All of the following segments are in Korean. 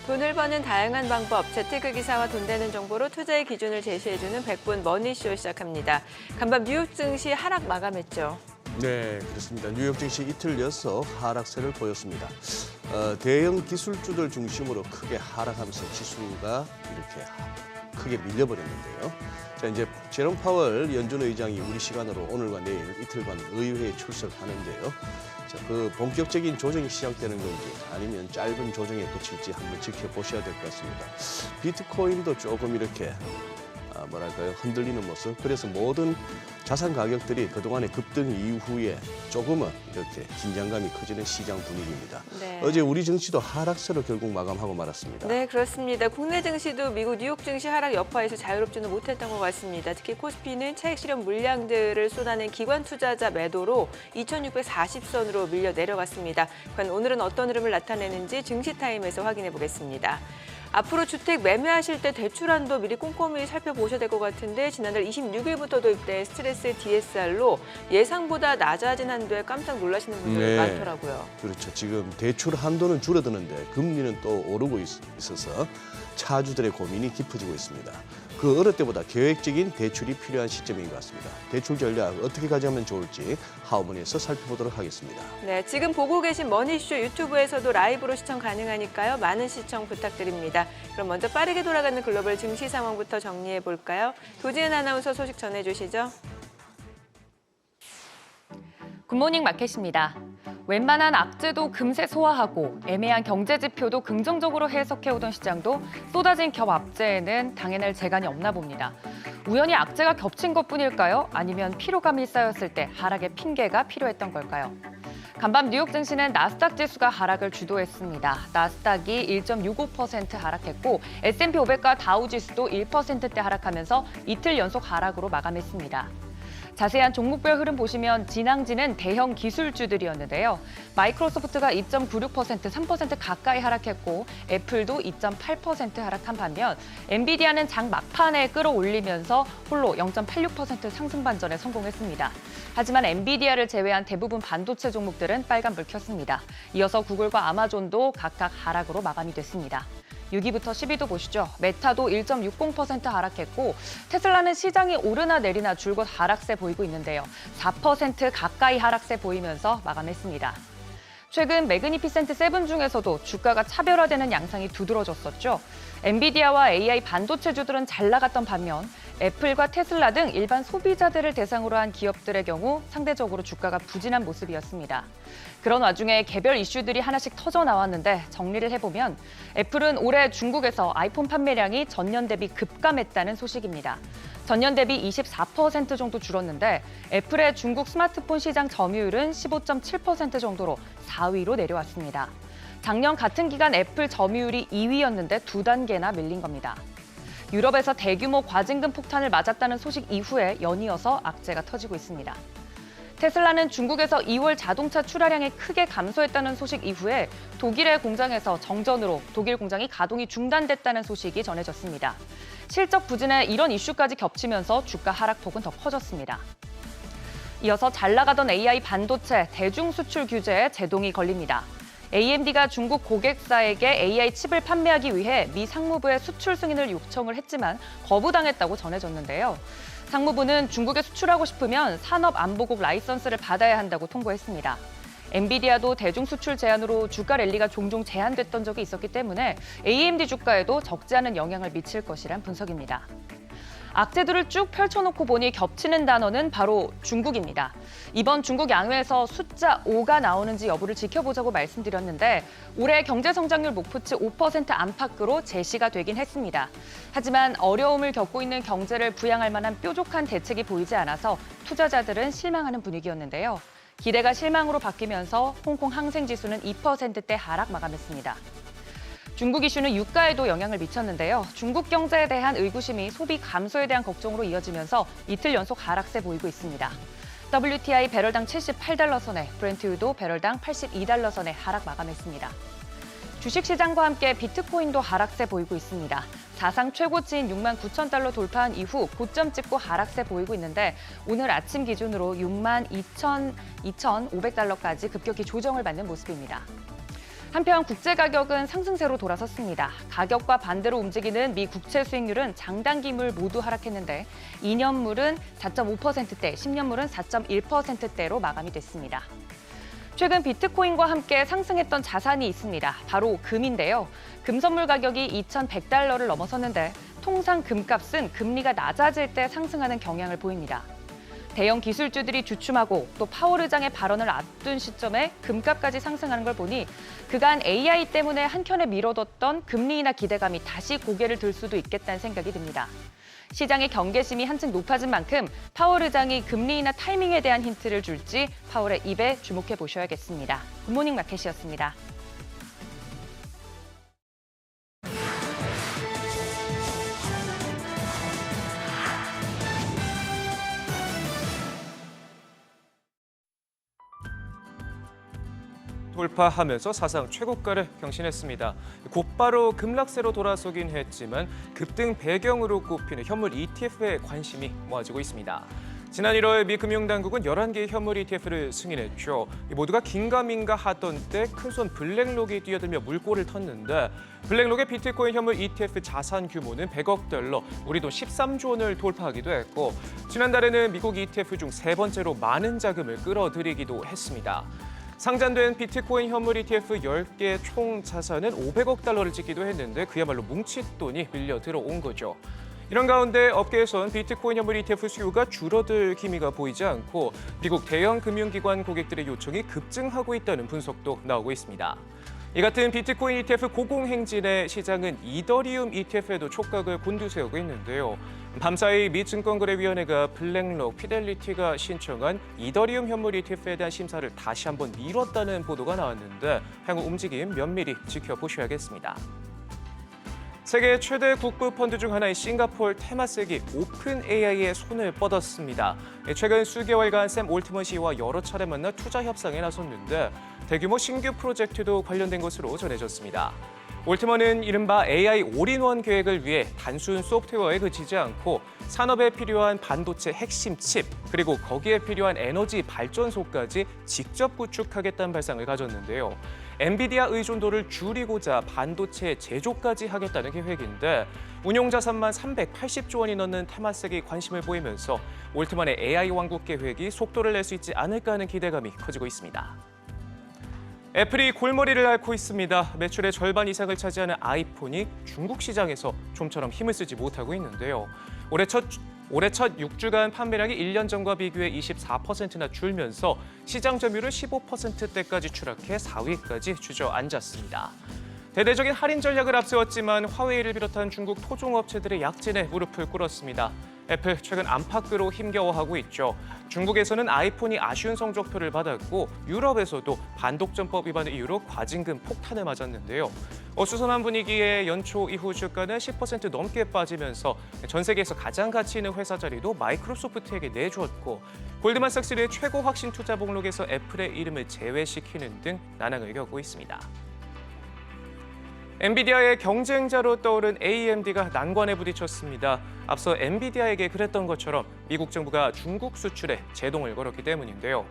돈을 버는 다양한 방법, 재테크 기사와 돈 되는 정보로 투자의 기준을 제시해주는 100분 머니쇼 시작합니다. 간밤 뉴욕 증시 하락 마감했죠. 네, 그렇습니다. 뉴욕 증시 이틀 연속 하락세를 보였습니다. 대형 기술주들 중심으로 크게 하락하면서 지수가 이렇게 크게 밀려버렸는데요. 자, 이제 제롬 파월 연준 의장이 우리 시간으로 오늘과 내일 이틀간 의회에 출석하는데요. 자, 그 본격적인 조정이 시작되는 건지 아니면 짧은 조정에 그칠지 한번 지켜보셔야 될 것 같습니다. 비트코인도 조금 이렇게 뭐랄까요, 흔들리는 모습. 그래서 모든 자산 가격들이 그동안의 급등 이후에 조금은 이렇게 긴장감이 커지는 시장 분위기입니다. 네. 어제 우리 증시도 하락세로 결국 마감하고 말았습니다. 네, 그렇습니다. 국내 증시도 미국 뉴욕 증시 하락 여파에서 자유롭지는 못했던 것 같습니다. 특히 코스피는 차익 실현 물량들을 쏟아낸 기관 투자자 매도로 2640선으로 밀려 내려갔습니다. 과연 오늘은 어떤 흐름을 나타내는지 증시타임에서 확인해 보겠습니다. 앞으로 주택 매매하실 때 대출 한도 미리 꼼꼼히 살펴보셔야 될 것 같은데 지난달 26일부터 도입된 스트레스 DSR로 예상보다 낮아진 한도에 깜짝 놀라시는 분들이 많더라고요. 그렇죠. 지금 대출 한도는 줄어드는데 금리는 또 오르고 있어서 차주들의 고민이 깊어지고 있습니다. 그 어느 때보다 계획적인 대출이 필요한 시점인 것 같습니다. 대출 전략 어떻게 가져가면 좋을지 하우머니에서 살펴보도록 하겠습니다. 네, 지금 보고 계신 머니쇼 유튜브에서도 라이브로 시청 가능하니까요. 많은 시청 부탁드립니다. 그럼 먼저 빠르게 돌아가는 글로벌 증시 상황부터 정리해 볼까요? 도지은 아나운서 소식 전해주시죠. 굿모닝 마켓입니다. 웬만한 악재도 금세 소화하고 애매한 경제 지표도 긍정적으로 해석해오던 시장도 쏟아진 겹 악재에는 당해낼 재간이 없나 봅니다. 우연히 악재가 겹친 것뿐일까요? 아니면 피로감이 쌓였을 때 하락의 핑계가 필요했던 걸까요? 간밤 뉴욕 증시는 나스닥 지수가 하락을 주도했습니다. 나스닥이 1.65% 하락했고 S&P 500과 다우 지수도 1%대 하락하면서 이틀 연속 하락으로 마감했습니다. 자세한 종목별 흐름 보시면 진앙지는 대형 기술주들이었는데요. 마이크로소프트가 2.96%, 3% 가까이 하락했고 애플도 2.8% 하락한 반면 엔비디아는 장 막판에 끌어올리면서 홀로 0.86% 상승 반전에 성공했습니다. 하지만 엔비디아를 제외한 대부분 반도체 종목들은 빨간불 켰습니다. 이어서 구글과 아마존도 각각 하락으로 마감이 됐습니다. 6위부터 10위도 보시죠. 메타도 1.60% 하락했고 테슬라는 시장이 오르나 내리나 줄곧 하락세 보이고 있는데요. 4% 가까이 하락세 보이면서 마감했습니다. 최근 매그니피센트 7 중에서도 주가가 차별화되는 양상이 두드러졌었죠. 엔비디아와 AI 반도체주들은 잘 나갔던 반면 애플과 테슬라 등 일반 소비자들을 대상으로 한 기업들의 경우 상대적으로 주가가 부진한 모습이었습니다. 그런 와중에 개별 이슈들이 하나씩 터져 나왔는데 정리를 해보면 애플은 올해 중국에서 아이폰 판매량이 전년 대비 급감했다는 소식입니다. 전년 대비 24% 정도 줄었는데 애플의 중국 스마트폰 시장 점유율은 15.7% 정도로 4위로 내려왔습니다. 작년 같은 기간 애플 점유율이 2위였는데 2단계나 밀린 겁니다. 유럽에서 대규모 과징금 폭탄을 맞았다는 소식 이후에 연이어서 악재가 터지고 있습니다. 테슬라는 중국에서 2월 자동차 출하량이 크게 감소했다는 소식 이후에 독일의 공장에서 정전으로 독일 공장이 가동이 중단됐다는 소식이 전해졌습니다. 실적 부진에 이런 이슈까지 겹치면서 주가 하락폭은 더 커졌습니다. 이어서 잘 나가던 AI 반도체 대중 수출 규제에 제동이 걸립니다. AMD가 중국 고객사에게 AI 칩을 판매하기 위해 미 상무부에 수출 승인을 요청을 했지만 거부당했다고 전해졌는데요. 상무부는 중국에 수출하고 싶으면 산업안보국 라이선스를 받아야 한다고 통보했습니다. 엔비디아도 대중 수출 제한으로 주가 랠리가 종종 제한됐던 적이 있었기 때문에 AMD 주가에도 적지 않은 영향을 미칠 것이란 분석입니다. 악재들을 쭉 펼쳐놓고 보니 겹치는 단어는 바로 중국입니다. 이번 중국 양회에서 숫자 5가 나오는지 여부를 지켜보자고 말씀드렸는데 올해 경제성장률 목표치 5% 안팎으로 제시가 되긴 했습니다. 하지만 어려움을 겪고 있는 경제를 부양할 만한 뾰족한 대책이 보이지 않아서 투자자들은 실망하는 분위기였는데요. 기대가 실망으로 바뀌면서 홍콩 항생지수는 2%대 하락 마감했습니다. 중국 이슈는 유가에도 영향을 미쳤는데요. 중국 경제에 대한 의구심이 소비 감소에 대한 걱정으로 이어지면서 이틀 연속 하락세 보이고 있습니다. WTI 배럴당 78달러 선에, 브렌트유도 배럴당 82달러 선에 하락 마감했습니다. 주식시장과 함께 비트코인도 하락세 보이고 있습니다. 사상 최고치인 69,000달러 돌파한 이후 고점 찍고 하락세 보이고 있는데 오늘 아침 기준으로 62,500달러까지 급격히 조정을 받는 모습입니다. 한편 국제 가격은 상승세로 돌아섰습니다. 가격과 반대로 움직이는 미 국채 수익률은 장단기물 모두 하락했는데 2년물은 4.5%대, 10년물은 4.1%대로 마감이 됐습니다. 최근 비트코인과 함께 상승했던 자산이 있습니다. 바로 금인데요. 금 선물 가격이 2,100달러를 넘어섰는데 통상 금값은 금리가 낮아질 때 상승하는 경향을 보입니다. 대형 기술주들이 주춤하고 또 파월 의장의 발언을 앞둔 시점에 금값까지 상승하는 걸 보니 그간 AI 때문에 한켠에 미뤄뒀던 금리 인하 기대감이 다시 고개를 들 수도 있겠다는 생각이 듭니다. 시장의 경계심이 한층 높아진 만큼 파월 의장이 금리 인하 타이밍에 대한 힌트를 줄지 파월의 입에 주목해 보셔야겠습니다. 굿모닝 마켓이었습니다. 돌파하면서 사상 최고가를 경신했습니다. 곧바로 급락세로 돌아서긴 했지만 급등 배경으로 꼽히는 현물 ETF에 관심이 모아지고 있습니다. 지난 1월 미 금융당국은 11개의 현물 ETF를 승인했죠. 모두가 긴가민가 하던 때 큰손 블랙록이 뛰어들며 물꼬를 텄는데 블랙록의 비트코인 현물 ETF 자산 규모는 100억 달러, 우리 돈 13조 원을 돌파하기도 했고 지난달에는 미국 ETF 중 세 번째로 많은 자금을 끌어들이기도 했습니다. 상장된 비트코인 현물 ETF 10개 총 자산은 500억 달러를 찍기도 했는데 그야말로 뭉칫돈이 밀려 들어온 거죠. 이런 가운데 업계에선 비트코인 현물 ETF 수요가 줄어들 기미가 보이지 않고 미국 대형 금융기관 고객들의 요청이 급증하고 있다는 분석도 나오고 있습니다. 이 같은 비트코인 ETF 고공행진의 시장은 이더리움 ETF에도 촉각을 곤두세우고 있는데요. 밤사이 미 증권거래위원회가 블랙록, 피델리티가 신청한 이더리움 현물 ETF에 대한 심사를 다시 한번 미뤘다는 보도가 나왔는데 향후 움직임 면밀히 지켜보셔야겠습니다. 세계 최대 국부 펀드 중 하나인 싱가포르 테마색이 오픈 AI에 손을 뻗었습니다. 최근 수개월간 샘 올트먼 씨와 여러 차례 만나 투자 협상에 나섰는데 대규모 신규 프로젝트도 관련된 것으로 전해졌습니다. 올트먼은 이른바 AI 올인원 계획을 위해 단순 소프트웨어에 그치지 않고 산업에 필요한 반도체 핵심 칩 그리고 거기에 필요한 에너지 발전소까지 직접 구축하겠다는 발상을 가졌는데요. 엔비디아 의존도를 줄이고자 반도체 제조까지 하겠다는 계획인데 운용 자산만 380조 원이 넘는 테마색이 관심을 보이면서 올트먼의 AI 왕국 계획이 속도를 낼 수 있지 않을까 하는 기대감이 커지고 있습니다. 애플이 골머리를 앓고 있습니다. 매출의 절반 이상을 차지하는 아이폰이 중국 시장에서 좀처럼 힘을 쓰지 못하고 있는데요. 올해 첫 6주간 판매량이 1년 전과 비교해 24%나 줄면서 시장 점유율은 15%대까지 추락해 4위까지 주저앉았습니다. 대대적인 할인 전략을 앞세웠지만 화웨이를 비롯한 중국 토종업체들의 약진에 무릎을 꿇었습니다. 애플 최근 안팎으로 힘겨워하고 있죠. 중국에서는 아이폰이 아쉬운 성적표를 받았고 유럽에서도 반독점법 위반의 이유로 과징금 폭탄을 맞았는데요. 어수선한 분위기에 연초 이후 주가는 10% 넘게 빠지면서 전 세계에서 가장 가치 있는 회사 자리도 마이크로소프트에게 내주었고 골드만삭스의 최고 확신 투자 목록에서 애플의 이름을 제외시키는 등 난항을 겪고 있습니다. 엔비디아의 경쟁자로 떠오른 AMD가 난관에 부딪혔습니다. 앞서 엔비디아에게 그랬던 것처럼 미국 정부가 중국 수출에 제동을 걸었기 때문인데요.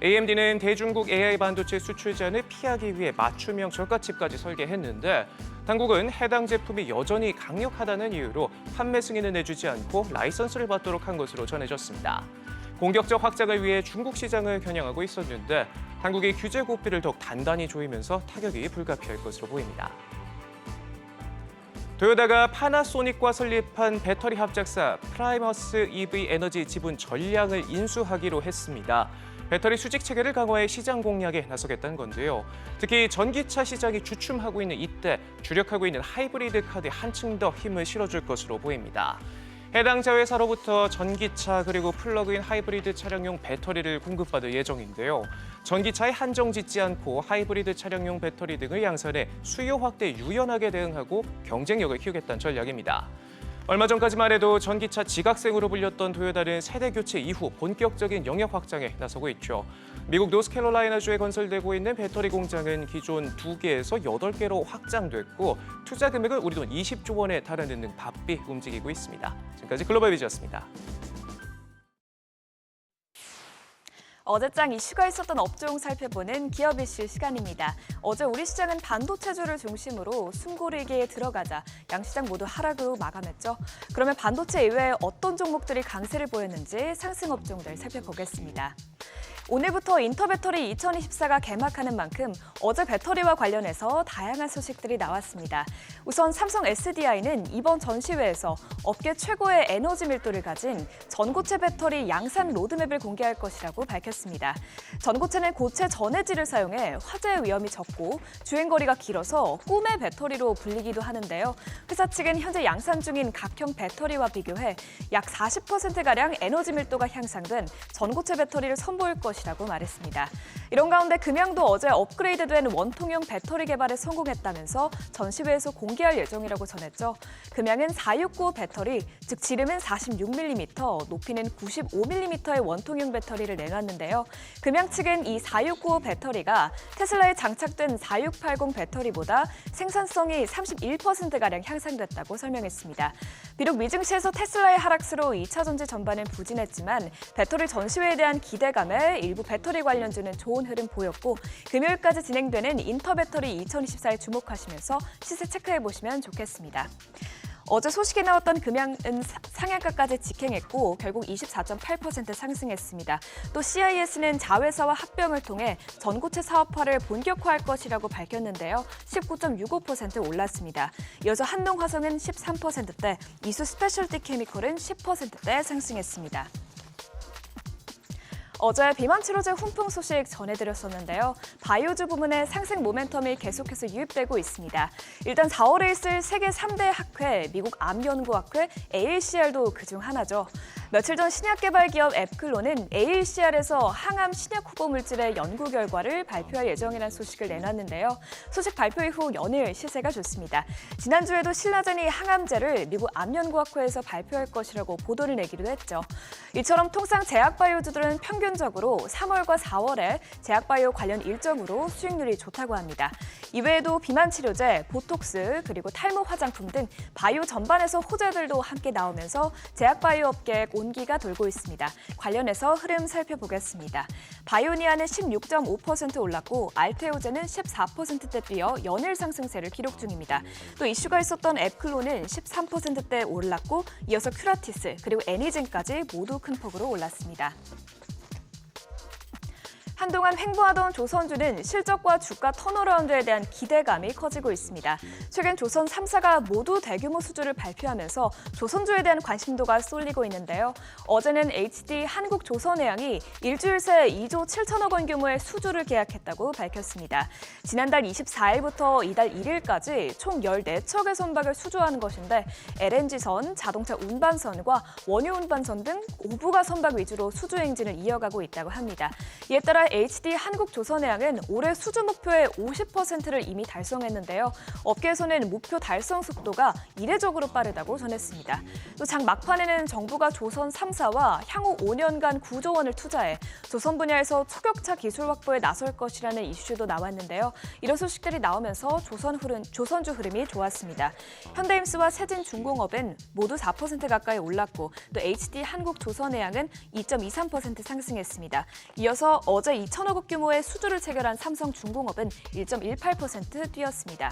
AMD는 대중국 AI 반도체 수출 제한을 피하기 위해 맞춤형 저가칩까지 설계했는데 당국은 해당 제품이 여전히 강력하다는 이유로 판매 승인을 내주지 않고 라이선스를 받도록 한 것으로 전해졌습니다. 공격적 확장을 위해 중국 시장을 겨냥하고 있었는데 당국이 규제 고삐를 더욱 단단히 조이면서 타격이 불가피할 것으로 보입니다. 토요타가 파나소닉과 설립한 배터리 합작사 프라이머스 EV 에너지 지분 전략을 인수하기로 했습니다. 배터리 수직 체계를 강화해 시장 공략에 나서겠다는 건데요. 특히 전기차 시장이 주춤하고 있는 이때 주력하고 있는 하이브리드 카드에 한층 더 힘을 실어줄 것으로 보입니다. 해당 자회사로부터 전기차 그리고 플러그인 하이브리드 차량용 배터리를 공급받을 예정인데요. 전기차에 한정 짓지 않고 하이브리드 차량용 배터리 등을 양산해 수요 확대에 유연하게 대응하고 경쟁력을 키우겠다는 전략입니다. 얼마 전까지만 해도 전기차 지각생으로 불렸던 토요타는 세대 교체 이후 본격적인 영역 확장에 나서고 있죠. 미국 노스캐롤라이나주에 건설되고 있는 배터리 공장은 기존 2개에서 8개로 확장됐고 투자 금액은 우리 돈 20조 원에 달하는 등 바삐 움직이고 있습니다. 지금까지 글로벌 비즈였습니다. 어제장 이슈가 있었던 업종 살펴보는 기업 이슈 시간입니다. 어제 우리 시장은 반도체주를 중심으로 숨고르기에 들어가자 양시장 모두 하락으로 마감했죠. 그러면 반도체 이외에 어떤 종목들이 강세를 보였는지 상승 업종들 살펴보겠습니다. 오늘부터 인터배터리 2024가 개막하는 만큼 어제 배터리와 관련해서 다양한 소식들이 나왔습니다. 우선 삼성 SDI는 이번 전시회에서 업계 최고의 에너지 밀도를 가진 전고체 배터리 양산 로드맵을 공개할 것이라고 밝혔습니다. 전고체는 고체 전해질을 사용해 화재 위험이 적고 주행거리가 길어서 꿈의 배터리로 불리기도 하는데요. 회사 측은 현재 양산 중인 각형 배터리와 비교해 약 40%가량 에너지 밀도가 향상된 전고체 배터리를 선보일 것이라고 말했습니다. 이런 가운데 금양도 어제 업그레이드된 원통형 배터리 개발에 성공했다면서 전시회에서 공개할 예정이라고 전했죠. 금양은 469 배터리, 즉 지름은 46mm, 높이는 95mm의 원통형 배터리를 내놨는데요. 금양 측은 이 469 배터리가 테슬라에 장착된 4680 배터리보다 생산성이 31%가량 향상됐다고 설명했습니다. 비록 미증시에서 테슬라의 하락세로 2차 전지 전반은 부진했지만 배터리 전시회에 대한 기대감에 일부 배터리 관련주는 좋은 흐름 보였고 금요일까지 진행되는 인터배터리 2024에 주목하시면서 시세 체크해보시면 좋겠습니다. 어제 소식이 나왔던 금양은 상향가까지 직행했고 결국 24.8% 상승했습니다. 또 CIS는 자회사와 합병을 통해 전고체 사업화를 본격화할 것이라고 밝혔는데요. 19.65% 올랐습니다. 이어서 한동화성은 13%대, 이수 스페셜티 케미컬은 10%대 상승했습니다. 어제 비만 치료제 훈풍 소식 전해드렸었는데요. 바이오주 부문의 상승 모멘텀이 계속해서 유입되고 있습니다. 일단 4월에 있을 세계 3대 학회, 미국 암연구학회 AACR도 그중 하나죠. 며칠 전 신약 개발 기업 앱클론은 AACR에서 항암 신약 후보 물질의 연구 결과를 발표할 예정이라는 소식을 내놨는데요. 소식 발표 이후 연일 시세가 좋습니다. 지난주에도 신라젠이 항암제를 미국 암연구학회에서 발표할 것이라고 보도를 내기도 했죠. 이처럼 통상 제약바이오주들은 평균적으로 3월과 4월에 제약바이오 관련 일정으로 수익률이 좋다고 합니다. 이외에도 비만 치료제, 보톡스, 그리고 탈모 화장품 등 바이오 전반에서 호재들도 함께 나오면서 제약바이오 업계에 온기가 돌고 있습니다. 관련해서 흐름 살펴보겠습니다. 바이오니아는 16.5% 올랐고 알테오제는 14%대 뛰어 연일 상승세를 기록 중입니다. 또 이슈가 있었던 앱클론은 13%대 올랐고 이어서 큐라티스 그리고 애니젠까지 모두 큰 폭으로 올랐습니다. 한동안 횡보하던 조선주는 실적과 주가 턴어라운드에 대한 기대감이 커지고 있습니다. 최근 조선 3사가 모두 대규모 수주를 발표하면서 조선주에 대한 관심도가 쏠리고 있는데요. 어제는 HD 한국조선해양이 일주일 새 2조 7천억 원 규모의 수주를 계약했다고 밝혔습니다. 지난달 24일부터 이달 1일까지 총 14척의 선박을 수주하는 것인데 LNG선, 자동차 운반선과 원유 운반선 등 5부가 선박 위주로 수주 행진을 이어가고 있다고 합니다. 이에 따라 HD 한국조선해양은 올해 수주 목표의 50%를 이미 달성했는데요. 업계에서는 목표 달성 속도가 이례적으로 빠르다고 전했습니다. 또 장 막판에는 정부가 조선 3사와 향후 5년간 9조 원을 투자해 조선 분야에서 초격차 기술 확보에 나설 것이라는 이슈도 나왔는데요. 이런 소식들이 나오면서 조선주 흐름이 좋았습니다. 현대임스와 세진중공업은 모두 4% 가까이 올랐고 또 HD 한국조선해양은 2.23% 상승했습니다. 이어서 어제 2천억 원 규모의 수주를 체결한 삼성중공업은 1.18% 뛰었습니다.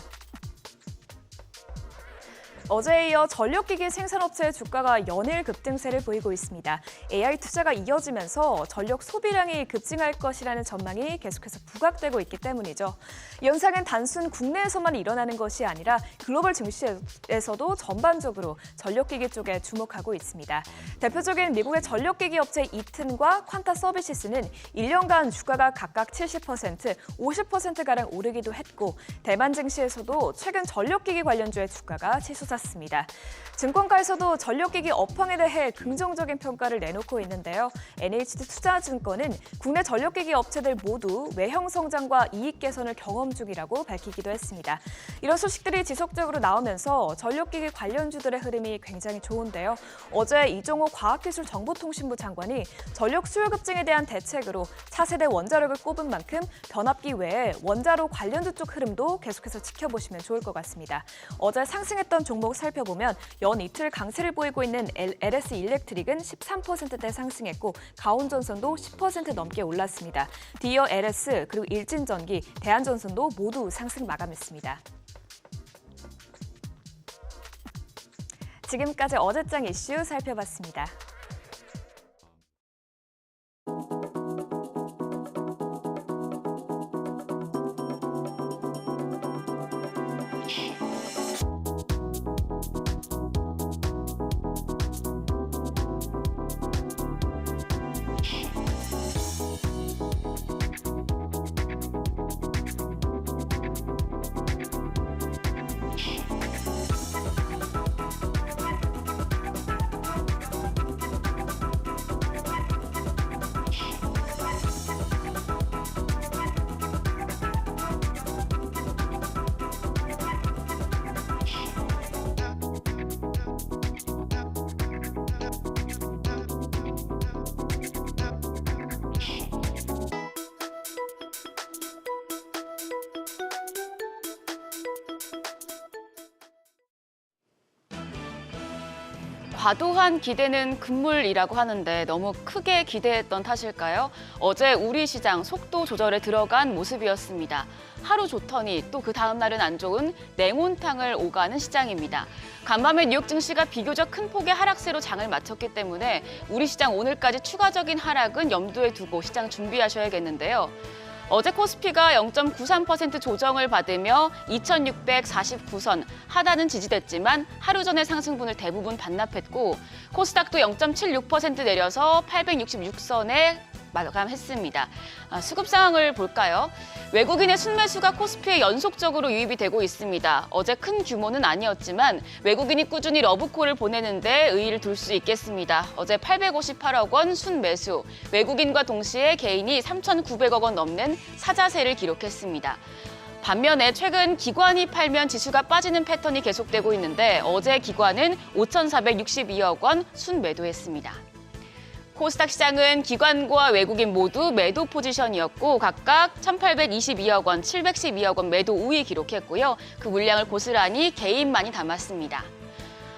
어제에 이어 전력기기 생산업체의 주가가 연일 급등세를 보이고 있습니다. AI 투자가 이어지면서 전력 소비량이 급증할 것이라는 전망이 계속해서 부각되고 있기 때문이죠. 이 현상은 단순 국내에서만 일어나는 것이 아니라 글로벌 증시에서도 전반적으로 전력기기 쪽에 주목하고 있습니다. 대표적인 미국의 전력기기 업체 이튼과 퀀타 서비스는 1년간 주가가 각각 70%, 50%가량 오르기도 했고 대만 증시에서도 최근 전력기기 관련주의 주가가 치솟았습니다. 증권가에서도 전력기기 업황에 대해 긍정적인 평가를 내놓고 있는데요. NHD 투자증권은 국내 전력기기 업체들 모두 외형 성장과 이익 개선을 경험 중이라고 밝히기도 했습니다. 이런 소식들이 지속적으로 나오면서 전력기기 관련주들의 흐름이 굉장히 좋은데요. 어제 이종호 과학기술정보통신부 장관이 전력 수요 급증에 대한 대책으로 차세대 원자력을 꼽은 만큼 변압기 외에 원자로 관련주 쪽 흐름도 계속해서 지켜보시면 좋을 것 같습니다. 어제 상승했던 종목 종목 살펴보면 연 이틀 강세를 보이고 있는 LS 일렉트릭은 13%대 상승했고 가온전선도 10% 넘게 올랐습니다. 뒤이어 LS 그리고 일진전기, 대한전선도 모두 상승 마감했습니다. 지금까지 어제장 이슈 살펴봤습니다. 과도한 기대는 금물이라고 하는데 너무 크게 기대했던 탓일까요? 어제 우리 시장 속도 조절에 들어간 모습이었습니다. 하루 좋더니 또 그 다음 날은 안 좋은 냉온탕을 오가는 시장입니다. 간밤에 뉴욕 증시가 비교적 큰 폭의 하락세로 장을 마쳤기 때문에 우리 시장 오늘까지 추가적인 하락은 염두에 두고 시장 준비하셔야겠는데요. 어제 코스피가 0.93% 조정을 받으며 2649선 하단은 지지됐지만 하루 전의 상승분을 대부분 반납했고 코스닥도 0.76% 내려서 866선에 마감했습니다. 수급 상황을 볼까요? 외국인의 순매수가 코스피에 연속적으로 유입이 되고 있습니다. 어제 큰 규모는 아니었지만 외국인이 꾸준히 러브콜을 보내는데 의의를 둘 수 있겠습니다. 어제 858억 원 순매수, 외국인과 동시에 개인이 3,900억 원 넘는 사자세를 기록했습니다. 반면에 최근 기관이 팔면 지수가 빠지는 패턴이 계속되고 있는데 어제 기관은 5,462억 원 순매도했습니다. 코스닥 시장은 기관과 외국인 모두 매도 포지션이었고 각각 1,822억 원, 712억 원 매도 우위 기록했고요. 그 물량을 고스란히 개인만이 담았습니다.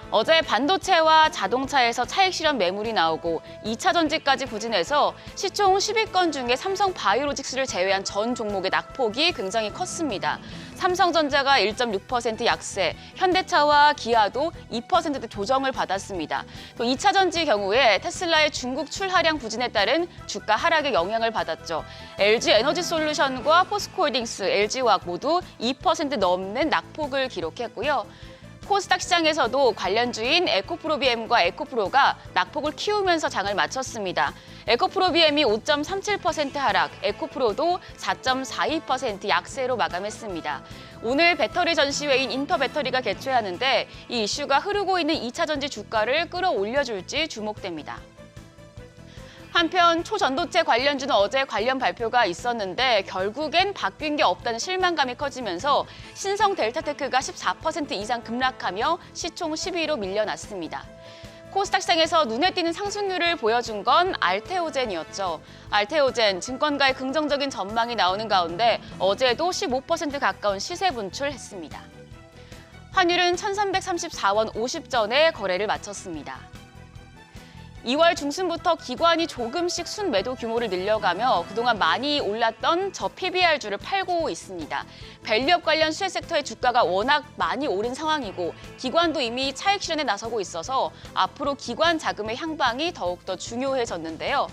어제 반도체와 자동차에서 차익 실현 매물이 나오고 2차 전지까지 부진해서 시총 10위권 중에 삼성바이오로직스를 제외한 전 종목의 낙폭이 굉장히 컸습니다. 삼성전자가 1.6% 약세, 현대차와 기아도 2%대 조정을 받았습니다. 또 2차 전지 경우에 테슬라의 중국 출하량 부진에 따른 주가 하락에 영향을 받았죠. LG에너지솔루션과 포스코홀딩스, LG화학 모두 2% 넘는 낙폭을 기록했고요. 코스닥 시장에서도 관련주인 에코프로비엠과 에코프로가 낙폭을 키우면서 장을 마쳤습니다. 에코프로비엠이 5.37% 하락, 에코프로도 4.42% 약세로 마감했습니다. 오늘 배터리 전시회인 인터배터리가 개최하는데 이 이슈가 흐르고 있는 2차 전지 주가를 끌어올려줄지 주목됩니다. 한편 초전도체 관련주는 어제 관련 발표가 있었는데 결국엔 바뀐 게 없다는 실망감이 커지면서 신성 델타테크가 14% 이상 급락하며 시총 10위로 밀려났습니다. 코스닥 시장에서 눈에 띄는 상승률을 보여준 건 알테오젠이었죠. 알테오젠, 증권가의 긍정적인 전망이 나오는 가운데 어제도 15% 가까운 시세 분출했습니다. 환율은 1,334원 50전에 거래를 마쳤습니다. 2월 중순부터 기관이 조금씩 순매도 규모를 늘려가며 그동안 많이 올랐던 저 PBR주를 팔고 있습니다. 밸류업 관련 수혜 섹터의 주가가 워낙 많이 오른 상황이고 기관도 이미 차익 실현에 나서고 있어서 앞으로 기관 자금의 향방이 더욱더 중요해졌는데요.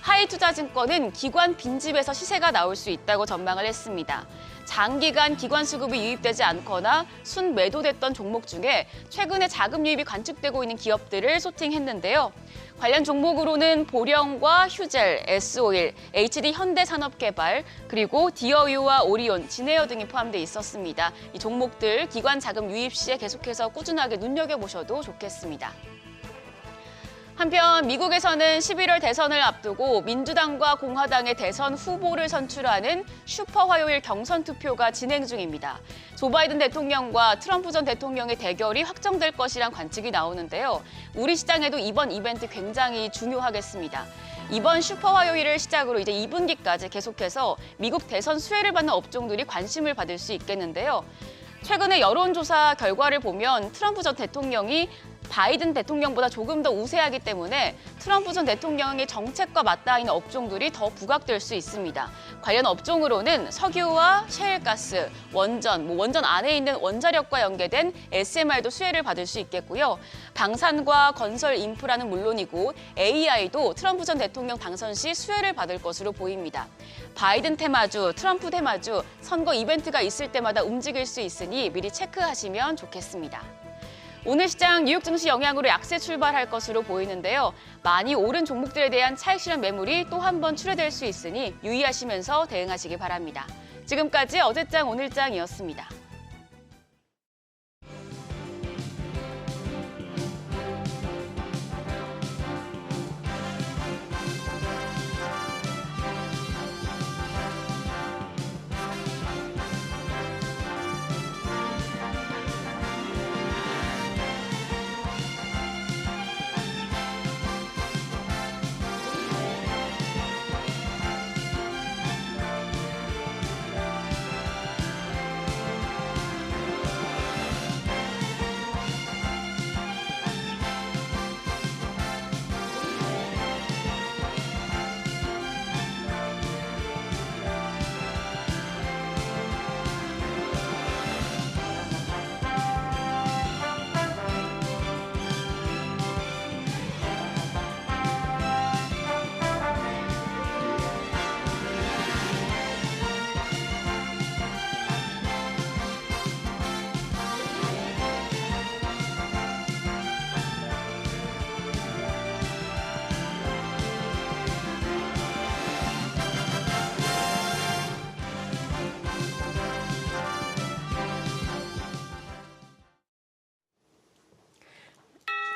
하이투자증권은 기관 빈집에서 시세가 나올 수 있다고 전망을 했습니다. 장기간 기관 수급이 유입되지 않거나 순매도됐던 종목 중에 최근에 자금 유입이 관측되고 있는 기업들을 소팅했는데요. 관련 종목으로는 보령과 휴젤, S오일, HD 현대산업개발, 그리고 디어유와 오리온, 진에어 등이 포함돼 있었습니다. 이 종목들 기관 자금 유입 시에 계속해서 꾸준하게 눈여겨보셔도 좋겠습니다. 한편 미국에서는 11월 대선을 앞두고 민주당과 공화당의 대선 후보를 선출하는 슈퍼 화요일 경선 투표가 진행 중입니다. 조 바이든 대통령과 트럼프 전 대통령의 대결이 확정될 것이란 관측이 나오는데요. 우리 시장에도 이번 이벤트 굉장히 중요하겠습니다. 이번 슈퍼 화요일을 시작으로 이제 2분기까지 계속해서 미국 대선 수혜를 받는 업종들이 관심을 받을 수 있겠는데요. 최근의 여론조사 결과를 보면 트럼프 전 대통령이 바이든 대통령보다 조금 더 우세하기 때문에 트럼프 전 대통령의 정책과 맞닿아 있는 업종들이 더 부각될 수 있습니다. 관련 업종으로는 석유와 셰일가스, 원전, 원전 안에 있는 원자력과 연계된 SMR도 수혜를 받을 수 있겠고요. 방산과 건설 인프라는 물론이고 AI도 트럼프 전 대통령 당선 시 수혜를 받을 것으로 보입니다. 바이든 테마주, 트럼프 테마주, 선거 이벤트가 있을 때마다 움직일 수 있으니 미리 체크하시면 좋겠습니다. 오늘 시장 뉴욕 증시 영향으로 약세 출발할 것으로 보이는데요. 많이 오른 종목들에 대한 차익 실현 매물이 또 한 번 출회될 수 있으니 유의하시면서 대응하시기 바랍니다. 지금까지 어제장 오늘장이었습니다.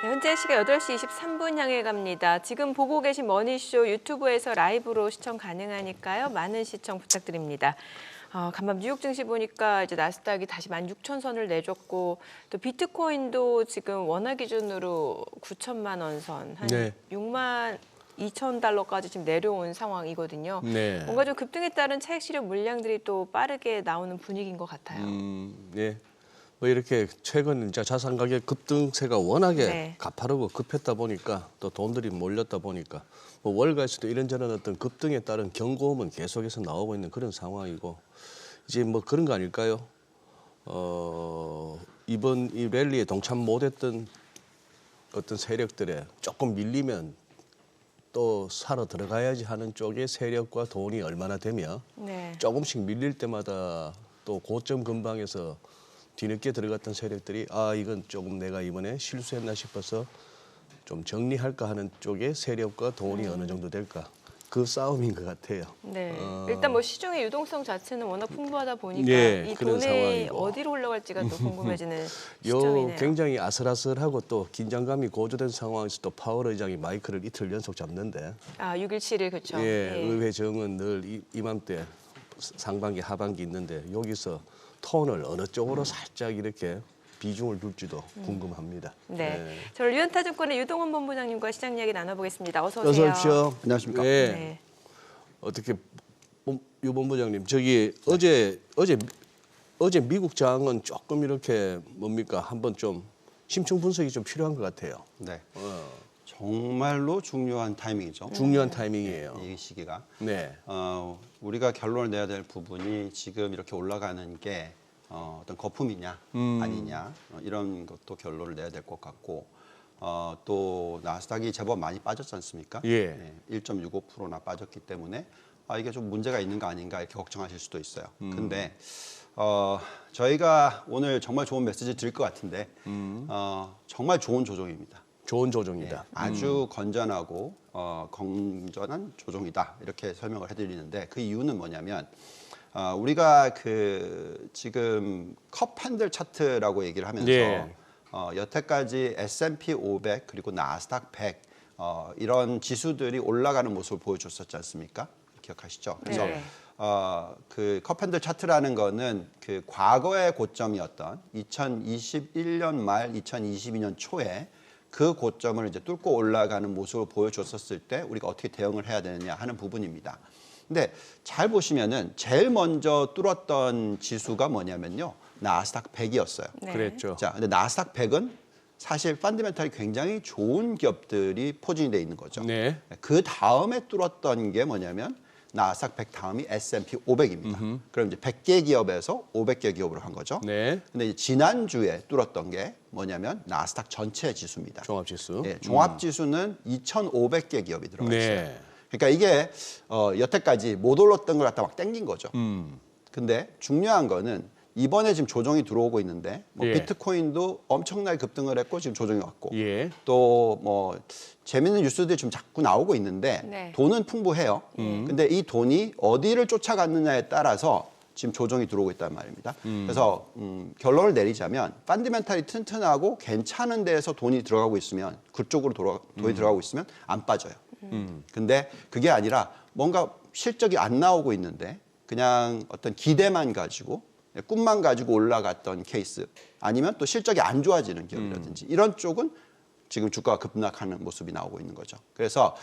네, 현재 시각 8시 23분 향해 갑니다. 지금 보고 계신 머니쇼 유튜브에서 라이브로 시청 가능하니까요. 많은 시청 부탁드립니다. 간밤 뉴욕 증시 보니까 이제 나스닥이 다시 16,000선을 내줬고 또 비트코인도 지금 원화 기준으로 9천만 원 선, 한 네. 6만 2천 달러까지 지금 내려온 상황이거든요. 네. 뭔가 좀 급등에 따른 차익 실현 물량들이 또 빠르게 나오는 분위기인 것 같아요. 네. 뭐 이렇게 최근 이제 자산 가격 급등세가 워낙에 네. 가파르고 급했다 보니까 또 돈들이 몰렸다 보니까 뭐 월가에서도 이런저런 어떤 급등에 따른 경고음은 계속해서 나오고 있는 그런 상황이고 이제 뭐 그런 거 아닐까요? 이번 이 랠리에 동참 못했던 어떤 세력들에 조금 밀리면 또 사러 들어가야지 하는 쪽의 세력과 돈이 얼마나 되며 네. 조금씩 밀릴 때마다 또 고점 근방에서 뒤늦게 들어갔던 세력들이 이건 조금 내가 이번에 실수했나 싶어서 좀 정리할까 하는 쪽의 세력과 돈이 어느 정도 될까 그 싸움인 것 같아요. 네. 일단 뭐 시중의 유동성 자체는 워낙 풍부하다 보니까 예, 이 그런 돈이 상황이고. 어디로 올라갈지가 또 궁금해지는 요 시점이네요. 굉장히 아슬아슬하고 또 긴장감이 고조된 상황에서 또 파월 의장이 마이크를 이틀 연속 잡는데 6.17일 그렇죠. 예, 의회 정은 늘 이맘때 상반기 하반기 있는데 여기서 톤을 어느 쪽으로 살짝 이렇게 비중을 둘지도 궁금합니다. 네. 저를 유현타증권의 유동원 본부장님과 시장 이야기 나눠보겠습니다. 어서 어서 오세요. 오십시오. 안녕하십니까. 네. 네. 어떻게 유 본부장님 저기 어제 미국 장은 조금 이렇게 뭡니까 한번 좀 심층 분석이 좀 필요한 것 같아요. 네. 정말로 중요한 타이밍이죠. 중요한 타이밍이에요. 이 시기가. 네. 우리가 결론을 내야 될 부분이 지금 이렇게 올라가는 게 어떤 거품이냐 아니냐 이런 것도 결론을 내야 될 것 같고 또 나스닥이 제법 많이 빠졌지 않습니까? 예. 네, 1.65%나 빠졌기 때문에 이게 좀 문제가 있는 거 아닌가 이렇게 걱정하실 수도 있어요. 근데 저희가 오늘 정말 좋은 메시지 드릴 것 같은데 정말 좋은 조정입니다. 좋은 조정이다. 네, 아주 건전하고 건전한 조정이다 이렇게 설명을 해드리는데 그 이유는 뭐냐면 우리가 지금 컵 핸들 차트라고 얘기를 하면서 예. 여태까지 S&P 500 그리고 나스닥 100 이런 지수들이 올라가는 모습을 보여줬었지 않습니까? 기억하시죠? 그래서 네. 그 컵 핸들 차트라는 거는 그 과거의 고점이었던 2021년 말 2022년 초에 그 고점을 이제 뚫고 올라가는 모습을 보여줬었을 때 우리가 어떻게 대응을 해야 되느냐 하는 부분입니다. 근데 잘 보시면은 제일 먼저 뚫었던 지수가 뭐냐면요. 나스닥 100이었어요. 네. 그랬죠. 자, 근데 나스닥 100은 사실 펀더멘털이 굉장히 좋은 기업들이 포진이 돼 있는 거죠. 네. 그 다음에 뚫었던 게 뭐냐면 나스닥 100 다음이 S&P 500입니다. 그럼 이제 100개 기업에서 500개 기업으로 간 거죠. 네. 근데 이제 지난주에 뚫었던 게 뭐냐면 나스닥 전체 지수입니다. 종합지수. 예, 종합지수는 2,500개 기업이 들어가 있어요. 네. 그러니까 이게 여태까지 못 올랐던 걸 갖다 막 땡긴 거죠. 근데 중요한 거는 이번에 지금 조정이 들어오고 있는데 뭐 예. 비트코인도 엄청나게 급등을 했고 지금 조정이 왔고 예. 또 뭐 재밌는 뉴스들이 좀 자꾸 나오고 있는데 네. 돈은 풍부해요. 근데 이 돈이 어디를 쫓아갔느냐에 따라서 지금 조정이 들어오고 있단 말입니다. 그래서 결론을 내리자면 펀더멘털이 튼튼하고 괜찮은 데에서 돈이 들어가고 있으면 그쪽으로 돈이 들어가고 있으면 안 빠져요. 근데 그게 아니라 뭔가 실적이 안 나오고 있는데 그냥 어떤 기대만 가지고 꿈만 가지고 올라갔던 케이스 아니면 또 실적이 안 좋아지는 기업이라든지 이런 쪽은 지금 주가가 급락하는 모습이 나오고 있는 거죠. 그래서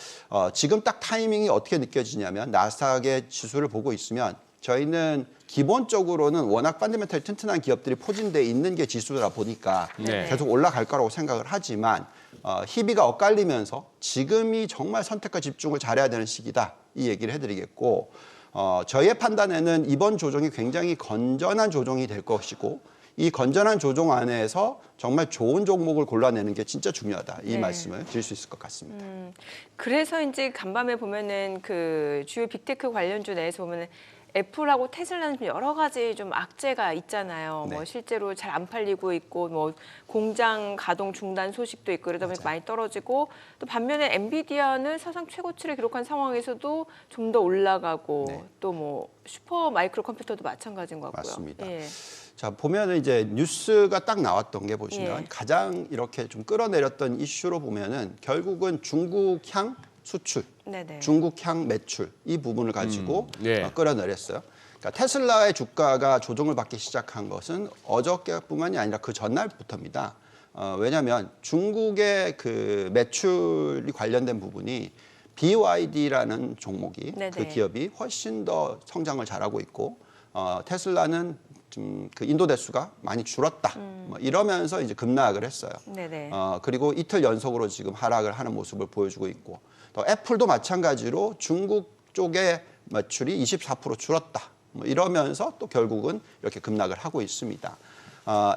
지금 딱 타이밍이 어떻게 느껴지냐면 나스닥의 지수를 보고 있으면 저희는 기본적으로는 워낙 펀더멘털이 튼튼한 기업들이 포진돼 있는 게 지수라 보니까 네. 계속 올라갈 거라고 생각을 하지만 희비가 엇갈리면서 지금이 정말 선택과 집중을 잘해야 되는 시기다 이 얘기를 해드리겠고 저희의 판단에는 이번 조정이 굉장히 건전한 조정이 될 것이고 이 건전한 조정 안에서 정말 좋은 종목을 골라내는 게 진짜 중요하다 이 네. 말씀을 드릴 수 있을 것 같습니다. 그래서 이제 간밤에 보면은 그 주요 빅테크 관련주 내에서 보면은 애플하고 테슬라는 좀 여러 가지 좀 악재가 있잖아요. 네. 뭐 실제로 잘 안 팔리고 있고 뭐 공장 가동 중단 소식도 있고 그러다 보니까 많이 떨어지고 또 반면에 엔비디아는 사상 최고치를 기록한 상황에서도 좀 더 올라가고 네. 또 뭐 슈퍼 마이크로 컴퓨터도 마찬가지인 것 같고요. 맞습니다. 예. 자 보면은 이제 뉴스가 딱 나왔던 게 보시면 예. 가장 이렇게 좀 끌어내렸던 이슈로 보면은 결국은 중국향 수출, 네네. 중국향 매출 이 부분을 가지고 네. 끌어내렸어요. 그러니까 테슬라의 주가가 조정을 받기 시작한 것은 어저께뿐만이 아니라 그 전날부터입니다. 왜냐하면 중국의 그 매출이 관련된 부분이 BYD라는 종목이 네네. 그 기업이 훨씬 더 성장을 잘하고 있고 테슬라는 좀 그 인도 대수가 많이 줄었다. 뭐 이러면서 이제 급락을 했어요. 네네. 그리고 이틀 연속으로 지금 하락을 하는 모습을 보여주고 있고 또 애플도 마찬가지로 중국 쪽의 매출이 24% 줄었다. 뭐 이러면서 또 결국은 이렇게 급락을 하고 있습니다.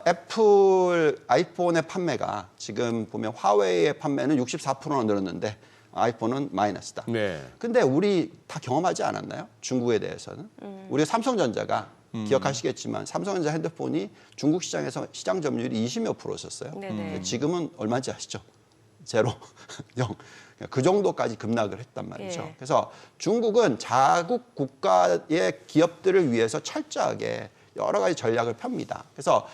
애플 아이폰의 판매가 지금 보면 화웨이의 판매는 64%나 늘었는데 아이폰은 마이너스다. 네. 근데 우리 다 경험하지 않았나요? 중국에 대해서는. 우리 삼성전자가 기억하시겠지만 삼성전자 핸드폰이 중국 시장에서 시장 점유율이 20몇 %였어요. 네네. 지금은 얼마인지 아시죠? 제로, 0. 그 정도까지 급락을 했단 말이죠. 예. 그래서 중국은 자국 국가의 기업들을 위해서 철저하게 여러 가지 전략을 펴니다. 그래서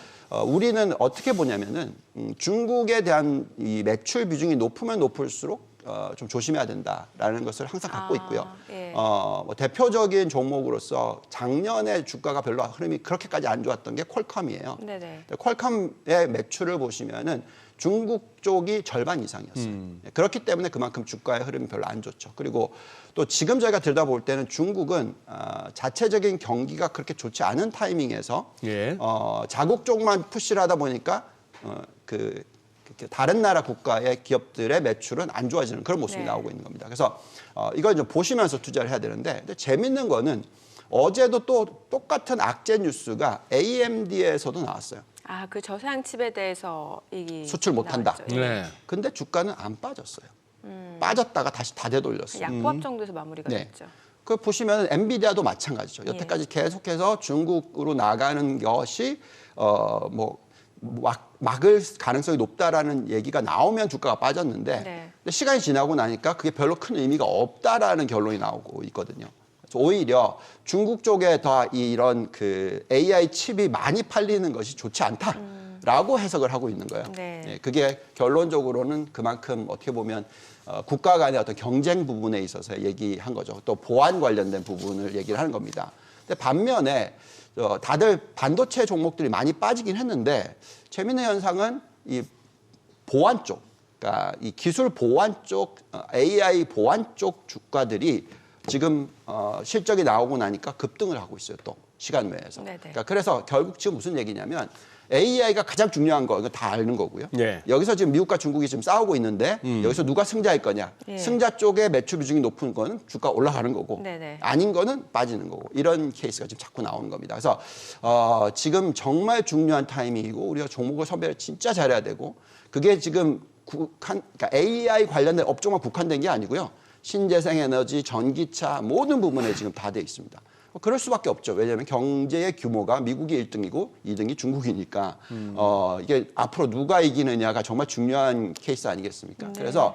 우리는 어떻게 보냐면은 중국에 대한 이 매출 비중이 높으면 높을수록 좀 조심해야 된다라는 것을 항상 갖고 있고요. 예. 뭐 대표적인 종목으로서 작년에 주가가 별로 흐름이 그렇게까지 안 좋았던 게 퀄컴이에요. 네네. 퀄컴의 매출을 보시면은 중국 쪽이 절반 이상이었어요. 그렇기 때문에 그만큼 주가의 흐름이 별로 안 좋죠. 그리고 또 지금 저희가 들여다볼 때는 중국은 자체적인 경기가 그렇게 좋지 않은 타이밍에서 예. 자국 쪽만 푸시를 하다 보니까 다른 나라 국가의 기업들의 매출은 안 좋아지는 그런 모습이 네. 나오고 있는 겁니다. 그래서 이걸 좀 보시면서 투자를 해야 되는데 근데 재밌는 거는 어제도 또 똑같은 악재 뉴스가 AMD에서도 나왔어요. 아, 그 저사양 칩에 대해서 수출 못한다. 나왔죠. 예. 네. 근데 주가는 안 빠졌어요. 빠졌다가 다시 다 되돌렸어요. 약보합 정도에서 마무리가 네. 됐죠. 그 보시면 엔비디아도 마찬가지죠. 여태까지 계속해서 중국으로 나가는 것이 막을 가능성이 높다라는 얘기가 나오면 주가가 빠졌는데 네. 근데 시간이 지나고 나니까 그게 별로 큰 의미가 없다라는 결론이 나오고 있거든요. 그래서 오히려 중국 쪽에 더 이런 그 AI 칩이 많이 팔리는 것이 좋지 않다라고 해석을 하고 있는 거예요. 네. 예, 그게 결론적으로는 그만큼 어떻게 보면 국가 간의 어떤 경쟁 부분에 있어서 얘기한 거죠. 또 보안 관련된 부분을 얘기를 하는 겁니다. 근데 반면에 다들 반도체 종목들이 많이 빠지긴 했는데 재미있는 현상은 이 보안 쪽, 그러니까 이 기술 보안 쪽, AI 보안 쪽 주가들이 지금 실적이 나오고 나니까 급등을 하고 있어요. 또 시간 외에서. 네네. 그러니까 그래서 결국 지금 무슨 얘기냐면 AI가 가장 중요한 거, 이거 다 아는 거고요. 네. 여기서 지금 미국과 중국이 지금 싸우고 있는데 여기서 누가 승자일 거냐. 예. 승자 쪽에 매출 비중이 높은 거는 주가 올라가는 거고 네네. 아닌 거는 빠지는 거고 이런 케이스가 지금 자꾸 나오는 겁니다. 그래서 지금 정말 중요한 타이밍이고 우리가 종목을 선별을 진짜 잘해야 되고 그게 지금 그러니까 AI 관련된 업종만 국한된 게 아니고요. 신재생에너지, 전기차 모든 부분에 지금 다 돼 있습니다. 그럴 수밖에 없죠. 왜냐하면 경제의 규모가 미국이 1등이고 2등이 중국이니까 이게 앞으로 누가 이기느냐가 정말 중요한 케이스 아니겠습니까? 그래서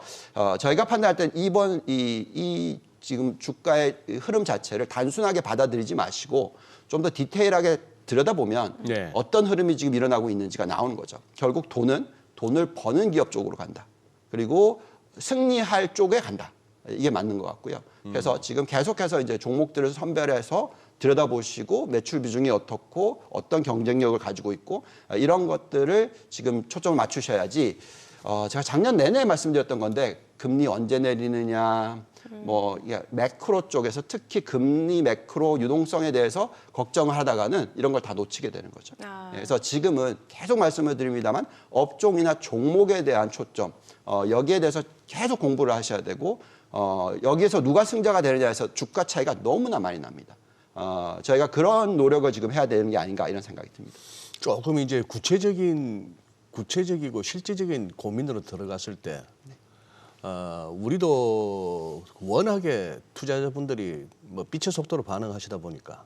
저희가 판단할 땐 이번 이 지금 주가의 흐름 자체를 단순하게 받아들이지 마시고 좀 더 디테일하게 들여다보면 네. 어떤 흐름이 지금 일어나고 있는지가 나오는 거죠. 결국 돈을 버는 기업 쪽으로 간다. 그리고 승리할 쪽에 간다. 이게 맞는 것 같고요. 그래서 지금 계속해서 이제 종목들을 선별해서 들여다보시고 매출 비중이 어떻고 어떤 경쟁력을 가지고 있고 이런 것들을 지금 초점을 맞추셔야지 제가 작년 내내 말씀드렸던 건데 금리 언제 내리느냐 뭐 매크로 쪽에서 특히 금리 매크로 유동성에 대해서 걱정을 하다가는 이런 걸 다 놓치게 되는 거죠. 그래서 지금은 계속 말씀을 드립니다만 업종이나 종목에 대한 초점 여기에 대해서 계속 공부를 하셔야 되고 여기에서 누가 승자가 되느냐에서 주가 차이가 너무나 많이 납니다. 저희가 그런 노력을 지금 해야 되는 게 아닌가 이런 생각이 듭니다. 조금 이제 구체적이고 실질적인 고민으로 들어갔을 때 우리도 워낙에 투자자분들이 뭐 빛의 속도로 반응하시다 보니까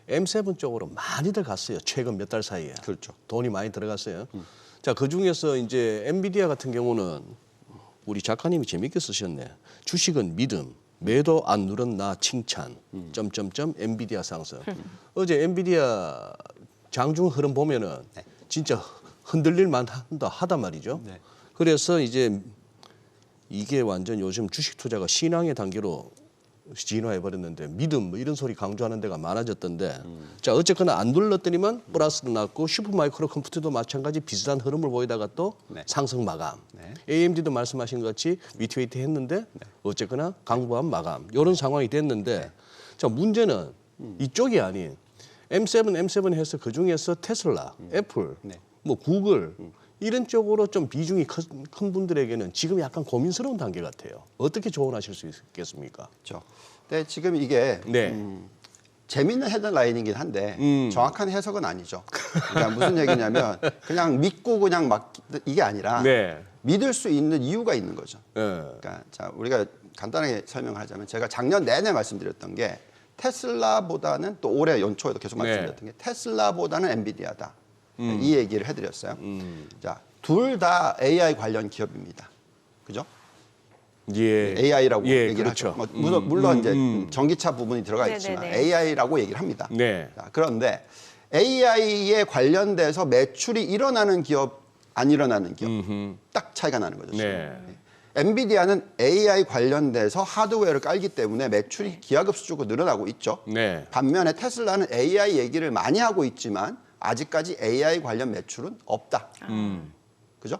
M7 쪽으로 많이들 갔어요. 최근 몇 달 사이에. 그렇죠. 돈이 많이 들어갔어요. 자, 그 중에서 이제 엔비디아 같은 경우는 우리 작가님이 재밌게 쓰셨네. 주식은 믿음, 매도 안 누른 나 칭찬, 점점점 엔비디아 상승. 어제 엔비디아 장중 흐름 보면은 진짜 흔들릴만 하단 말이죠. 네. 그래서 이제 이게 완전 요즘 주식 투자가 신앙의 단계로 진화해 버렸는데 믿음 뭐 이런 소리 강조하는 데가 많아졌던데 자 어쨌거나 안 눌렀더니만 플러스도 났고 슈퍼마이크로 컴퓨터도 마찬가지 비슷한 흐름을 보이다가 또 상승 마감. AMD도 말씀하신 것 같이 위트웨이트 했는데 어쨌거나 강보한 마감. 이런 상황이 됐는데 자 문제는 이쪽이 아닌 M7 해서 그 중에서 테슬라, 애플, 뭐 구글 이런 쪽으로 좀 비중이 큰 분들에게는 지금 약간 고민스러운 단계 같아요. 어떻게 조언하실 수 있겠습니까? 그렇죠. 근데 지금 이게 재밌는 헤드라인이긴 한데 정확한 해석은 아니죠. 그러니까 무슨 얘기냐면 그냥 믿고 그냥 막 이게 아니라 믿을 수 있는 이유가 있는 거죠. 그러니까 자 우리가 간단하게 설명을 하자면 제가 작년 내내 말씀드렸던 게 테슬라보다는 또 올해 연초에도 계속 말씀드렸던 게 테슬라보다는 엔비디아다. 이 얘기를 해드렸어요. 자, 둘 다 AI 관련 기업입니다. 그죠? AI라고 얘기를 그렇죠. 하죠. 물론 이제 전기차 부분이 들어가 있지만 AI라고 얘기를 합니다. 자, 그런데 AI에 관련돼서 매출이 일어나는 기업, 안 일어나는 기업 딱 차이가 나는 거죠. 엔비디아는 AI 관련돼서 하드웨어를 깔기 때문에 매출이 기하급수적으로 늘어나고 있죠. 반면에 테슬라는 AI 얘기를 많이 하고 있지만 아직까지 AI 관련 매출은 없다. 그죠?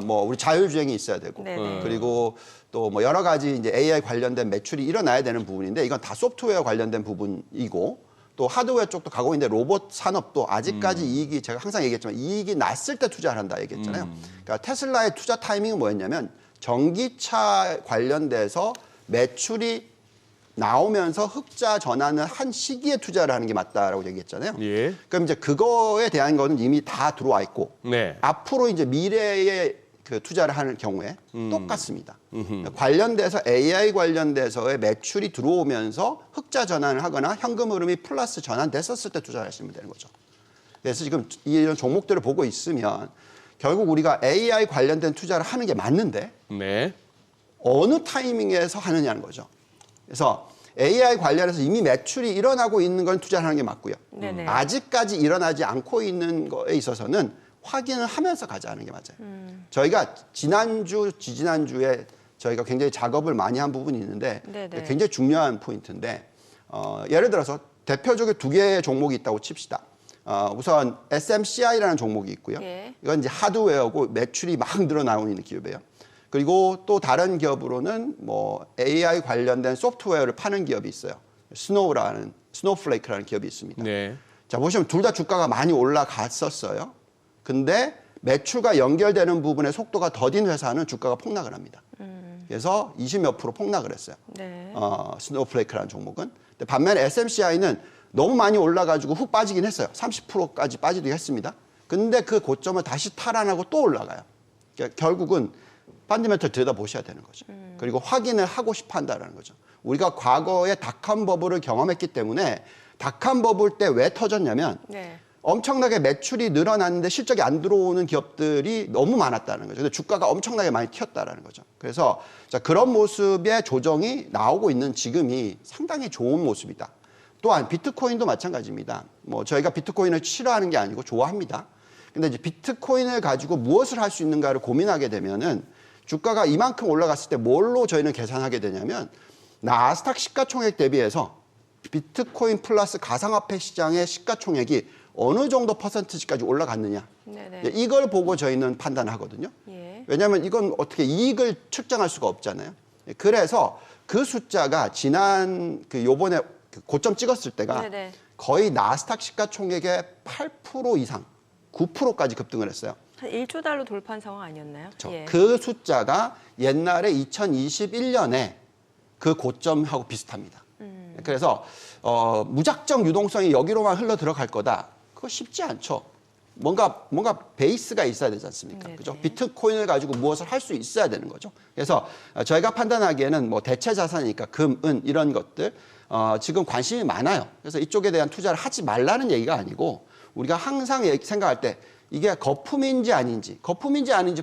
뭐 우리 자율주행이 있어야 되고 그리고 또 뭐 여러 가지 이제 AI 관련된 매출이 일어나야 되는 부분인데 이건 다 소프트웨어 관련된 부분이고 또 하드웨어 쪽도 가고 있는데 로봇 산업도 아직까지 이익이 제가 항상 얘기했지만 이익이 났을 때 투자를 한다 얘기했잖아요. 그러니까 테슬라의 투자 타이밍은 뭐였냐면 전기차 관련돼서 매출이 나오면서 흑자 전환을 한 시기에 투자를 하는 게 맞다라고 얘기했잖아요. 그럼 이제 그거에 대한 거는 이미 다 들어와 있고 앞으로 이제 미래에 그 투자를 하는 경우에 똑같습니다. 관련돼서 AI 관련돼서의 매출이 들어오면서 흑자 전환을 하거나 현금 흐름이 플러스 전환됐었을 때 투자를 하시면 되는 거죠. 그래서 지금 이런 종목들을 보고 있으면 결국 우리가 AI 관련된 투자를 하는 게 맞는데 어느 타이밍에서 하느냐는 거죠. 그래서 AI 관련해서 이미 매출이 일어나고 있는 건 투자를 하는 게 맞고요. 아직까지 일어나지 않고 있는 거에 있어서는 확인을 하면서 가자는 게 맞아요. 저희가 지난주, 지지난주에 저희가 굉장히 작업을 많이 한 부분이 있는데 굉장히 중요한 포인트인데 예를 들어서 대표적인 두 개의 종목이 있다고 칩시다. 우선 SMCI라는 종목이 있고요. 이건 이제 하드웨어고 매출이 막 늘어나고 있는 기업이에요. 그리고 또 다른 기업으로는 뭐 AI 관련된 소프트웨어를 파는 기업이 있어요. 스노우플레이크라는 기업이 있습니다. 네. 자, 보시면 둘 다 주가가 많이 올라갔었어요. 근데 매출과 연결되는 부분의 속도가 더딘 회사는 주가가 폭락을 합니다. 그래서 20몇 프로 폭락을 했어요. 네. 스노우플레이크라는 종목은. 근데 반면에 SMCI는 너무 많이 올라가지고 훅 빠지긴 했어요. 30%까지 빠지기도 했습니다. 근데 그 고점을 다시 탈환하고 또 올라가요. 그러니까 결국은 펀더멘털 들여다보셔야 되는 거죠. 그리고 확인을 하고 싶어 한다는 거죠. 우리가 과거에 닷컴 버블을 경험했기 때문에 닷컴 버블 때 왜 터졌냐면 네. 엄청나게 매출이 늘어났는데 실적이 안 들어오는 기업들이 너무 많았다는 거죠. 근데 주가가 엄청나게 많이 튀었다는 거죠. 그래서 자, 그런 모습의 조정이 나오고 있는 지금이 상당히 좋은 모습이다. 또한 비트코인도 마찬가지입니다. 뭐 저희가 비트코인을 싫어하는 게 아니고 좋아합니다. 근데 이제 비트코인을 가지고 무엇을 할 수 있는가를 고민하게 되면은 주가가 이만큼 올라갔을 때 뭘로 저희는 계산하게 되냐면 나스닥 시가총액 대비해서 비트코인 플러스 가상화폐 시장의 시가총액이 어느 정도 퍼센트지까지 올라갔느냐. 네네. 이걸 보고 저희는 판단하거든요. 예. 왜냐하면 이건 어떻게 이익을 측정할 수가 없잖아요. 그래서 그 숫자가 지난 그 요번에 그 고점 찍었을 때가 네네. 거의 나스닥 시가총액의 8% 이상, 9%까지 급등을 했어요. 한 1조 달러 돌파한 상황 아니었나요? 예. 그 숫자가 옛날에 2021년에 그 고점하고 비슷합니다. 그래서 무작정 유동성이 여기로만 흘러 들어갈 거다. 그거 쉽지 않죠. 뭔가 베이스가 있어야 되지 않습니까? 네네. 그죠? 비트코인을 가지고 무엇을 할 수 있어야 되는 거죠. 그래서 저희가 판단하기에는 뭐 대체 자산이니까 금, 은 이런 것들 지금 관심이 많아요. 그래서 이쪽에 대한 투자를 하지 말라는 얘기가 아니고 우리가 항상 생각할 때 이게 거품인지 아닌지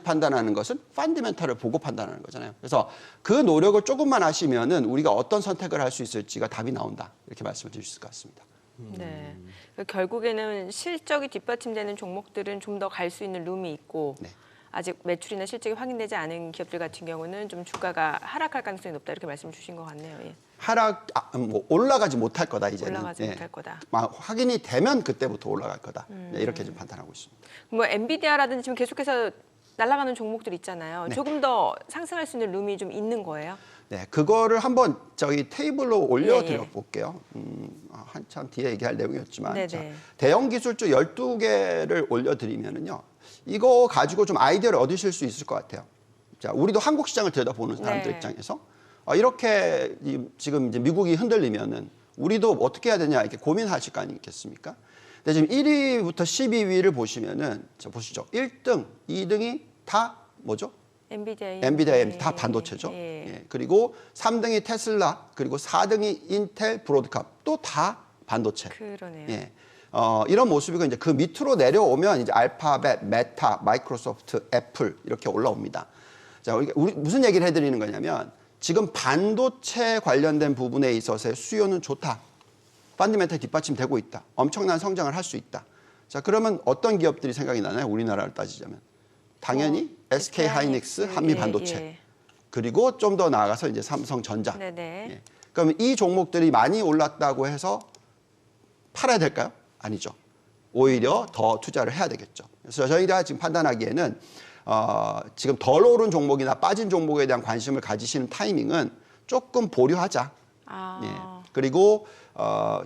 판단하는 것은 펀더멘털을 보고 판단하는 거잖아요. 그래서 그 노력을 조금만 하시면은 우리가 어떤 선택을 할 수 있을지가 답이 나온다. 이렇게 말씀을 드릴 수 있을 것 같습니다. 네. 그러니까 결국에는 실적이 뒷받침되는 종목들은 좀 더 갈 수 있는 룸이 있고 네. 아직 매출이나 실적이 확인되지 않은 기업들 같은 경우는 좀 주가가 하락할 가능성이 높다 이렇게 말씀 주신 것 같네요. 예. 올라가지 못할 거다 이제는. 올라가지 못할 거다. 확인이 되면 그때부터 올라갈 거다. 네, 이렇게 좀 판단하고 있습니다. 뭐 엔비디아라든지 지금 계속해서 날아가는 종목들 있잖아요. 네. 조금 더 상승할 수 있는 룸이 좀 있는 거예요? 네, 그거를 한번 저희 테이블로 올려드려 예. 볼게요. 한참 뒤에 얘기할 내용이었지만 네네. 자, 대형 기술주 12개를 올려드리면은요. 이거 가지고 좀 아이디어를 얻으실 수 있을 것 같아요. 자, 우리도 한국 시장을 들여다보는 사람들 네. 입장에서 이렇게 지금 이제 미국이 흔들리면은 우리도 어떻게 해야 되냐 이렇게 고민하실 거 아니겠습니까? 근데 지금 1위부터 12위를 보시면은 자 보시죠. 1등, 2등이 다 뭐죠? 엔비디아, AMD 다 반도체죠. 예. 예. 그리고 3등이 테슬라, 그리고 4등이 인텔, 브로드컴 또 다 반도체. 그러네요. 예. 이런 모습이고 이제 그 밑으로 내려오면 이제 알파벳, 메타, 마이크로소프트, 애플 이렇게 올라옵니다. 자, 우리 무슨 얘기를 해드리는 거냐면 지금 반도체 관련된 부분에 있어서의 수요는 좋다. 펀더멘털 뒷받침되고 있다. 엄청난 성장을 할 수 있다. 자, 그러면 어떤 기업들이 생각이 나나요? 우리나라를 따지자면. 당연히 SK 하이닉스, 한미 반도체. 예. 그리고 좀 더 나아가서 이제 삼성전자. 네네. 예. 그러면 이 종목들이 많이 올랐다고 해서 팔아야 될까요? 아니죠. 오히려 더 투자를 해야 되겠죠. 그래서 저희가 지금 판단하기에는 지금 덜 오른 종목이나 빠진 종목에 대한 관심을 가지시는 타이밍은 조금 보류하자. 아. 예. 그리고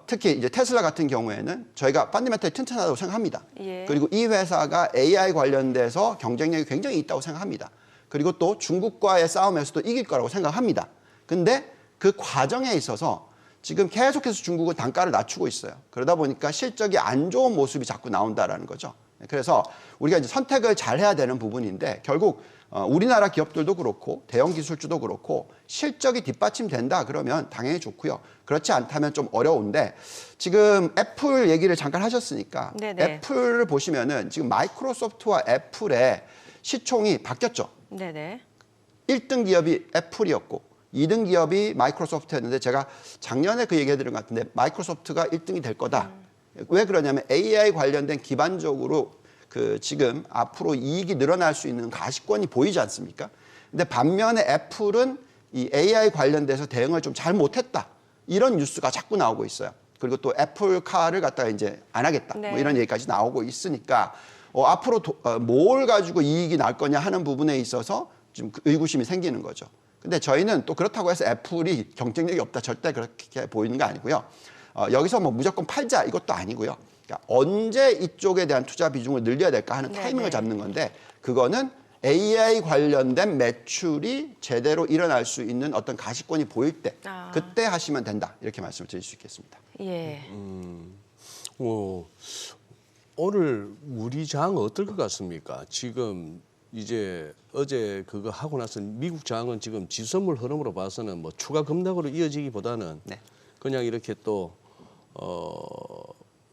특히 이제 테슬라 같은 경우에는 저희가 펀더멘털이 튼튼하다고 생각합니다. 예. 그리고 이 회사가 AI 관련돼서 경쟁력이 굉장히 있다고 생각합니다. 그리고 또 중국과의 싸움에서도 이길 거라고 생각합니다. 근데 그 과정에 있어서 지금 계속해서 중국은 단가를 낮추고 있어요. 그러다 보니까 실적이 안 좋은 모습이 자꾸 나온다라는 거죠. 그래서 우리가 이제 선택을 잘 해야 되는 부분인데 결국 우리나라 기업들도 그렇고 대형 기술주도 그렇고 실적이 뒷받침된다 그러면 당연히 좋고요. 그렇지 않다면 좀 어려운데 지금 애플 얘기를 잠깐 하셨으니까 네네. 애플을 보시면은 지금 마이크로소프트와 애플의 시총이 바뀌었죠. 네네. 1등 기업이 애플이었고 2등 기업이 마이크로소프트였는데 제가 작년에 그 얘기 해드린 것 같은데 마이크로소프트가 1등이 될 거다. 왜 그러냐면 AI 관련된 기반적으로 그 지금 앞으로 이익이 늘어날 수 있는 가시권이 보이지 않습니까? 근데 반면에 애플은 이 AI 관련돼서 대응을 좀 잘 못했다. 이런 뉴스가 자꾸 나오고 있어요. 그리고 또 애플카를 갖다가 이제 안 하겠다. 네. 뭐 이런 얘기까지 나오고 있으니까 앞으로 뭘 가지고 이익이 날 거냐 하는 부분에 있어서 좀 의구심이 생기는 거죠. 근데 저희는 또 그렇다고 해서 애플이 경쟁력이 없다 절대 그렇게 보이는 거 아니고요. 여기서 뭐 무조건 팔자 이것도 아니고요. 그러니까 언제 이쪽에 대한 투자 비중을 늘려야 될까 하는 타이밍을 잡는 건데 그거는 AI 관련된 매출이 제대로 일어날 수 있는 어떤 가시권이 보일 때 그때 하시면 된다 이렇게 말씀을 드릴 수 있겠습니다. 예. 오늘 우리 장 어떨 것 같습니까? 지금 이제 어제 그거 하고 나서 미국 장은 지금 지수물 흐름으로 봐서는 뭐 추가 급락으로 이어지기보다는 네. 그냥 이렇게 또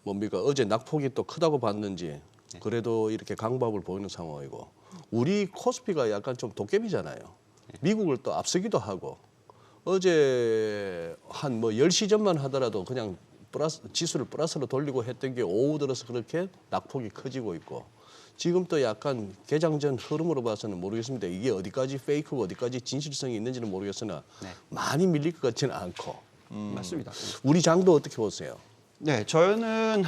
뭡니까 어제 낙폭이 또 크다고 봤는지 그래도 이렇게 강박을 보이는 상황이고 우리 코스피가 약간 좀 도깨비잖아요. 미국을 또 앞서기도 하고 어제 한 뭐 10시 전만 하더라도 그냥 지수를 플러스로 돌리고 했던 게 오후 들어서 그렇게 낙폭이 커지고 있고 지금 또 약간 개장 전 흐름으로 봐서는 모르겠습니다. 이게 어디까지 페이크고 어디까지 진실성이 있는지는 모르겠으나 많이 밀릴 것 같지는 않고 맞습니다. 우리 장도 어떻게 보세요? 네, 저는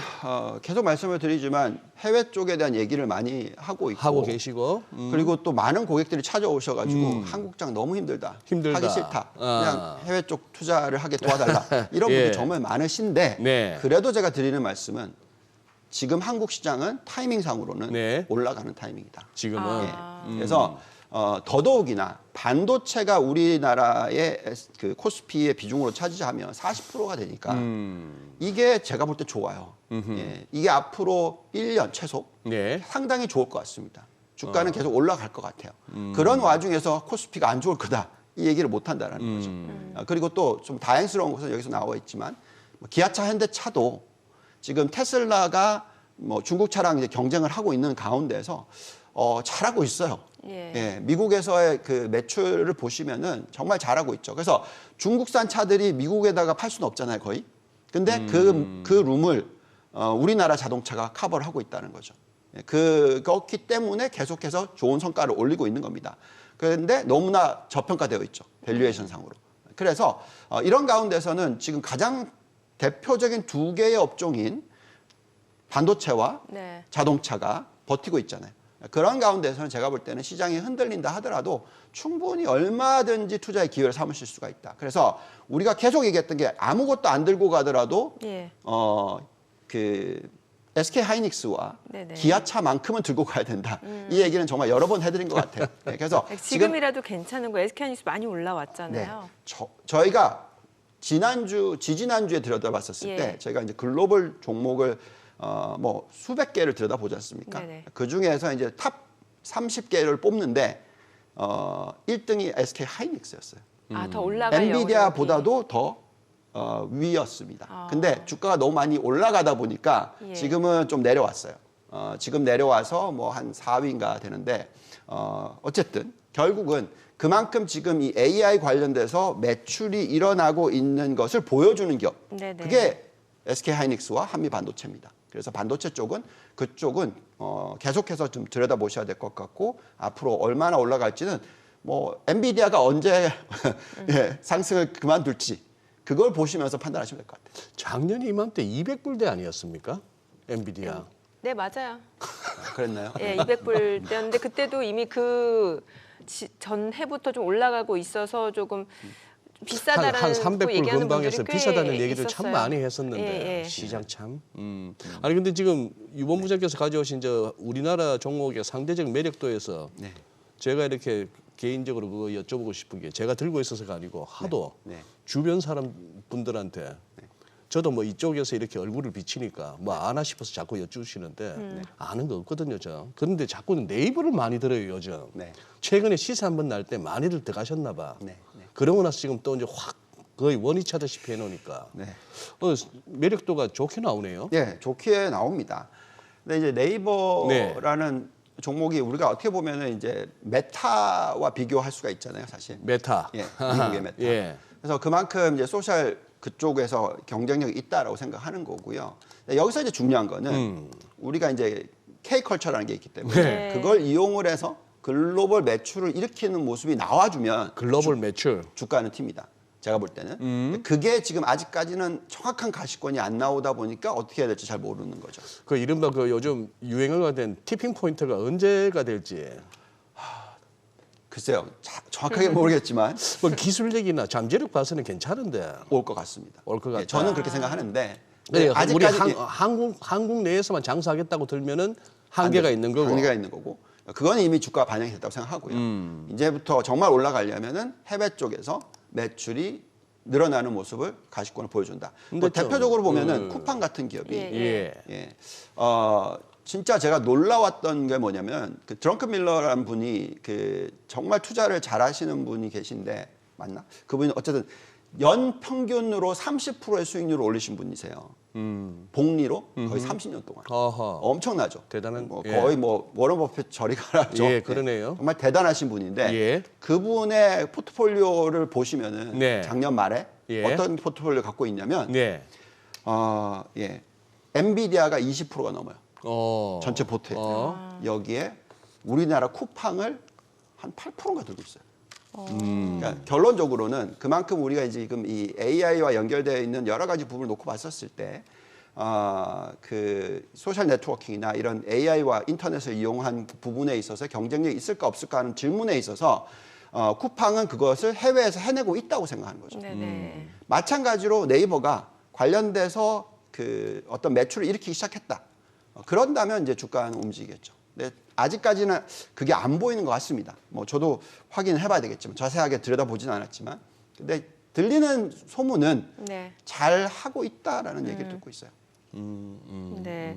계속 말씀을 드리지만 해외 쪽에 대한 얘기를 많이 하고 있고 하고 계시고 그리고 또 많은 고객들이 찾아오셔가지고 한국장 너무 힘들다, 하기 싫다, 그냥 해외 쪽 투자를 하게 도와달라 이런 분들이 정말 많으신데 그래도 제가 드리는 말씀은 지금 한국 시장은 타이밍상으로는 올라가는 타이밍이다. 지금은 그래서 더더욱이나 반도체가 우리나라의 그 코스피의 비중으로 차지하면 40%가 되니까 이게 제가 볼 때 좋아요. 예, 이게 앞으로 1년 최소 상당히 좋을 것 같습니다. 주가는 계속 올라갈 것 같아요. 그런 와중에서 코스피가 안 좋을 거다 이 얘기를 못 한다라는 거죠. 그리고 또 좀 다행스러운 것은 여기서 나와 있지만 기아차, 현대차도 지금 테슬라가 뭐 중국 차랑 이제 경쟁을 하고 있는 가운데서 잘하고 있어요. 예, 미국에서의 그 매출을 보시면은 정말 잘하고 있죠. 그래서 중국산 차들이 미국에다가 팔 수는 없잖아요, 거의. 근데 그 룸을 우리나라 자동차가 커버를 하고 있다는 거죠. 예, 그렇기 때문에 계속해서 좋은 성과를 올리고 있는 겁니다. 그런데 너무나 저평가되어 있죠, 밸류에이션 상으로. 그래서 이런 가운데서는 지금 가장 대표적인 두 개의 업종인 반도체와 자동차가 버티고 있잖아요. 그런 가운데서는 제가 볼 때는 시장이 흔들린다 하더라도 충분히 얼마든지 투자의 기회를 삼으실 수가 있다. 그래서 우리가 계속 얘기했던 게 아무것도 안 들고 가더라도 그 SK 하이닉스와 기아차만큼은 들고 가야 된다. 이 얘기는 정말 여러 번 해드린 것 같아요. 네, 그래서 지금이라도 괜찮은 거 SK 하이닉스 많이 올라왔잖아요. 저희가 지지난주에 들여다봤었을 때 저희가 이제 글로벌 종목을 뭐 수백 개를 들여다보지 않습니까? 그 중에서 이제 탑 30개를 뽑는데 1등이 SK 하이닉스였어요. 더 올라갈 엔비디아보다도 더 위였습니다. 근데 주가가 너무 많이 올라가다 보니까 지금은 좀 내려왔어요. 지금 내려와서 뭐 한 4위인가 되는데 어쨌든 결국은 그만큼 지금 이 AI 관련돼서 매출이 일어나고 있는 것을 보여주는 기업. 그게 SK 하이닉스와 한미 반도체입니다. 그래서 반도체 쪽은 그쪽은 계속해서 좀 들여다보셔야 될 것 같고 앞으로 얼마나 올라갈지는 뭐 엔비디아가 언제 상승을 그만둘지 그걸 보시면서 판단하시면 될 것 같아요. 작년 이맘때 200불대 아니었습니까? 엔비디아. 네, 맞아요. 그랬나요? 예, 200불대였는데 그때도 이미 그 전해부터 좀 올라가고 있서서 조금 비싸다라는 한 300불 얘기하는 분들이 근방에서 꽤 비싸다는 얘기를 있었어요. 참 많이 했었는데 시장 참. 아니 근데 지금 유본 부장께서 가져오신 저 우리나라 종목의 상대적 매력도에서 제가 이렇게 개인적으로 그거 여쭤보고 싶은 게 제가 들고 있어서가 아니고 하도 주변 사람 분들한테 저도 뭐 이쪽에서 이렇게 얼굴을 비치니까 뭐 아나 싶어서 자꾸 여쭈시는데 아는 거 없거든요, 저. 그런데 자꾸 네이버를 많이 들어요, 요즘. 최근에 시세 한번 날 때 많이들 들어가셨나 봐. 그러고 나서 지금 또 이제 확 거의 원위차듯이 해놓으니까 매력도가 좋게 나오네요. 네, 좋게 나옵니다. 근데 이제 네이버라는 종목이 우리가 어떻게 보면은 이제 메타와 비교할 수가 있잖아요, 사실. 메타. 예, 미국의 메타. 그래서 그만큼 이제 소셜 그쪽에서 경쟁력이 있다라고 생각하는 거고요. 여기서 이제 중요한 거는 우리가 이제 K컬처라는 게 있기 때문에 그걸 이용을 해서 글로벌 매출을 일으키는 모습이 나와주면 글로벌 매출 주가는 튑니다. 제가 볼 때는 그게 지금 아직까지는 정확한 가시권이 안 나오다 보니까 어떻게 해야 될지 잘 모르는 거죠. 그 이른바 그 요즘 유행어가 된 티핑 포인트가 언제가 될지. 글쎄요, 정확하게 모르겠지만 뭐 기술력이나 잠재력 봐서는 괜찮은데 올 것 같습니다. 올 것 같다. 예, 저는 그렇게 생각하는데 네, 우리 아직까지 한국 내에서만 장사하겠다고 들면은 한계가 있는 거고. 한계가 있는 거고. 그건 이미 주가 반영이 됐다고 생각하고요. 이제부터 정말 올라가려면은 해외 쪽에서 매출이 늘어나는 모습을 가시권을 보여준다. 뭐 근데 좀, 대표적으로 보면은 쿠팡 같은 기업이 예. 예. 진짜 제가 놀라웠던 게 뭐냐면 그 드렁큰 밀러라는 분이 그 정말 투자를 잘하시는 분이 계신데 맞나? 그분이 어쨌든 연 평균으로 30%의 수익률을 올리신 분이세요. 복리로 거의 30년 동안. 어허. 엄청나죠. 대단한. 뭐 예. 거의 뭐 워런 버핏 저리 가라죠. 예, 그러네요. 정말 대단하신 분인데 예. 그분의 포트폴리오를 보시면은 네. 작년 말에 예. 어떤 포트폴리오 갖고 있냐면 네. 엔비디아가 20%가 넘어요. 전체 어. 포트에. 여기에 우리나라 쿠팡을 한 8%가 들고 있어요. 그러니까 결론적으로는 그만큼 우리가 지금 이 AI와 연결되어 있는 여러 가지 부분을 놓고 봤었을 때, 그 소셜 네트워킹이나 이런 AI와 인터넷을 이용한 부분에 있어서 경쟁력이 있을까 없을까 하는 질문에 있어서 쿠팡은 그것을 해외에서 해내고 있다고 생각하는 거죠. 네네. 마찬가지로 네이버가 관련돼서 그 어떤 매출을 일으키기 시작했다. 그런다면 이제 주가는 움직이겠죠. 근데 아직까지는 그게 안 보이는 것 같습니다. 뭐 저도 확인을 해봐야 되겠지만 자세하게 들여다보진 않았지만, 근데 들리는 소문은 네. 잘 하고 있다라는 얘기를 듣고 있어요. 네.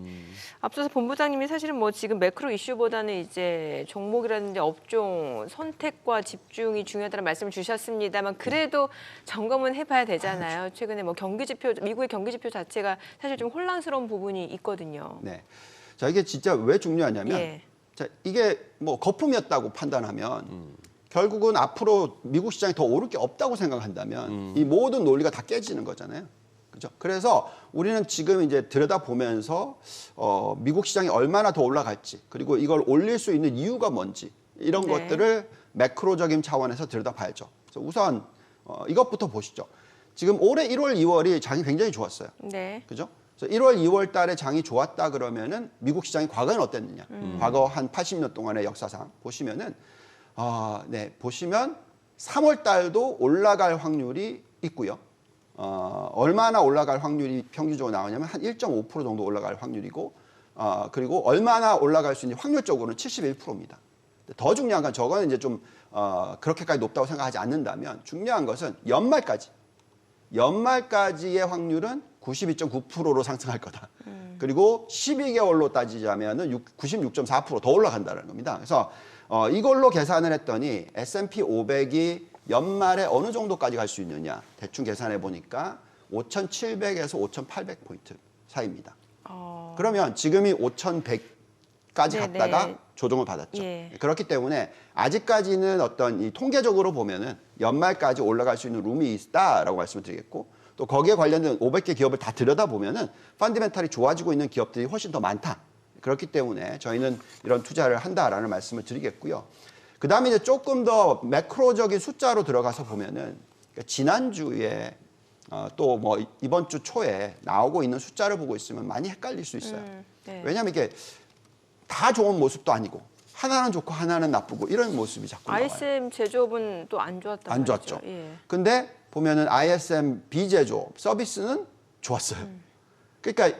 앞서서 본부장님이 사실은 뭐 지금 매크로 이슈보다는 이제 종목이라든지 업종 선택과 집중이 중요하다는 말씀을 주셨습니다만 그래도 점검은 해봐야 되잖아요. 최근에 뭐 경기 지표, 미국의 경기 지표 자체가 사실 좀 혼란스러운 부분이 있거든요. 네. 자, 이게 진짜 왜 중요하냐면, 예. 자, 이게 뭐 거품이었다고 판단하면 결국은 앞으로 미국 시장이 더 오를 게 없다고 생각한다면 이 모든 논리가 다 깨지는 거잖아요. 그죠? 그래서 우리는 지금 이제 들여다보면서 미국 시장이 얼마나 더 올라갈지, 그리고 이걸 올릴 수 있는 이유가 뭔지, 이런 네. 것들을 매크로적인 차원에서 들여다봐야죠. 그래서 우선 이것부터 보시죠. 지금 올해 1월, 2월이 장이 굉장히 좋았어요. 네. 그죠? 그래서 1월, 2월 달에 장이 좋았다 그러면은 미국 시장이 과거에는 어땠느냐? 과거 한 80년 동안의 역사상 보시면은 보시면 3월 달도 올라갈 확률이 있고요. 얼마나 올라갈 확률이 평균적으로 나오냐면 한 1.5% 정도 올라갈 확률이고, 그리고 얼마나 올라갈 수 있는 확률적으로는 71%입니다. 더 중요한 건 저거는 이제 좀 그렇게까지 높다고 생각하지 않는다면, 중요한 것은 연말까지의 확률은 92.9%로 상승할 거다. 그리고 12개월로 따지자면은 96.4% 더 올라간다는 겁니다. 그래서 이걸로 계산을 했더니 S&P 500이 연말에 어느 정도까지 갈 수 있느냐 대충 계산해 보니까 5,700에서 5,800포인트 사이입니다. 그러면 지금이 5,100까지 네네. 갔다가 조정을 받았죠. 예. 그렇기 때문에 아직까지는 어떤 이 통계적으로 보면은 연말까지 올라갈 수 있는 룸이 있다라고 말씀을 드리겠고, 또 거기에 관련된 500개 기업을 다 들여다보면은 펀더멘탈이 좋아지고 있는 기업들이 훨씬 더 많다. 그렇기 때문에 저희는 이런 투자를 한다라는 말씀을 드리겠고요. 그 다음에 이제 조금 더 매크로적인 숫자로 들어가서 보면은, 그러니까 지난주에 또 뭐 이번 주 초에 나오고 있는 숫자를 보고 있으면 많이 헷갈릴 수 있어요. 네. 왜냐하면 이게 다 좋은 모습도 아니고 하나는 좋고 하나는 나쁘고 이런 모습이 자꾸 나와요. ISM 제조업은 또 안 좋았단 안 말이죠. 좋았죠. 예. 근데 보면은 ISM 비제조업 서비스는 좋았어요. 그러니까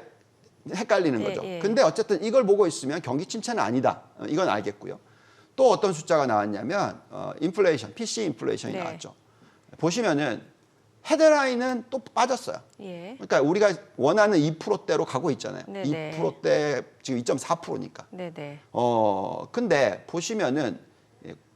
헷갈리는 예, 거죠. 예. 근데 어쨌든 이걸 보고 있으면 경기 침체는 아니다. 이건 알겠고요. 또 어떤 숫자가 나왔냐면 인플레이션, PC 인플레이션이 네. 나왔죠. 보시면은 헤드라인은 또 빠졌어요. 예. 그러니까 우리가 원하는 2%대로 가고 있잖아요. 네네. 2%대 지금 2.4%니까. 네네. 근데 보시면은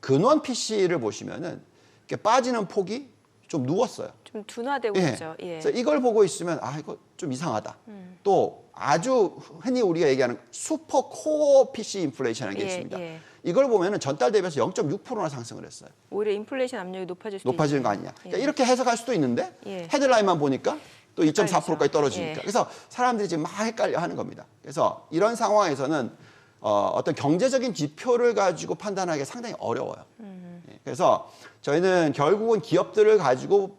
근원 PC를 보시면은 이렇게 빠지는 폭이 좀 누웠어요. 좀 둔화되고 예. 있죠. 예. 그래서 이걸 보고 있으면 이거 좀 이상하다. 또 아주 흔히 우리가 얘기하는 슈퍼 코어 PC 인플레이션이라는 게 예, 있습니다. 예. 이걸 보면은 전달 대비해서 0.6%나 상승을 했어요. 오히려 인플레이션 압력이 높아질 수도 높아지는 거 있죠. 아니냐. 그러니까 예. 이렇게 해석할 수도 있는데 예. 헤드라인만 보니까 또 2.4%까지 떨어지니까. 예. 그래서 사람들이 지금 막 헷갈려 하는 겁니다. 그래서 이런 상황에서는 어떤 경제적인 지표를 가지고 판단하기 상당히 어려워요. 예. 그래서 저희는 결국은 기업들을 가지고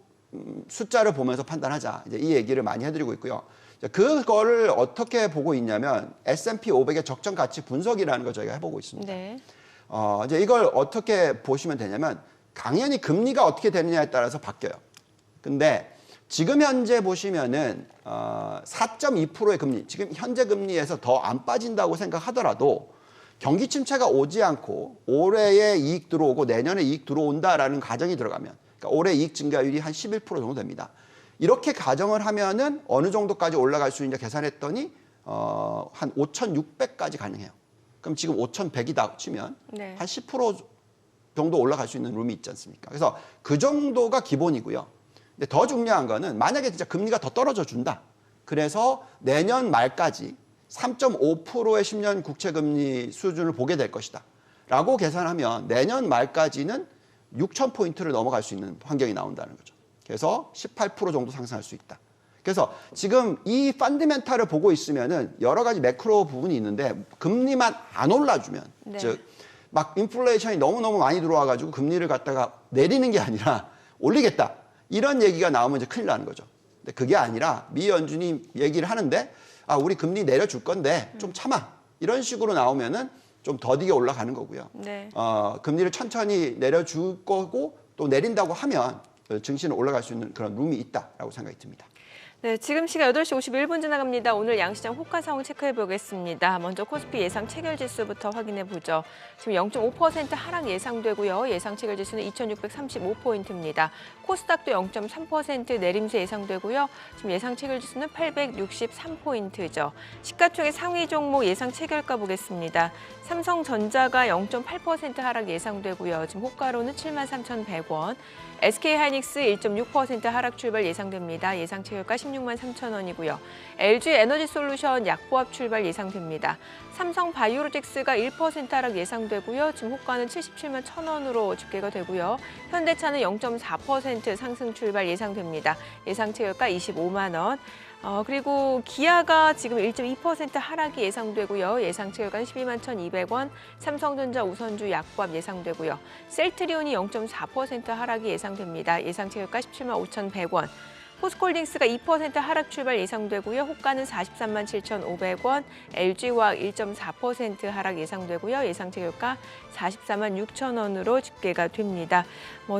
숫자를 보면서 판단하자. 이제 이 얘기를 많이 해드리고 있고요. 그거를 어떻게 보고 있냐면 S&P 500의 적정 가치 분석이라는 걸 저희가 해보고 있습니다. 네. 이제 이걸 어떻게 보시면 되냐면 당연히 금리가 어떻게 되느냐에 따라서 바뀌어요. 근데 지금 현재 보시면은 4.2%의 금리, 지금 현재 금리에서 더 안 빠진다고 생각하더라도 경기 침체가 오지 않고 올해에 이익 들어오고 내년에 이익 들어온다라는 가정이 들어가면, 그러니까 올해 이익 증가율이 한 11% 정도 됩니다. 이렇게 가정을 하면은 어느 정도까지 올라갈 수 있냐 계산했더니 한 5,600까지 가능해요. 그럼 지금 5,100이다 치면 네. 한 10% 정도 올라갈 수 있는 룸이 있지 않습니까? 그래서 그 정도가 기본이고요. 근데 더 중요한 거는 만약에 진짜 금리가 더 떨어져 준다. 그래서 내년 말까지 3.5%의 10년 국채금리 수준을 보게 될 것이다. 라고 계산하면 내년 말까지는 6,000포인트를 넘어갈 수 있는 환경이 나온다는 거죠. 그래서 18% 정도 상승할 수 있다. 그래서 지금 이 펀더멘탈을 보고 있으면은 여러 가지 매크로 부분이 있는데 금리만 안 올라주면, 네. 즉 막 인플레이션이 너무너무 많이 들어와가지고 금리를 갖다가 내리는 게 아니라 올리겠다. 이런 얘기가 나오면 이제 큰일 나는 거죠. 근데 그게 아니라 미 연준이 얘기를 하는데 우리 금리 내려줄 건데 좀 참아. 이런 식으로 나오면은 좀 더디게 올라가는 거고요. 네. 금리를 천천히 내려줄 거고 또 내린다고 하면 증시는 올라갈 수 있는 그런 룸이 있다라고 생각이 듭니다. 네, 지금 시각 8시 51분 지나갑니다. 오늘 양시장 호가 상황 체크해 보겠습니다. 먼저 코스피 예상 체결 지수부터 확인해 보죠. 지금 0.5% 하락 예상되고요. 예상 체결 지수는 2,635포인트입니다. 코스닥도 0.3% 내림세 예상되고요. 지금 예상 체결 지수는 863포인트죠. 시가총액 상위 종목 예상 체결가 보겠습니다. 삼성전자가 0.8% 하락 예상되고요. 지금 호가로는 73,100원. SK하이닉스 1.6% 하락 출발 예상됩니다. 예상 체결가 16만 3천 원이고요. LG 에너지솔루션 약보합 출발 예상됩니다. 삼성 바이오로직스가 1% 하락 예상되고요. 지금 호가는 77만 1천 원으로 집계가 되고요. 현대차는 0.4% 상승 출발 예상됩니다. 예상 체결가 25만 원. 그리고 기아가 지금 1.2% 하락이 예상되고요. 예상 체결가는 12만 1,200원, 삼성전자 우선주 약보합 예상되고요. 셀트리온이 0.4% 하락이 예상됩니다. 예상 체결가 17만 5,100원. 포스코홀딩스가 2% 하락 출발 예상되고요. 호가는 43만 7,500원, LG화학 1.4% 하락 예상되고요. 예상 체결가 44만 6천 원으로 집계가 됩니다.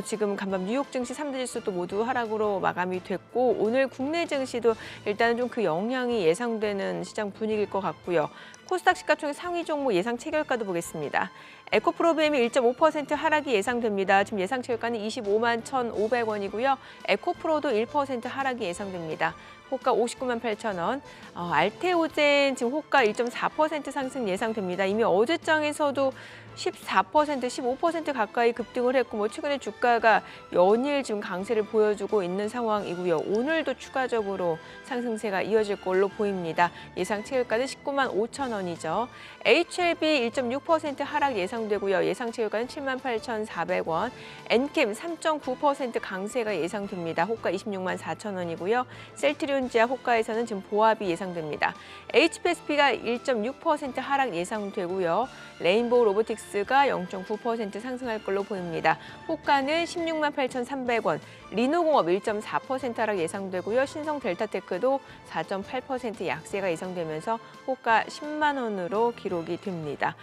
지금 간밤 뉴욕 증시 3대 지수도 모두 하락으로 마감이 됐고 오늘 국내 증시도 일단은 좀 그 영향이 예상되는 시장 분위기일 것 같고요. 코스닥 시가총액 상위 종목 예상 체결가도 보겠습니다. 에코프로비엠이 1.5% 하락이 예상됩니다. 지금 예상 체결가는 25만 1,500원이고요. 에코프로도 1% 하락이 예상됩니다. 호가 59만 8천 원. 알테오젠 지금 호가 1.4% 상승 예상됩니다. 이미 어제장에서도 14%, 15% 가까이 급등을 했고 최근에 주가가 연일 지금 강세를 보여주고 있는 상황이고요. 오늘도 추가적으로 상승세가 이어질 걸로 보입니다. 예상 체결가는 19만 5천 원이죠. HLB 1.6% 하락 예상되고요. 예상 체결가는 7만 8,400원. 엔캠 3.9% 강세가 예상됩니다. 호가 26만 4천 원이고요. 셀트리온지아 호가에서는 지금 보합이 예상됩니다. HPSP가 1.6% 하락 예상되고요. 레인보우 로보틱스가 0.9% 상승할 걸로 보입니다. 호가는 16만 8,300원, 리노공업 1.4% 하락 예상되고요. 신성 델타테크도 4.8% 약세가 예상되면서 호가 10만 원으로 기록이 됩니다.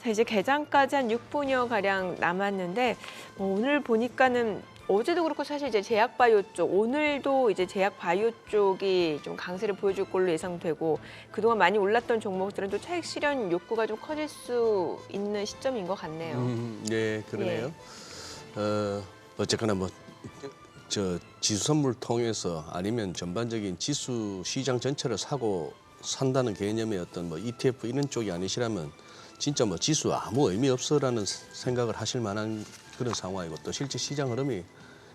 자, 이제 개장까지 한 6분여 가량 남았는데 오늘 보니까는 어제도 그렇고 사실 이제 제약바이오 쪽, 오늘도 이제 제약바이오 쪽이 좀 강세를 보여줄 걸로 예상되고 그동안 많이 올랐던 종목들은 또 차익 실현 욕구가 좀 커질 수 있는 시점인 것 같네요. 네, 그러네요. 어쨌거나 지수 선물 통해서 아니면 전반적인 지수 시장 전체를 산다는 개념의 어떤 ETF 이런 쪽이 아니시라면 진짜 지수 아무 의미 없어라는 생각을 하실 만한 그런 상황이고 또 실제 시장 흐름이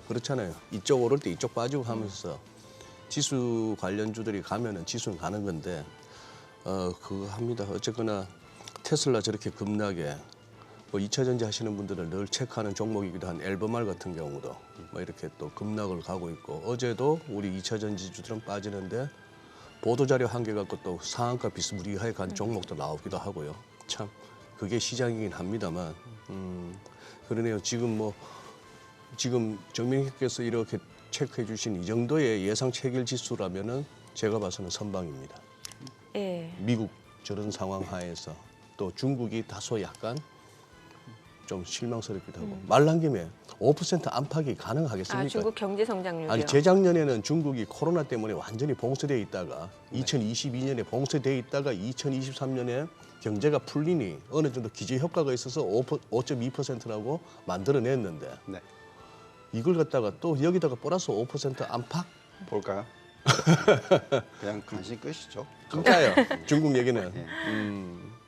그렇잖아요. 이쪽 오를 때 이쪽 빠지고 하면서 지수 관련주들이 가면은 지수는 가는 건데 그거 합니다. 어쨌거나 테슬라 저렇게 급락에 2차 전지 하시는 분들은 늘 체크하는 종목이기도 한 엘버말 같은 경우도 이렇게 또 급락을 가고 있고 어제도 우리 2차 전지주들은 빠지는데 보도자료 한 개 갖고 또 상한가 비스무리하게 간 종목도 나오기도 하고요. 참 그게 시장이긴 합니다만 그러네요. 지금 정명희께서 이렇게 체크해 주신 이 정도의 예상 체결 지수라면은 제가 봐서는 선방입니다. 예. 미국 저런 상황 하에서 또 중국이 다소 약간 좀 실망스럽기도 하고 말 나온 김에 5% 안팎이 가능하겠습니까? 아, 중국 경제 성장률이요. 아니 재작년에는 중국이 코로나 때문에 완전히 봉쇄돼 있다가 2022년에 봉쇄돼 있다가 2023년에 경제가 풀리니 어느 정도 기저 효과가 있어서 5.2%라고 만들어냈는데 네. 이걸 갖다가 또 여기다가 플러스 5% 안팎? 볼까요? 그냥 관심 끄시죠. 진짜요? 중국 얘기는. 예.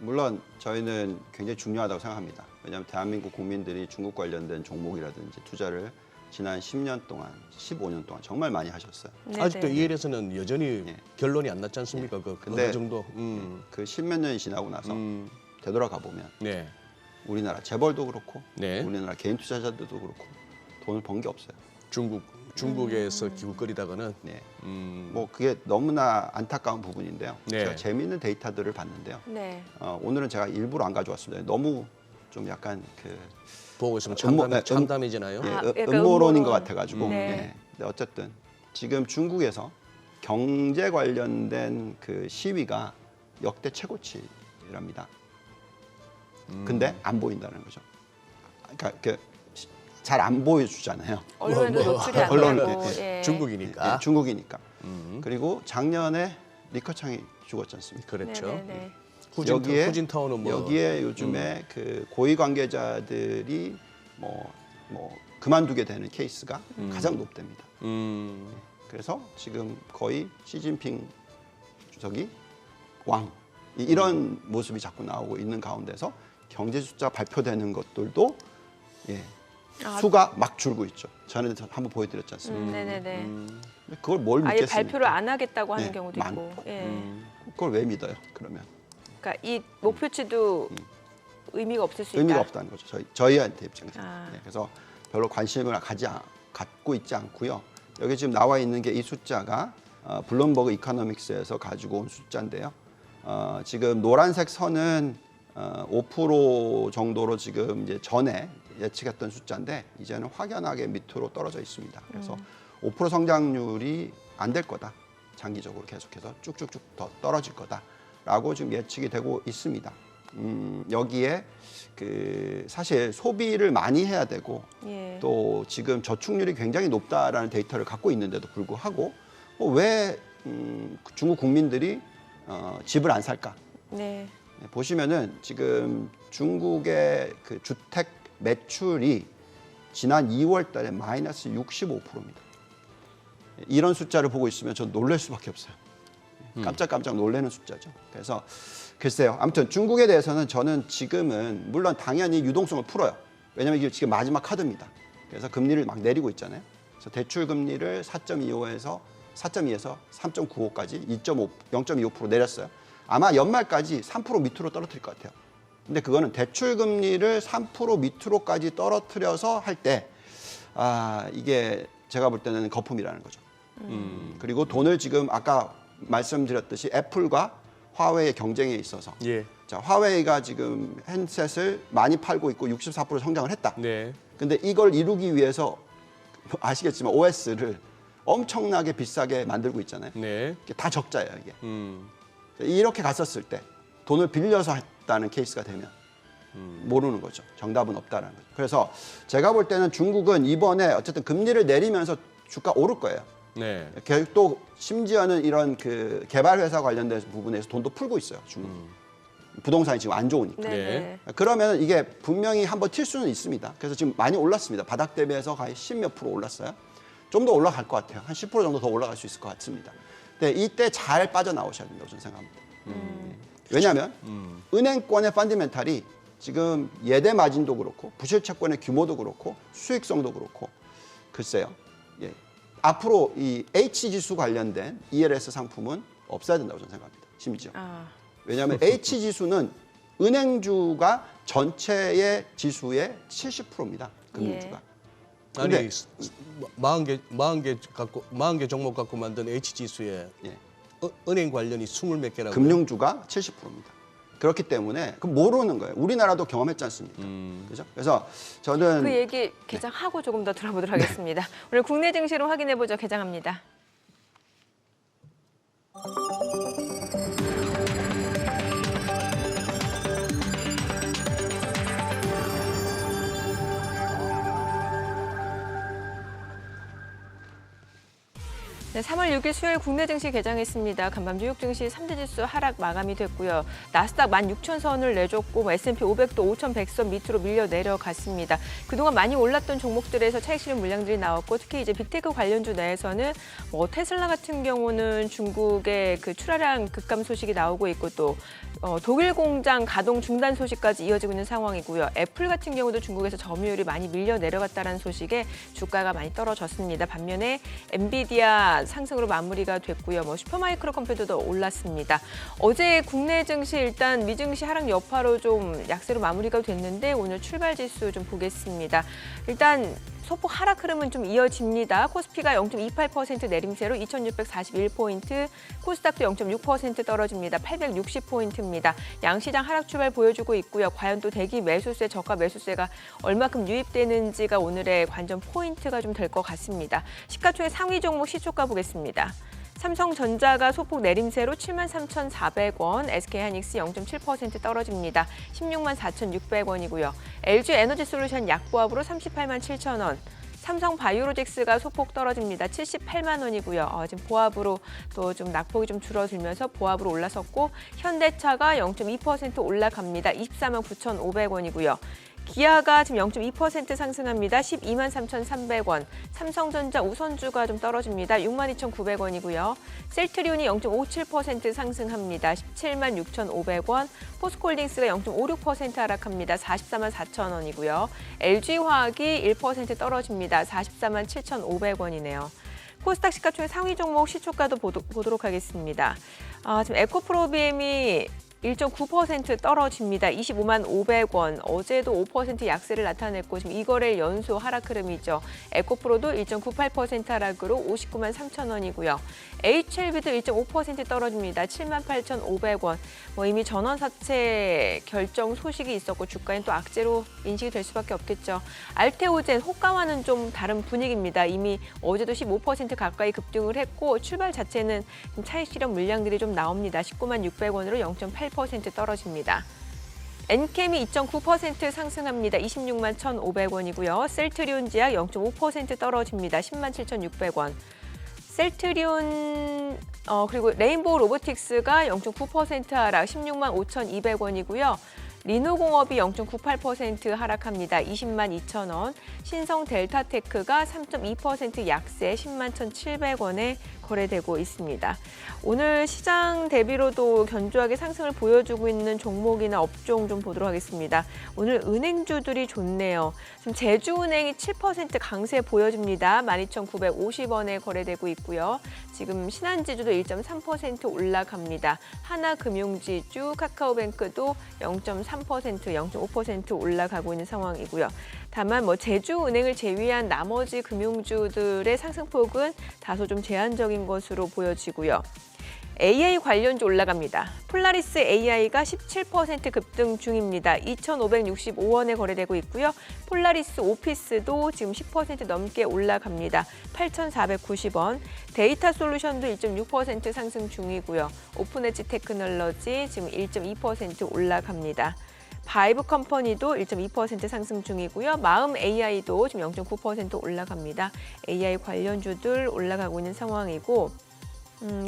물론 저희는 굉장히 중요하다고 생각합니다. 왜냐하면 대한민국 국민들이 중국 관련된 종목이라든지 투자를 지난 10년 동안, 15년 동안 정말 많이 하셨어요. 네네. 아직도 EL에서는 여전히 예. 결론이 안 났지 않습니까? 그 근데 어느 정도. 그 10몇 년이 지나고 나서 되돌아가 보면 네. 우리나라 재벌도 그렇고 네. 우리나라 개인 투자자들도 그렇고 돈을 번 게 없어요. 중국에서 기웃거리다가는 네. 음, 뭐 그게 너무나 안타까운 부분인데요. 네. 제가 재미있는 데이터들을 봤는데요. 네. 오늘은 제가 일부러 안 가져왔습니다. 너무 좀 약간 그 보고 있으면 네, 참담해지나요? 예, 아, 약간 음모론인 음모론. 것 같아가지고. 네. 예. 근데 어쨌든 지금 중국에서 경제 관련된 그 시위가 역대 최고치랍니다. 근데 안 보인다는 거죠. 그러니까 잘 안 보여주잖아요. 언론에도 노출이 안 언론, 되고. 예, 예. 중국이니까. 예, 중국이니까. 그리고 작년에 리커창이 죽었지 않습니까? 그렇죠. 네네네. 후진타운은 뭐 여기에 요즘에 그 고위 관계자들이 뭐 그만두게 되는 케이스가 가장 높답니다. 그래서 지금 거의 시진핑 주석이 왕 이런 모습이 자꾸 나오고 있는 가운데서 경제 숫자 발표되는 것들도 예, 수가 막 줄고 있죠. 저는 한번 보여드렸지 않습니까? 네네네. 근데 그걸 뭘 아예 믿겠습니까? 발표를 안 하겠다고 하는 네, 경우도 있고. 예. 그걸 왜 믿어요? 그러면 그러니까 이 목표치도 의미가 없을 수 있다. 의미가 없다는 거죠. 저희한테 입장에서. 아. 네, 그래서 별로 관심을 갖고 있지 않고요. 여기 지금 나와 있는 게 이 숫자가 블룸버그 이코노믹스에서 가지고 온 숫자인데요. 지금 노란색 선은 5% 정도로 지금 이제 전에 예측했던 숫자인데 이제는 확연하게 밑으로 떨어져 있습니다. 그래서 5% 성장률이 안 될 거다. 장기적으로 계속해서 쭉쭉쭉 더 떨어질 거다라고 지금 예측이 되고 있습니다. 여기에 그 사실 소비를 많이 해야 되고 예. 또 지금 저축률이 굉장히 높다라는 데이터를 갖고 있는데도 불구하고 왜 중국 국민들이 집을 안 살까? 네. 보시면은 지금 중국의 그 주택 매출이 지난 2월 달에 마이너스 65%입니다. 이런 숫자를 보고 있으면 전 놀랄 수밖에 없어요. 깜짝깜짝 놀라는 숫자죠. 그래서 글쎄요. 아무튼 중국에 대해서는 저는 지금은 물론 당연히 유동성을 풀어요. 왜냐하면 이게 지금 마지막 카드입니다. 그래서 금리를 막 내리고 있잖아요. 그래서 대출 금리를 4.2에서 3.95까지 0.25% 내렸어요. 아마 연말까지 3% 밑으로 떨어뜨릴 것 같아요. 근데 그거는 대출 금리를 3% 밑으로까지 떨어뜨려서 할 때 이게 제가 볼 때는 거품이라는 거죠. 그리고 돈을 지금 아까 말씀드렸듯이 애플과 화웨이의 경쟁에 있어서 예. 자, 화웨이가 지금 핸드셋을 많이 팔고 있고 64% 성장을 했다. 네. 근데 이걸 이루기 위해서 아시겠지만 OS를 엄청나게 비싸게 만들고 있잖아요. 네. 이게 다 적자예요, 이게. 이렇게 갔었을 때 돈을 빌려서 했다는 케이스가 되면 모르는 거죠. 정답은 없다는 거죠. 그래서 제가 볼 때는 중국은 이번에 어쨌든 금리를 내리면서 주가 오를 거예요. 네. 또 심지어는 이런 그 개발 회사 관련된 부분에서 돈도 풀고 있어요. 중국. 부동산이 지금 안 좋으니까. 네. 그러면 이게 분명히 한번 튈 수는 있습니다. 그래서 지금 많이 올랐습니다. 바닥 대비해서 거의 10몇 프로 올랐어요. 좀 더 올라갈 것 같아요. 한 10% 정도 더 올라갈 수 있을 것 같습니다. 근데 이때 잘 빠져나오셔야 된다고 저는 생각합니다. 왜냐하면 은행권의 펀디멘탈이 지금 예대 마진도 그렇고 부실 채권의 규모도 그렇고 수익성도 그렇고 글쎄요. 예. 앞으로 이 H 지수 관련된 ELS 상품은 없어야 된다고 저는 생각합니다. 심지어. 왜냐하면 H 지수는 은행주가 전체의 지수의 70%입니다. 금융주가. 아니 근데 40개 종목 갖고 만든 H 지수에 예. 은행 관련이 20몇 개라고. 금융주가 70%입니다. 그렇기 때문에 그 모르는 거예요. 우리나라도 경험했지 않습니까? 그죠? 그래서 저는 그 얘기 개장하고 조금 더 들어보도록 하겠습니다. 오늘 국내 증시로 확인해 보죠. 개장합니다. 네, 3월 6일 수요일 국내 증시 개장했습니다. 간밤 뉴욕 증시 3대 지수 하락 마감이 됐고요. 나스닥 16,000선을 내줬고 S&P 500도 5,100선 밑으로 밀려 내려갔습니다. 그동안 많이 올랐던 종목들에서 차익 실현 물량들이 나왔고 특히 이제 빅테크 관련주 내에서는 테슬라 같은 경우는 중국의 그 출하량 급감 소식이 나오고 있고 또 독일 공장 가동 중단 소식까지 이어지고 있는 상황이고요. 애플 같은 경우도 중국에서 점유율이 많이 밀려 내려갔다는 소식에 주가가 많이 떨어졌습니다. 반면에 엔비디아 상승으로 마무리가 됐고요. 슈퍼마이크로 컴퓨터도 올랐습니다. 어제 국내 증시 일단 미증시 하락 여파로 좀 약세로 마무리가 됐는데 오늘 출발 지수 좀 보겠습니다. 일단 소폭 하락 흐름은 좀 이어집니다. 코스피가 0.28% 내림세로 2,641포인트, 코스닥도 0.6% 떨어집니다. 860포인트입니다. 양시장 하락 출발 보여주고 있고요. 과연 또 대기 매수세, 저가 매수세가 얼마큼 유입되는지가 오늘의 관전 포인트가 좀 될 것 같습니다. 시가총액 상위 종목 시초가 보겠습니다. 삼성전자가 소폭 내림세로 73,400원, SK하이닉스 0.7% 떨어집니다. 164,600원이고요. LG에너지솔루션 약보합으로 387,000원, 삼성바이오로직스가 소폭 떨어집니다. 78만 원이고요. 지금 보합으로 또 좀 낙폭이 좀 줄어들면서 보합으로 올라섰고 현대차가 0.2% 올라갑니다. 249,500원이고요. 기아가 지금 0.2% 상승합니다. 123,300원. 삼성전자 우선주가 좀 떨어집니다. 62,900원이고요. 셀트리온이 0.57% 상승합니다. 176,500원. 포스코홀딩스가 0.56% 하락합니다. 444,000원이고요. LG화학이 1% 떨어집니다. 447,500원이네요. 코스닥 시가총액 상위 종목 시초가도 보도록 하겠습니다. 지금 에코프로비엠이 1.9% 떨어집니다. 25만 500원. 어제도 5% 약세를 나타냈고 지금 이거래일 연소 하락 흐름이죠. 에코프로도 1.98% 하락으로 59만 3천 원이고요. HLB도 1.5% 떨어집니다. 7만 8,500원. 이미 전원 사채 결정 소식이 있었고 주가는 또 악재로 인식이 될 수밖에 없겠죠. 알테오젠, 호가와는 좀 다른 분위기입니다. 이미 어제도 15% 가까이 급등을 했고 출발 자체는 차익 실현 물량들이 좀 나옵니다. 19만 600원으로 0.8% 떨어집니다. 엔캠이 2.9% 상승합니다. 26만 1,500원이고요. 셀트리온지약 0.5% 떨어집니다. 10만 7,600원. 셀트리온 그리고 레인보우 로보틱스가 0.9% 하락 16만 5,200원이고요. 리노공업이 0.98% 하락합니다. 20만 2천원. 신성 델타테크가 3.2% 약세 10만 1,700원에 거래되고 있습니다. 오늘 시장 대비로도 견조하게 상승을 보여주고 있는 종목이나 업종 좀 보도록 하겠습니다. 오늘 은행주들이 좋네요. 지금 제주은행이 7% 강세 보여줍니다. 12,950원에 거래되고 있고요. 지금 신한지주도 1.3% 올라갑니다. 하나금융지주, 카카오뱅크도 0.3%, 0.5% 올라가고 있는 상황이고요. 다만 제주은행을 제외한 나머지 금융주들의 상승폭은 다소 좀 제한적인 것으로 보여지고요. AI 관련주 올라갑니다. 폴라리스 AI가 17% 급등 중입니다. 2,565원에 거래되고 있고요. 폴라리스 오피스도 지금 10% 넘게 올라갑니다. 8,490원. 데이터 솔루션도 1.6% 상승 중이고요. 오픈엣지 테크놀로지 지금 1.2% 올라갑니다. 바이브 컴퍼니도 1.2% 상승 중이고요. 마음 AI도 지금 0.9% 올라갑니다. AI 관련주들 올라가고 있는 상황이고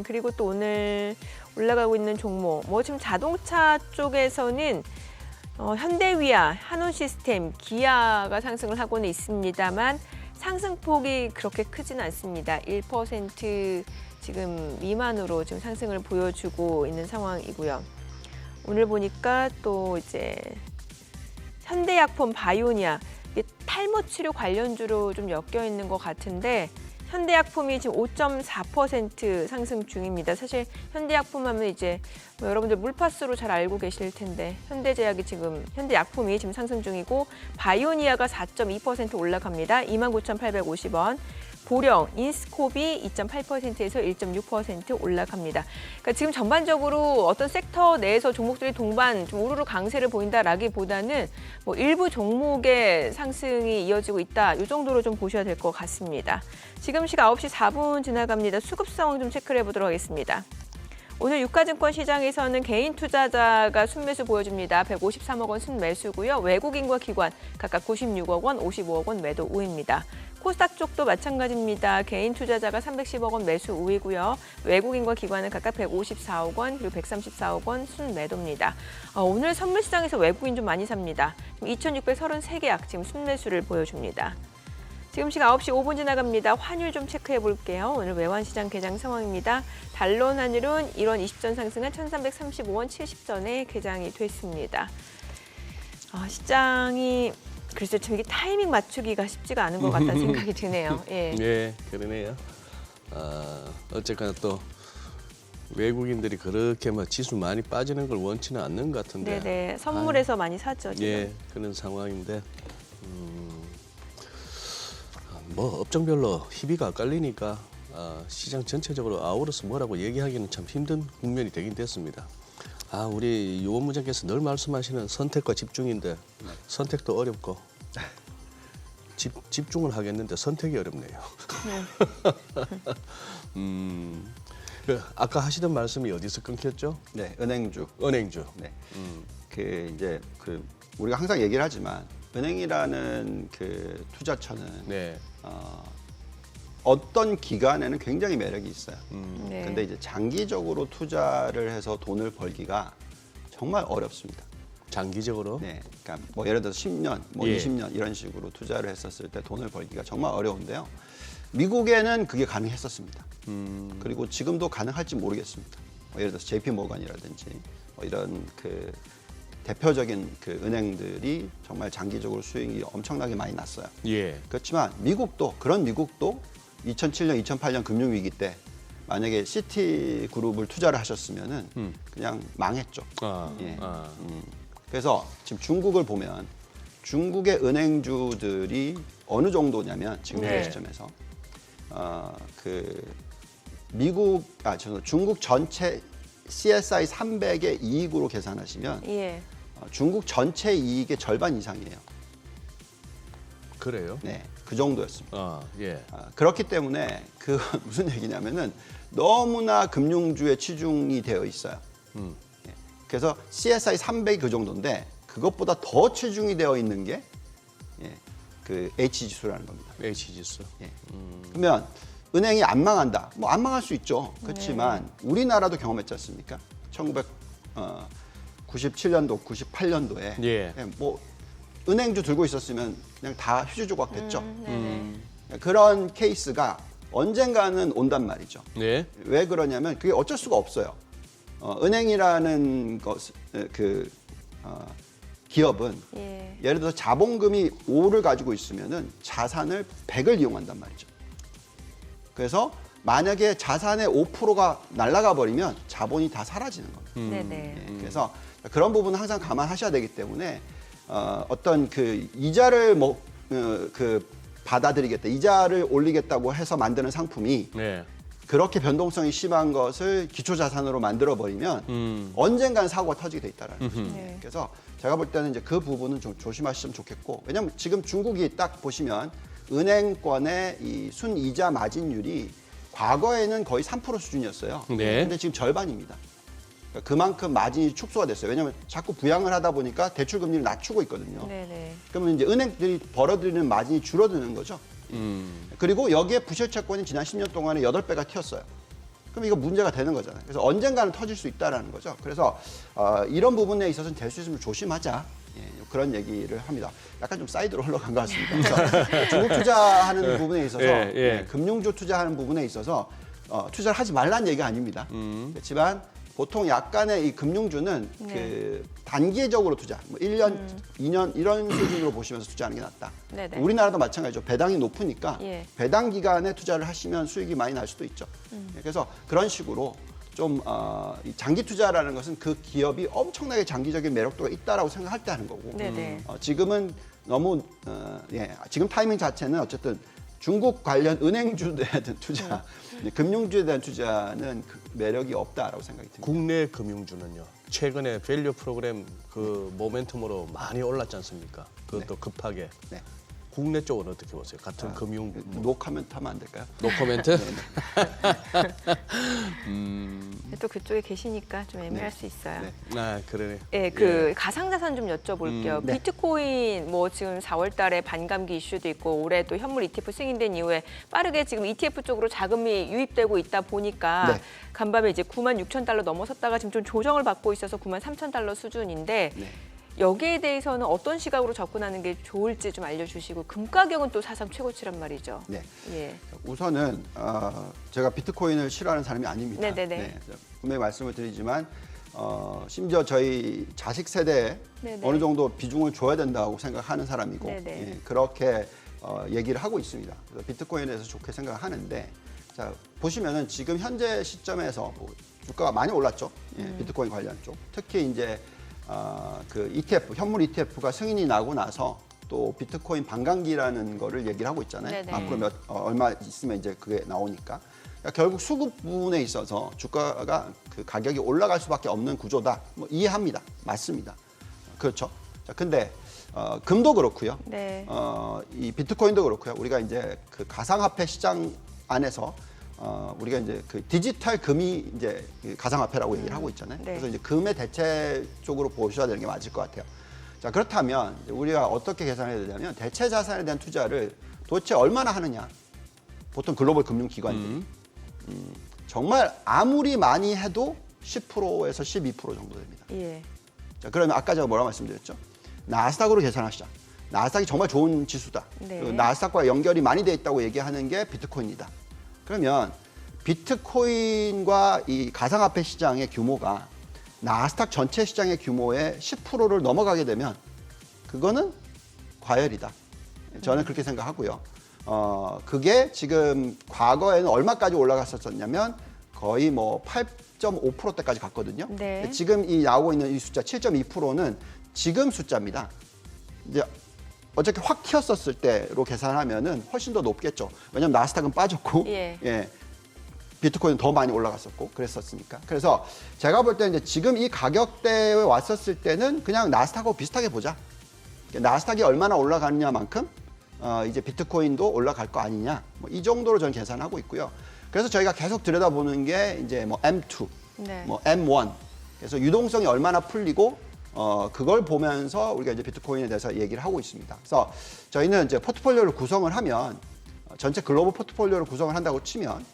그리고 또 오늘 올라가고 있는 종목 지금 자동차 쪽에서는 현대위아, 한온시스템, 기아가 상승을 하고는 있습니다만 상승폭이 그렇게 크지는 않습니다. 1% 지금 미만으로 지금 상승을 보여주고 있는 상황이고요. 오늘 보니까 또 이제 현대약품 바이오니아 탈모 치료 관련주로 좀 엮여 있는 것 같은데 현대약품이 지금 5.4% 상승 중입니다. 사실 현대약품 하면 이제 여러분들 물파스로 잘 알고 계실 텐데 현대약품이 지금 상승 중이고 바이오니아가 4.2% 올라갑니다. 29,850원. 보령, 인스코비 2.8%에서 1.6% 올라갑니다. 그러니까 지금 전반적으로 어떤 섹터 내에서 종목들이 동반 좀 우르르 강세를 보인다라기보다는 일부 종목의 상승이 이어지고 있다. 이 정도로 좀 보셔야 될 것 같습니다. 지금 시각 9시 4분 지나갑니다. 수급 상황 좀 체크를 해보도록 하겠습니다. 오늘 유가증권 시장에서는 개인 투자자가 순매수 보여줍니다. 153억 원 순매수고요. 외국인과 기관 각각 96억 원, 55억 원 매도 우입니다. 코스닥 쪽도 마찬가지입니다. 개인 투자자가 310억 원 매수 우위고요. 외국인과 기관은 각각 154억 원 그리고 134억 원 순매도입니다. 오늘 선물 시장에서 외국인 좀 많이 삽니다. 2,633개 약침 순매수를 보여줍니다. 지금 시각 9시 5분 지나갑니다. 환율 좀 체크해 볼게요. 오늘 외환시장 개장 상황입니다. 달러 환율은 1원 20전 상승한 1,335원 70전에 개장이 됐습니다. 시장이 글쎄 참 이게 타이밍 맞추기가 쉽지가 않은 것 같다는 생각이 드네요. 예. 예, 그러네요. 어쨌거나 또 외국인들이 그렇게 뭐 지수 많이 빠지는 걸 원치는 않는 것 같은데. 네네. 선물에서 많이 사죠. 지금. 예, 그런 상황인데. 뭐 업종별로 희비가 엇갈리니까 시장 전체적으로 아우러서 뭐라고 얘기하기는 참 힘든 국면이 되긴 됐습니다. 우리 유원무장께서 늘 말씀하시는 선택과 집중인데 선택도 어렵고 집중을 하겠는데 선택이 어렵네요. 아까 하시던 말씀이 어디서 끊겼죠? 네, 은행주. 은행주. 네. 우리가 항상 얘기를 하지만 은행이라는 그 투자처는 네. 어떤 기간에는 굉장히 매력이 있어요. 네. 근데 이제 장기적으로 투자를 해서 돈을 벌기가 정말 어렵습니다. 장기적으로. 네. 그러니까 뭐 예를 들어서 10년, 뭐 예. 20년 이런 식으로 투자를 했었을 때 돈을 벌기가 정말 어려운데요. 미국에는 그게 가능했었습니다. 그리고 지금도 가능할지 모르겠습니다. 예를 들어서 JP 모건이라든지 이런 그 대표적인 그 은행들이 정말 장기적으로 수익이 엄청나게 많이 났어요. 예. 그렇지만 미국도 2007년, 2008년 금융위기 때 만약에 시티그룹을 투자를 하셨으면은 그냥 망했죠. 예. 그래서 지금 중국을 보면 중국의 은행주들이 어느 정도냐면 지금 네. 시점에서 중국 전체 CSI 300의 이익으로 계산하시면 예. 중국 전체 이익의 절반 이상이에요. 그래요? 네, 그 정도였습니다. 예. 그렇기 때문에 그 무슨 얘기냐면은 너무나 금융주에 치중이 되어 있어요. 예, 그래서 CSI 300이 그 정도인데 그것보다 더 치중이 되어 있는 게 그 H 지수라는 겁니다. H 지수. 예. 그러면 은행이 안 망한다. 뭐 안 망할 수 있죠. 그렇지만 우리나라도 경험했지 않습니까? 1997년도, 98년도에 예. 뭐 은행주 들고 있었으면 그냥 다 휴지 조각 됐죠. 네네. 그런 케이스가 언젠가는 온단 말이죠. 네. 왜 그러냐면 그게 어쩔 수가 없어요. 은행이라는 기업은 예. 예를 들어서 자본금이 5를 가지고 있으면은 자산을 100을 이용한단 말이죠. 그래서 만약에 자산의 5%가 날아가 버리면 자본이 다 사라지는 겁니다. 네네. 예, 그래서 그런 부분은 항상 감안하셔야 되기 때문에 어떤 그 이자를 받아들이겠다, 이자를 올리겠다고 해서 만드는 상품이 네. 그렇게 변동성이 심한 것을 기초 자산으로 만들어 버리면 언젠간 사고가 터지게 돼 있다라는 거죠. 네. 그래서 제가 볼 때는 이제 그 부분은 좀 조심하시면 좋겠고, 왜냐하면 지금 중국이 딱 보시면 은행권의 이 순이자 마진율이 과거에는 거의 3% 수준이었어요. 네. 근데 지금 절반입니다. 그러니까 그만큼 마진이 축소가 됐어요. 왜냐하면 자꾸 부양을 하다 보니까 대출 금리를 낮추고 있거든요. 네네. 그러면 이제 은행들이 벌어들이는 마진이 줄어드는 거죠. 그리고 여기에 부실 채권이 지난 10년 동안에 8배가 튀었어요. 그럼 이거 문제가 되는 거잖아요. 그래서 언젠가는 터질 수 있다라는 거죠. 그래서 이런 부분에 있어서는 될 수 있으면 조심하자. 예, 그런 얘기를 합니다. 약간 좀 사이드로 흘러간 것 같습니다. 그래서 중국 투자하는 부분에 있어서 금융주 투자하는 부분에 있어서 투자를 하지 말라는 얘기가 아닙니다. 그렇지만 보통 약간의 이 금융주는 그 단기적으로 투자, 뭐 1년, 2년 이런 수준으로 보시면서 투자하는 게 낫다. 네네. 우리나라도 마찬가지죠. 배당이 높으니까 예. 배당 기간에 투자를 하시면 수익이 많이 날 수도 있죠. 그래서 그런 식으로 좀 이 장기 투자라는 것은 그 기업이 엄청나게 장기적인 매력도가 있다라고 생각할 때 하는 거고. 네네. 지금은 너무 지금 타이밍 자체는 어쨌든 중국 관련 은행주에 대한 투자, 금융주에 대한 투자는 그 매력이 없다라고 생각이 듭니다. 국내 금융주는요. 최근에 밸류 프로그램 그 모멘텀으로 많이 올랐지 않습니까? 그것도 급하게. 네. 국내 쪽은 어떻게 보세요? 같은 금융 노코멘트 하면 안 될까요? 노코멘트? 또 그쪽에 계시니까 좀 애매할 네. 수 있어요. 네. 아, 그러네. 예, 그 가상자산 좀 여쭤볼게요. 네. 비트코인 뭐 지금 4월 달에 반감기 이슈도 있고 올해 또 현물 ETF 승인된 이후에 빠르게 지금 ETF 쪽으로 자금이 유입되고 있다 보니까 네. 간밤에 이제 96,000달러 넘어섰다가 지금 좀 조정을 받고 있어서 93,000달러 수준인데 네. 여기에 대해서는 어떤 시각으로 접근하는 게 좋을지 좀 알려주시고 금 가격은 또 사상 최고치란 말이죠. 네. 예. 우선은 제가 비트코인을 싫어하는 사람이 아닙니다. 네네네. 네, 분명히 말씀을 드리지만 심지어 저희 자식 세대에 네네. 어느 정도 비중을 줘야 된다고 생각하는 사람이고 네네. 예, 그렇게 얘기를 하고 있습니다. 그래서 비트코인에 대해서 좋게 생각하는데 자 보시면은 지금 현재 시점에서 뭐 주가가 많이 올랐죠. 예, 비트코인 관련 쪽 특히 이제 그 ETF 현물 ETF가 승인이 나고 나서 또 비트코인 반감기라는 거를 얘기를 하고 있잖아요. 네네. 앞으로 얼마 있으면 이제 그게 나오니까. 그러니까 결국 수급 부분에 있어서 주가가 그 가격이 올라갈 수밖에 없는 구조다. 뭐 이해합니다. 맞습니다. 그렇죠. 자, 근데 금도 그렇고요. 네. 이 비트코인도 그렇고요. 우리가 이제 그 가상화폐 시장 안에서 우리가 이제 그 디지털 금이 이제 그 가상화폐라고 얘기를 하고 있잖아요. 네. 그래서 이제 금의 대체 쪽으로 보셔야 되는 게 맞을 것 같아요. 자 그렇다면 이제 우리가 어떻게 계산해야 되냐면 대체 자산에 대한 투자를 도대체 얼마나 하느냐. 보통 글로벌 금융기관들이 정말 아무리 많이 해도 10%에서 12% 정도 됩니다. 예. 자 그러면 아까 제가 뭐라고 말씀드렸죠? 나스닥으로 계산하시자. 나스닥이 정말 좋은 지수다. 네. 그리고 나스닥과 연결이 많이 돼 있다고 얘기하는 게 비트코인이다. 그러면 비트코인과 이 가상화폐 시장의 규모가 나스닥 전체 시장의 규모의 10%를 넘어가게 되면 그거는 과열이다. 저는 그렇게 생각하고요. 그게 지금 과거에는 얼마까지 올라갔었냐면 거의 뭐 8.5%대까지 갔거든요. 네. 지금 이 나오고 있는 이 숫자 7.2%는 지금 숫자입니다. 이제 어저께 확 튀었었을 때로 계산하면은 훨씬 더 높겠죠. 왜냐하면 나스닥은 빠졌고, 예. 비트코인은 더 많이 올라갔었고 그랬었으니까. 그래서 제가 볼 때는 이제 지금 이 가격대에 왔었을 때는 그냥 나스닥하고 비슷하게 보자. 나스닥이 얼마나 올라가느냐만큼 이제 비트코인도 올라갈 거 아니냐. 뭐 이 정도로 저는 계산하고 있고요. 그래서 저희가 계속 들여다보는 게 이제 뭐 M2, 네. 뭐 M1. 그래서 유동성이 얼마나 풀리고 그걸 보면서 우리가 이제 비트코인에 대해서 얘기를 하고 있습니다. 그래서 저희는 이제 포트폴리오를 구성을 하면 전체 글로벌 포트폴리오를 구성을 한다고 치면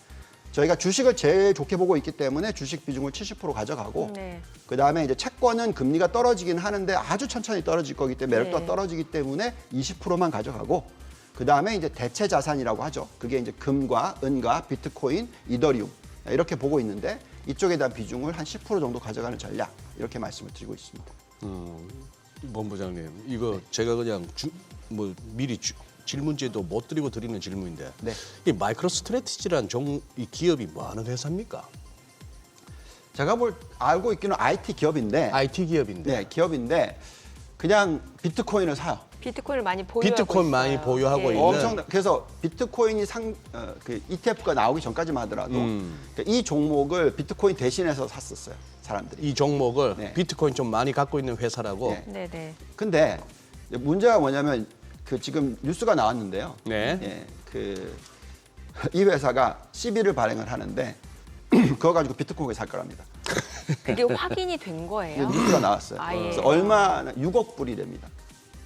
저희가 주식을 제일 좋게 보고 있기 때문에 주식 비중을 70% 가져가고 네. 그다음에 이제 채권은 금리가 떨어지긴 하는데 아주 천천히 떨어질 거기 때문에 매력도가 네. 떨어지기 때문에 20%만 가져가고 그다음에 이제 대체 자산이라고 하죠. 그게 이제 금과 은과 비트코인, 이더리움 이렇게 보고 있는데 이쪽에 대한 비중을 한 10% 정도 가져가는 전략 이렇게 말씀을 드리고 있습니다. 본부장님, 이거 제가 그냥 미리 질문지도 못 드리고 드리는 질문인데 네. 이 마이크로 스트래티지라는 이 기업이 뭐 하는 회사입니까? 제가 알고 있기는 IT 기업인데 IT 기업인데 네, 기업인데 그냥 비트코인을 사요. 비트코인을 많이 보유하고 비트코인 있어요. 많이 보유하고 예. 있는. 엄청 그래서 비트코인이 그 ETF가 나오기 전까지만 하더라도 그러니까 이 종목을 비트코인 대신해서 샀었어요 사람들이. 이 종목을 네. 비트코인 좀 많이 갖고 있는 회사라고. 네. 네네. 근데 문제가 뭐냐면 그 지금 뉴스가 나왔는데요. 네. 예, 이 회사가 CB를 발행을 하는데 그거 가지고 비트코인을 살 거랍니다. 그게 확인이 된 거예요. 뉴스가 나왔어요. 아, 예. 그래서 얼마나 6억 불이 됩니다.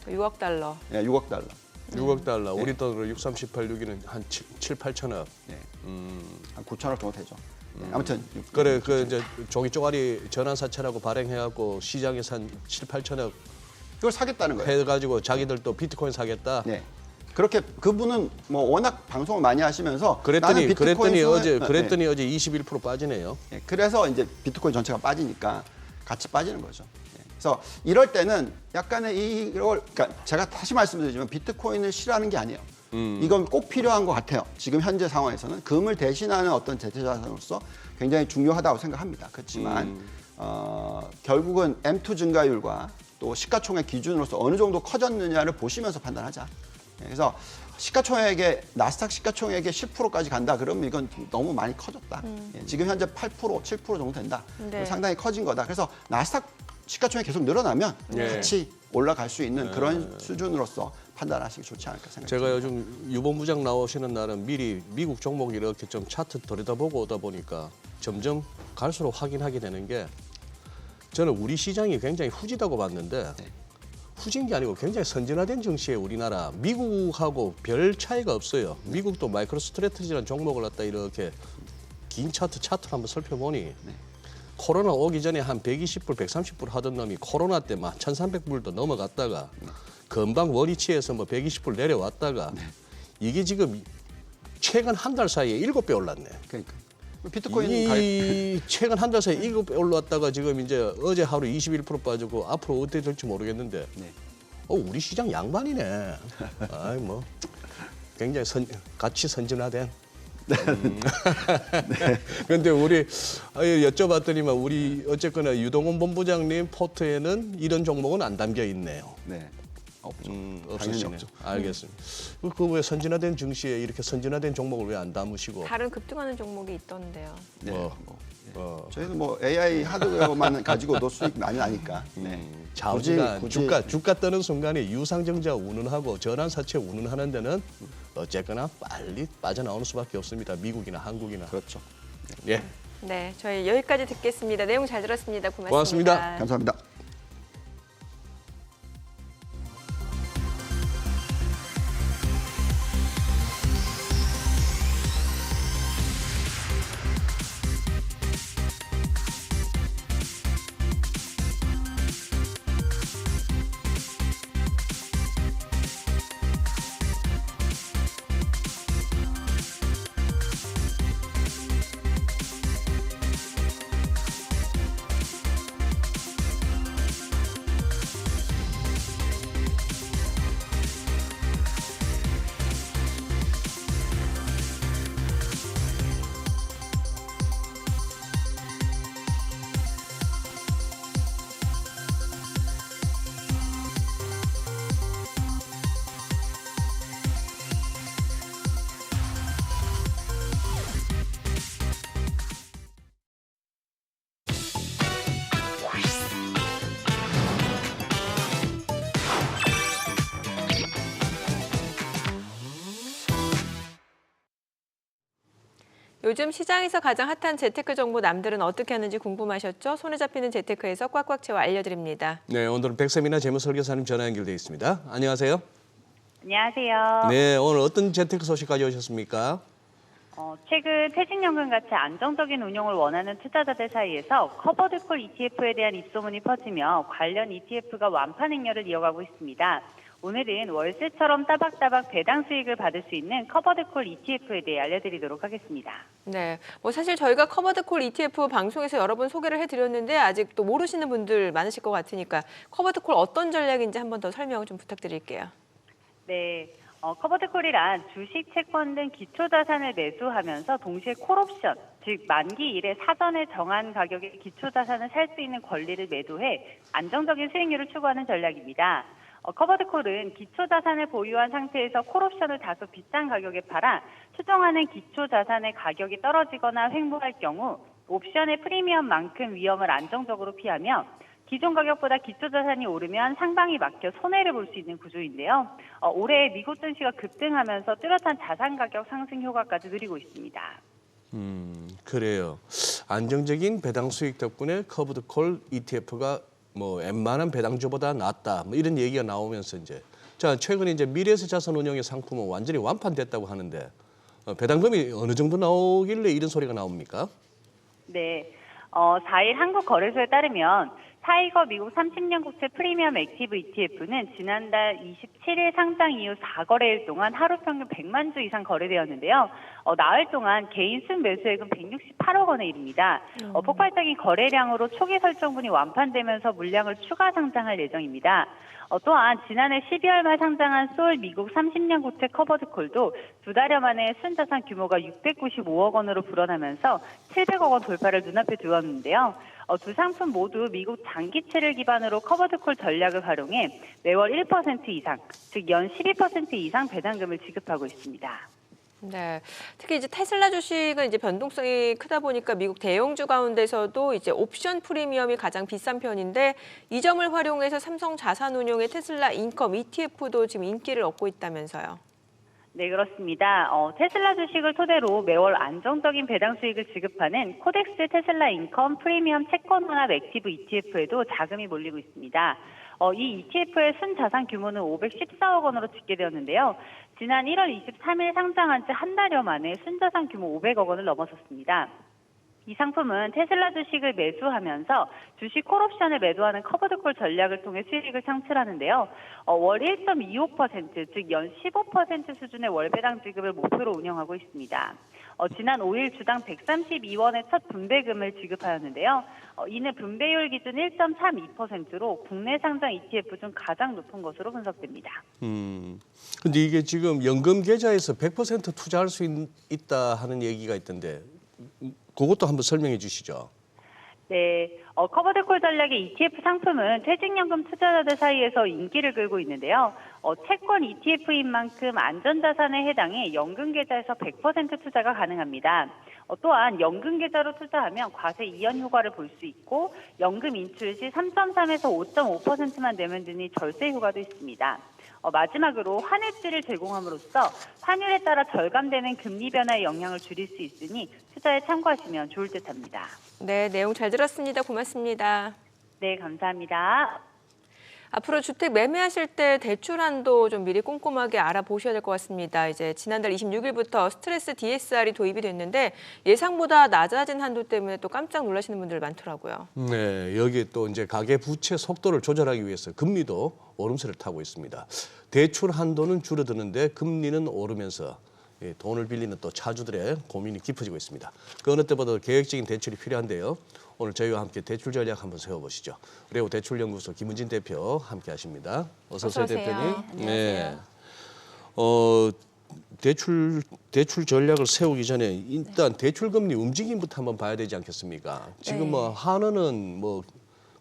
6억 달러. 예, 6억 달러. 6억 달러. 네. 우리 돈으로 6318, 6이는 한 7, 8천억. 네. 한 9천억 정도 되죠. 네, 아무튼 그래 그 이제 종이 쪼가리 전환사채라고 발행해갖고 시장에서 한 7, 8천억 그걸 사겠다는 거예요. 해가지고 자기들도 비트코인 사겠다. 네. 그렇게 그분은 뭐 워낙 방송을 많이 하시면서 그랬더니 나는 비트코인 그랬더니 어제 21% 빠지네요. 네, 그래서 이제 비트코인 전체가 빠지니까 같이 빠지는 거죠. 네. 그래서 이럴 때는 약간의 이걸 그러니까 제가 다시 말씀드리지만 비트코인을 싫어하는 게 아니에요. 이건 꼭 필요한 것 같아요. 지금 현재 상황에서는 금을 대신하는 어떤 대체자산으로서 굉장히 중요하다고 생각합니다. 그렇지만 결국은 M2 증가율과 또 시가총액 기준으로서 어느 정도 커졌느냐를 보시면서 판단하자. 그래서 시가총액의 나스닥 시가총액의 10%까지 간다 그러면 이건 너무 많이 커졌다. 지금 현재 8%, 7% 정도 된다. 네. 상당히 커진 거다. 그래서 나스닥 시가총액이 계속 늘어나면 예. 같이 올라갈 수 있는 그런 수준으로서 판단하시기 좋지 않을까 생각합니다. 제가 요즘 유본부장 나오시는 날은 미리 미국 종목 이렇게 좀 차트 들여다보고 오다 보니까 점점 갈수록 확인하게 되는 게 저는 우리 시장이 굉장히 후지다고 봤는데 후진 게 아니고 굉장히 선진화된 증시에 우리나라 미국하고 별 차이가 없어요. 미국도 마이크로 스트래티지라는 종목을 갖다 이렇게 긴 차트를 한번 살펴보니 코로나 오기 전에 한 120불, 130불 하던 놈이 코로나 때 막 1,300불도 넘어갔다가 금방 원위치에서 뭐 120불 내려왔다가 이게 지금 최근 한 달 사이에 7배 올랐네. 그러니까 비트코인 가입 이 최근 한 달 사이에 7배 올랐다가 지금 이제 어제 하루 21% 빠지고 앞으로 어떻게 될지 모르겠는데 네. 우리 시장 양반이네. 아이 뭐 굉장히 같이 선진화된. 그런데 우리 여쭤봤더니만 우리 어쨌거나 유동훈 본부장님 포트에는 이런 종목은 안 담겨 있네요. 네. 없죠. 없으시네. 당연히 없죠. 알겠습니다. 그 왜 선진화된 증시에 이렇게 선진화된 종목을 왜 안 담으시고? 다른 급등하는 종목이 있던데요. 네. 저희는 뭐 AI 하드웨어만 가지고도 수익 많이 나니까. 네. 좌우지간 굳이 주가 뜨는 순간에 유상증자 운운하고 전환사채 운운하는 데는 어쨌거나 빨리 빠져나오는 수밖에 없습니다. 미국이나 한국이나. 그렇죠. 예, 네, 저희 여기까지 듣겠습니다. 내용 잘 들었습니다. 고맙습니다. 고맙습니다. 감사합니다. 요즘 시장에서 가장 핫한 재테크 정보 남들은 어떻게 하는지 궁금하셨죠? 손에 잡히는 재테크에서 꽉꽉 채워 알려드립니다. 네, 오늘은 백세미나 재무설계사님 전화 연결돼 있습니다. 안녕하세요. 안녕하세요. 네, 오늘 어떤 재테크 소식 가져오셨습니까? 최근 퇴직연금 같이 안정적인 운용을 원하는 투자자들 사이에서 커버드콜 ETF에 대한 입소문이 퍼지며 관련 ETF가 완판 행렬을 이어가고 있습니다. 오늘은 월세처럼 따박따박 배당 수익을 받을 수 있는 커버드콜 ETF에 대해 알려드리도록 하겠습니다. 네, 뭐 사실 저희가 커버드콜 ETF 방송에서 여러 번 소개를 해드렸는데 아직 또 모르시는 분들 많으실 것 같으니까 커버드콜 어떤 전략인지 한 번 더 설명 좀 부탁드릴게요. 네, 커버드콜이란 주식, 채권 등 기초자산을 매수하면서 동시에 콜옵션, 즉 만기 이래 사전에 정한 가격의 기초자산을 살 수 있는 권리를 매도해 안정적인 수익률을 추구하는 전략입니다. 커버드콜은 기초자산을 보유한 상태에서 콜옵션을 다소 비싼 가격에 팔아 추정하는 기초자산의 가격이 떨어지거나 횡보할 경우 옵션의 프리미엄만큼 위험을 안정적으로 피하며 기존 가격보다 기초자산이 오르면 상방이 막혀 손해를 볼 수 있는 구조인데요. 올해 미국 증시가 급등하면서 뚜렷한 자산 가격 상승 효과까지 누리고 있습니다. 그래요. 안정적인 배당 수익 덕분에 커버드콜 ETF가 뭐 웬만한 배당주보다 낫다. 뭐 이런 얘기가 나오면서 이제 최근에 이제 미래에셋 자산 운용의 상품은 완전히 완판됐다고 하는데 배당금이 어느 정도 나오길래 이런 소리가 나옵니까? 네. 4일 한국거래소에 따르면 타이거 미국 30년 국채 프리미엄 액티브 ETF는 지난달 27일 상장 이후 4거래일 동안 하루 평균 100만 주 이상 거래되었는데요. 나흘 동안 개인 순 매수액은 168억 원에 이릅니다. 폭발적인 거래량으로 초기 설정분이 완판되면서 물량을 추가 상장할 예정입니다. 또한 지난해 12월 말 상장한 소울 미국 30년 국채 커버드콜도 두 달여 만에 순자산 규모가 695억 원으로 불어나면서 700억 원 돌파를 눈앞에 두었는데요. 두 상품 모두 미국 장기채를 기반으로 커버드콜 전략을 활용해 매월 1% 이상, 즉 연 12% 이상 배당금을 지급하고 있습니다. 네, 특히 이제 테슬라 주식은 이제 변동성이 크다 보니까 미국 대형주 가운데서도 이제 옵션 프리미엄이 가장 비싼 편인데 이 점을 활용해서 삼성 자산운용의 테슬라 인컴 ETF도 지금 인기를 얻고 있다면서요. 네, 그렇습니다. 테슬라 주식을 토대로 매월 안정적인 배당 수익을 지급하는 코덱스 테슬라 인컴 프리미엄 채권 혼합 액티브 ETF에도 자금이 몰리고 있습니다. 이 ETF의 순자산 규모는 514억 원으로 집계되었는데요. 지난 1월 23일 상장한 지 한 달여 만에 순자산 규모 500억 원을 넘어섰습니다. 이 상품은 테슬라 주식을 매수하면서 주식 콜옵션을 매도하는 커버드콜 전략을 통해 수익을 창출하는데요. 월 1.25%, 즉 연 15% 수준의 월 배당 지급을 목표로 운영하고 있습니다. 지난 5일 주당 132원의 첫 분배금을 지급하였는데요. 이는 분배율 기준 1.32%로 국내 상장 ETF 중 가장 높은 것으로 분석됩니다. 근데 이게 지금 연금 계좌에서 100% 투자할 수 있다 하는 얘기가 있던데 그것도 한번 설명해 주시죠. 네, 커버드콜 전략의 ETF 상품은 퇴직연금 투자자들 사이에서 인기를 끌고 있는데요. 채권 ETF인 만큼 안전자산에 해당해 연금 계좌에서 100% 투자가 가능합니다. 또한 연금 계좌로 투자하면 과세 이연 효과를 볼 수 있고 연금 인출 시 3.3에서 5.5%만 내면 되니 절세 효과도 있습니다. 마지막으로 환해지를 제공함으로써 환율에 따라 절감되는 금리 변화의 영향을 줄일 수 있으니 투자에 참고하시면 좋을 듯합니다. 네, 내용 잘 들었습니다. 고맙습니다. 네, 감사합니다. 앞으로 주택 매매하실 때 대출 한도 좀 미리 꼼꼼하게 알아보셔야 될 것 같습니다. 이제 지난달 26일부터 스트레스 DSR이 도입이 됐는데 예상보다 낮아진 한도 때문에 또 깜짝 놀라시는 분들 많더라고요. 네, 여기에 또 이제 가계 부채 속도를 조절하기 위해서 금리도 오름세를 타고 있습니다. 대출 한도는 줄어드는데 금리는 오르면서 돈을 빌리는 또 차주들의 고민이 깊어지고 있습니다. 그 어느 때보다 계획적인 대출이 필요한데요. 오늘 저희와 함께 대출 전략 한번 세워보시죠. 레오 대출연구소 김은진 대표 함께 하십니다. 어서 오세요, 대표님. 안녕하세요. 네. 대출 전략을 세우기 전에 일단 대출 금리 움직임부터 한번 봐야 되지 않겠습니까? 지금 네. 뭐 한은은 뭐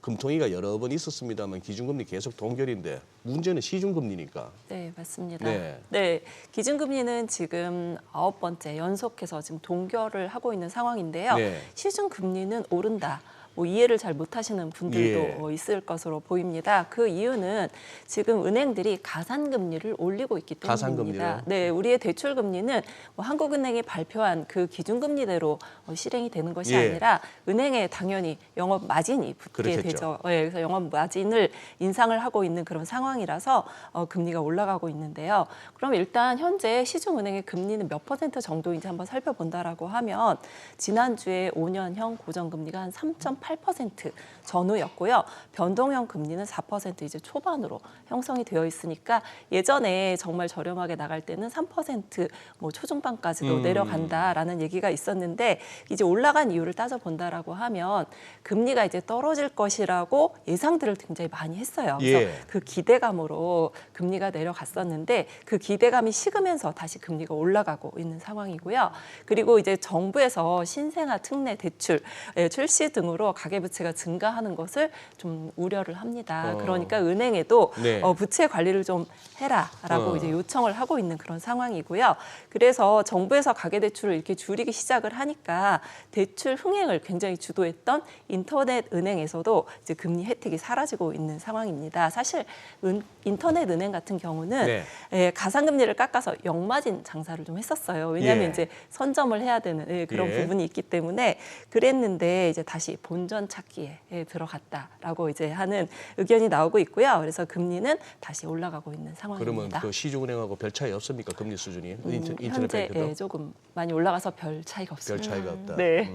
금통위가 여러 번 있었습니다만 기준금리 계속 동결인데 문제는 시중금리니까. 네, 맞습니다. 네. 네, 기준금리는 지금 9번째 연속해서 지금 동결을 하고 있는 상황인데요. 네. 시중금리는 오른다. 뭐 이해를 잘 못하시는 분들도 있을 것으로 보입니다. 그 이유는 지금 은행들이 가산금리를 올리고 있기 때문입니다. 가산금리요? 네, 우리의 대출금리는 뭐 한국은행이 발표한 그 기준금리대로 실행이 되는 것이 아니라 은행에 당연히 영업 마진이 붙게 그렇겠죠. 되죠. 네, 그래서 영업 마진을 인상을 하고 있는 그런 상황이라서 금리가 올라가고 있는데요. 그럼 일단 현재 시중은행의 금리는 몇 퍼센트 정도인지 한번 살펴본다라고 하면 지난주에 5년형 고정금리가 한 3.8% 전후였고요. 변동형 금리는 4% 이제 초반으로 형성이 되어 있으니까 예전에 정말 저렴하게 나갈 때는 3% 뭐 초중반까지도 내려간다라는 얘기가 있었는데 이제 올라간 이유를 따져본다라고 하면 금리가 이제 떨어질 것이라고 예상들을 굉장히 많이 했어요. 그래서 그 기대감으로 금리가 내려갔었는데 그 기대감이 식으면서 다시 금리가 올라가고 있는 상황이고요. 그리고 이제 정부에서 신생아 특례 대출 출시 등으로 가계부채가 증가하는 것을 좀 우려를 합니다. 그러니까 은행에도 부채 관리를 좀 해라라고 이제 요청을 하고 있는 그런 상황이고요. 그래서 정부에서 가계대출을 이렇게 줄이기 시작을 하니까 대출 흥행을 굉장히 주도했던 인터넷 은행에서도 이제 금리 혜택이 사라지고 있는 상황입니다. 사실 인터넷 은행 같은 경우는 가산금리를 깎아서 역마진 장사를 좀 했었어요. 왜냐하면 이제 선점을 해야 되는 그런 부분이 있기 때문에 그랬는데 이제 다시 본전 찾기에 들어갔다라고 이제 하는 의견이 나오고 있고요. 그래서 금리는 다시 올라가고 있는 상황입니다. 그러면 그 시중은행하고 별 차이 없습니까? 금리 수준이? 인터넷 현재 뱅크도? 조금 많이 올라가서 별 차이가 없습니다. 별 차이가 없다. 네.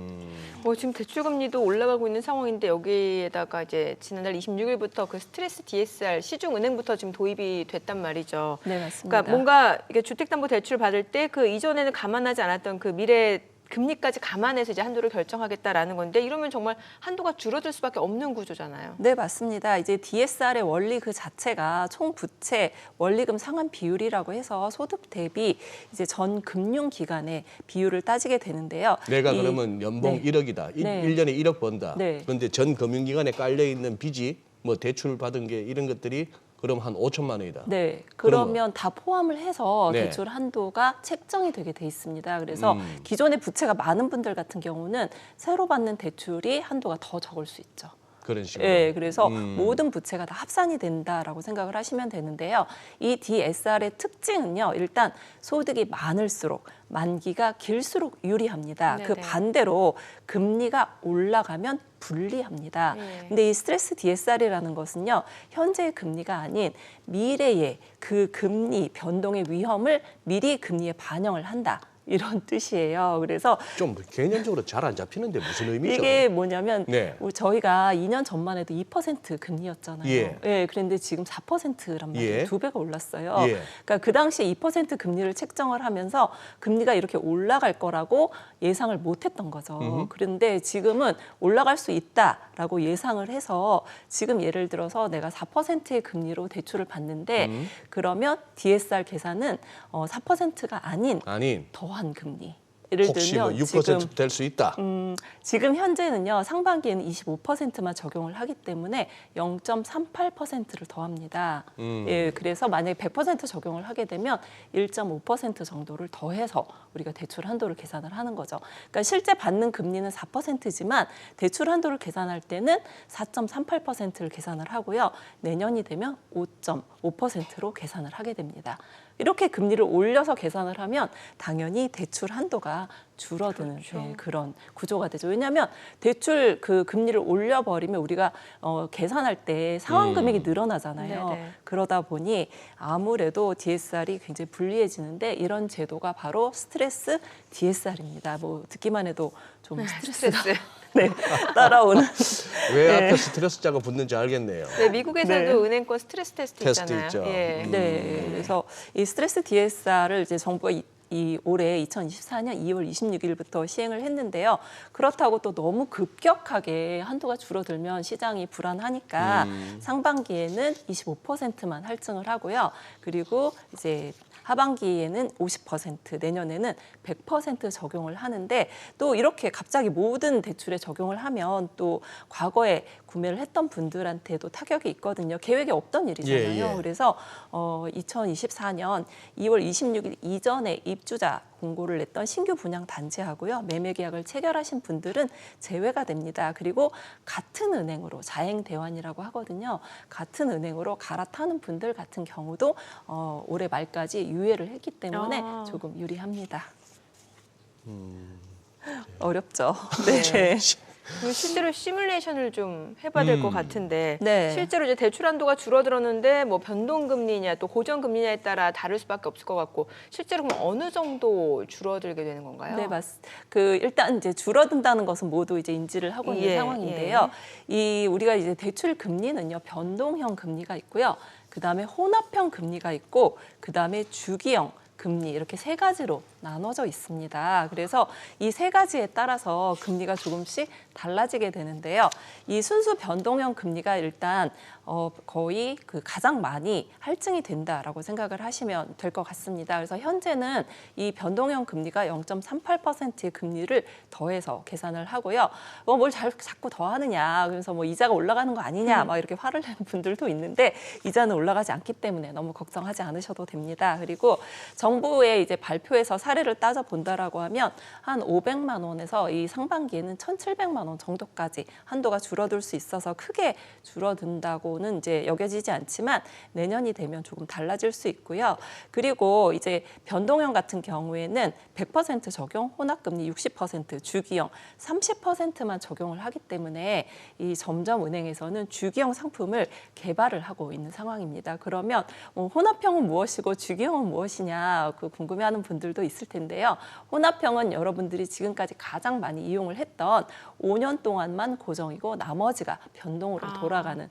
지금 대출금리도 올라가고 있는 상황인데 여기에다가 이제 지난달 26일부터 그 스트레스 DSR 시중은행부터 지금 도입이 됐단 말이죠. 네, 맞습니다. 그러니까 뭔가 이게 주택담보대출 받을 때 그 이전에는 감안하지 않았던 그 미래 금리까지 감안해서 이제 한도를 결정하겠다라는 건데 이러면 정말 한도가 줄어들 수밖에 없는 구조잖아요. 네, 맞습니다. 이제 DSR의 원리 그 자체가 총 부채 원리금 상환 비율이라고 해서 소득 대비 이제 전 금융 기관의 비율을 따지게 되는데요. 내가 그러면 연봉 1억이다. 1년에 1억 번다. 그런데 전 금융기관에 깔려 있는 빚이 뭐 대출 받은 게 이런 것들이 그럼 한 5천만 원이다. 네, 그러면 다 포함을 해서 네. 대출 한도가 책정이 되게 돼 있습니다. 그래서 기존에 부채가 많은 분들 같은 경우는 새로 받는 대출이 한도가 더 적을 수 있죠. 그런 식으로. 네, 그래서 모든 부채가 다 합산이 된다라고 생각을 하시면 되는데요. 이 DSR의 특징은요, 일단 소득이 많을수록 만기가 길수록 유리합니다. 그 네네. 반대로 금리가 올라가면 불리합니다. 네. 근데 이 스트레스 DSR이라는 것은요, 현재의 금리가 아닌 미래의 그 금리 변동의 위험을 미리 금리에 반영을 한다. 이런 뜻이에요. 그래서 좀 개념적으로 잘 안 잡히는데 무슨 의미죠? 이게 뭐냐면 네. 저희가 2년 전만 해도 2% 금리였잖아요. 예. 그런데 지금 4%란 말이에요. 예. 2배가 올랐어요. 예. 그러니까 그 당시에 2% 금리를 책정을 하면서 금리가 이렇게 올라갈 거라고 예상을 못했던 거죠. 그런데 지금은 올라갈 수 있다라고 예상을 해서 지금 예를 들어서 내가 4%의 금리로 대출을 받는데 그러면 DSR 계산은 4%가 아닌 더한 금리. 예를 혹시 뭐 들면 6% 될 수 있다. 지금 현재는요, 상반기에는 25%만 적용을 하기 때문에 0.38%를 더합니다. 예, 그래서 만약에 100% 적용을 하게 되면 1.5% 정도를 더해서 우리가 대출 한도를 계산을 하는 거죠. 그러니까 실제 받는 금리는 4%지만 대출 한도를 계산할 때는 4.38%를 계산을 하고요. 내년이 되면 5.5%로 계산을 하게 됩니다. 이렇게 금리를 올려서 계산을 하면 당연히 대출 한도가 줄어드는 그런 구조가 되죠. 왜냐하면 대출 그 금리를 올려버리면 우리가 계산할 때 상환 금액이 늘어나잖아요. 네네. 그러다 보니 아무래도 DSR이 굉장히 불리해지는데 이런 제도가 바로 스트레스 DSR입니다. 뭐 듣기만 해도 좀 스트레스가 네, 따라오는. 왜 네. 앞에 스트레스 자가 붙는지 알겠네요. 네, 미국에서도 네. 은행권 스트레스 테스트 있잖아요. 있죠. 예. 네, 그래서 이 스트레스 DSR을 이제 정부가 이 올해 2024년 2월 26일부터 시행을 했는데요. 그렇다고 또 너무 급격하게 한도가 줄어들면 시장이 불안하니까 상반기에는 25%만 할증을 하고요. 그리고 이제 하반기에는 50%, 내년에는 100% 적용을 하는데 또 이렇게 갑자기 모든 대출에 적용을 하면 또 과거에 구매를 했던 분들한테도 타격이 있거든요. 계획에 없던 일이잖아요. 예, 예. 그래서 2024년 2월 26일 이전에 입주자 공고를 냈던 신규 분양 단지하고요. 매매 계약을 체결하신 분들은 제외가 됩니다. 그리고 같은 은행으로 자행 대환이라고 하거든요. 같은 은행으로 갈아타는 분들 같은 경우도 올해 말까지 유예를 했기 때문에 조금 유리합니다. 어렵죠. 네. 그럼 실제로 시뮬레이션을 좀 해봐야 될 것 같은데 네. 실제로 이제 대출 한도가 줄어들었는데 뭐 변동금리냐 또 고정금리냐에 따라 다를 수밖에 없을 것 같고 실제로 그럼 어느 정도 줄어들게 되는 건가요? 네, 맞습니다. 일단 이제 줄어든다는 것은 모두 이제 인지를 하고 있는 예, 상황인데요. 이 우리가 이제 대출 금리는요, 변동형 금리가 있고요. 그다음에 혼합형 금리가 있고 그다음에 주기형 금리 이렇게 세 가지로 나눠져 있습니다. 그래서 이 세 가지에 따라서 금리가 조금씩 달라지게 되는데요. 이 순수 변동형 금리가 일단 거의 가장 많이 할증이 된다라고 생각을 하시면 될 것 같습니다. 그래서 현재는 이 변동형 금리가 0.38%의 금리를 더해서 계산을 하고요. 뭘 자꾸 더하느냐, 그래서 뭐 이자가 올라가는 거 아니냐, 막 이렇게 화를 내는 분들도 있는데 이자는 올라가지 않기 때문에 너무 걱정하지 않으셔도 됩니다. 그리고 정부의 이제 발표에서 사례를 따져 본다라고 하면 한 500만 원에서 이 상반기에는 1,700만 원 정도까지 한도가 줄어들 수 있어서 크게 줄어든다고는 이제 여겨지지 않지만 내년이 되면 조금 달라질 수 있고요. 그리고 이제 변동형 같은 경우에는 100% 적용, 혼합금리 60%, 주기형 30%만 적용을 하기 때문에 이 점점 은행에서는 주기형 상품을 개발을 하고 있는 상황입니다. 그러면 혼합형은 무엇이고 주기형은 무엇이냐 궁금해하는 분들도 있을 텐데요. 혼합형은 여러분들이 지금까지 가장 많이 이용을 했던 5년 동안만 고정이고 나머지가 변동으로 돌아가는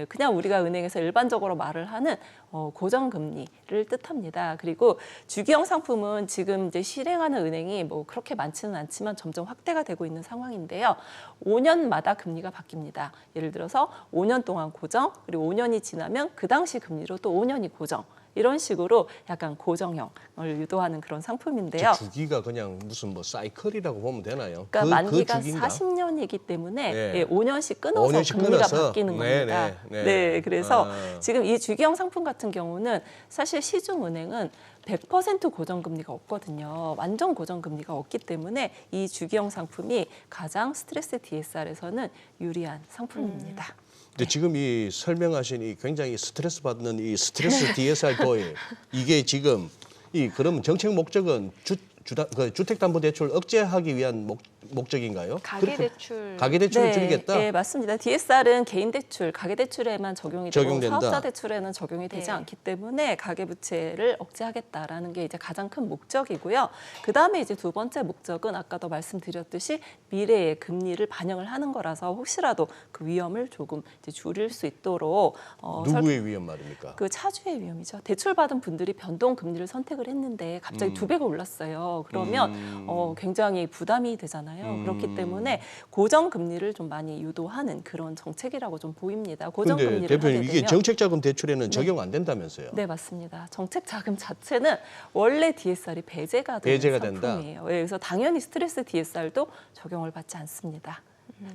그냥 우리가 은행에서 일반적으로 말을 하는 고정금리를 뜻합니다. 그리고 주기형 상품은 지금 이제 실행하는 은행이 뭐 그렇게 많지는 않지만 점점 확대가 되고 있는 상황인데요. 5년마다 금리가 바뀝니다. 예를 들어서 5년 동안 고정, 그리고 5년이 지나면 그 당시 금리로 또 5년이 고정. 이런 식으로 약간 고정형을 유도하는 그런 상품인데요. 주기가 그냥 무슨 뭐 사이클이라고 보면 되나요? 그러니까 만기가 주기인가? 40년이기 때문에 네. 예, 5년씩 끊어서 5년씩 금리가 끊어서? 바뀌는 네, 겁니다. 네, 네, 네. 그래서 아. 지금 이 주기형 상품 같은 경우는 사실 시중은행은 100% 고정금리가 없거든요. 완전 고정금리가 없기 때문에 이 주기형 상품이 가장 스트레스 DSR에서는 유리한 상품입니다. 근데 지금 이 설명하신 이 굉장히 스트레스 받는 이 스트레스 DSR 도입 이게 지금 이 그러면 정책 목적은 주택담보대출 억제하기 위한 목적인가요? 가계대출. 가계대출을 줄이겠다? 네, 맞습니다. DSR은 개인대출, 가계대출에만 적용이 되고 적용된다. 사업자 대출에는 적용이 되지 네. 않기 때문에 가계부채를 억제하겠다라는 게 이제 가장 큰 목적이고요. 그다음에 이제 두 번째 목적은 아까도 말씀드렸듯이 미래의 금리를 반영을 하는 거라서 혹시라도 그 위험을 조금 이제 줄일 수 있도록 누구의 위험 말입니까? 그 차주의 위험이죠. 대출받은 분들이 변동 금리를 선택을 했는데 갑자기 2배가 올랐어요. 그러면 굉장히 부담이 되잖아요. 그렇기 때문에 고정 금리를 좀 많이 유도하는 그런 정책이라고 좀 보입니다. 고정 근데 금리를 대표님 하게 이게 되면 정책자금 대출에는 적용 안 된다면서요? 네, 맞습니다. 정책 자금 자체는 원래 DSR이 배제가 되는 배제가 된다? 상품이에요. 네, 그래서 당연히 스트레스 DSR도 적용을 받지 않습니다.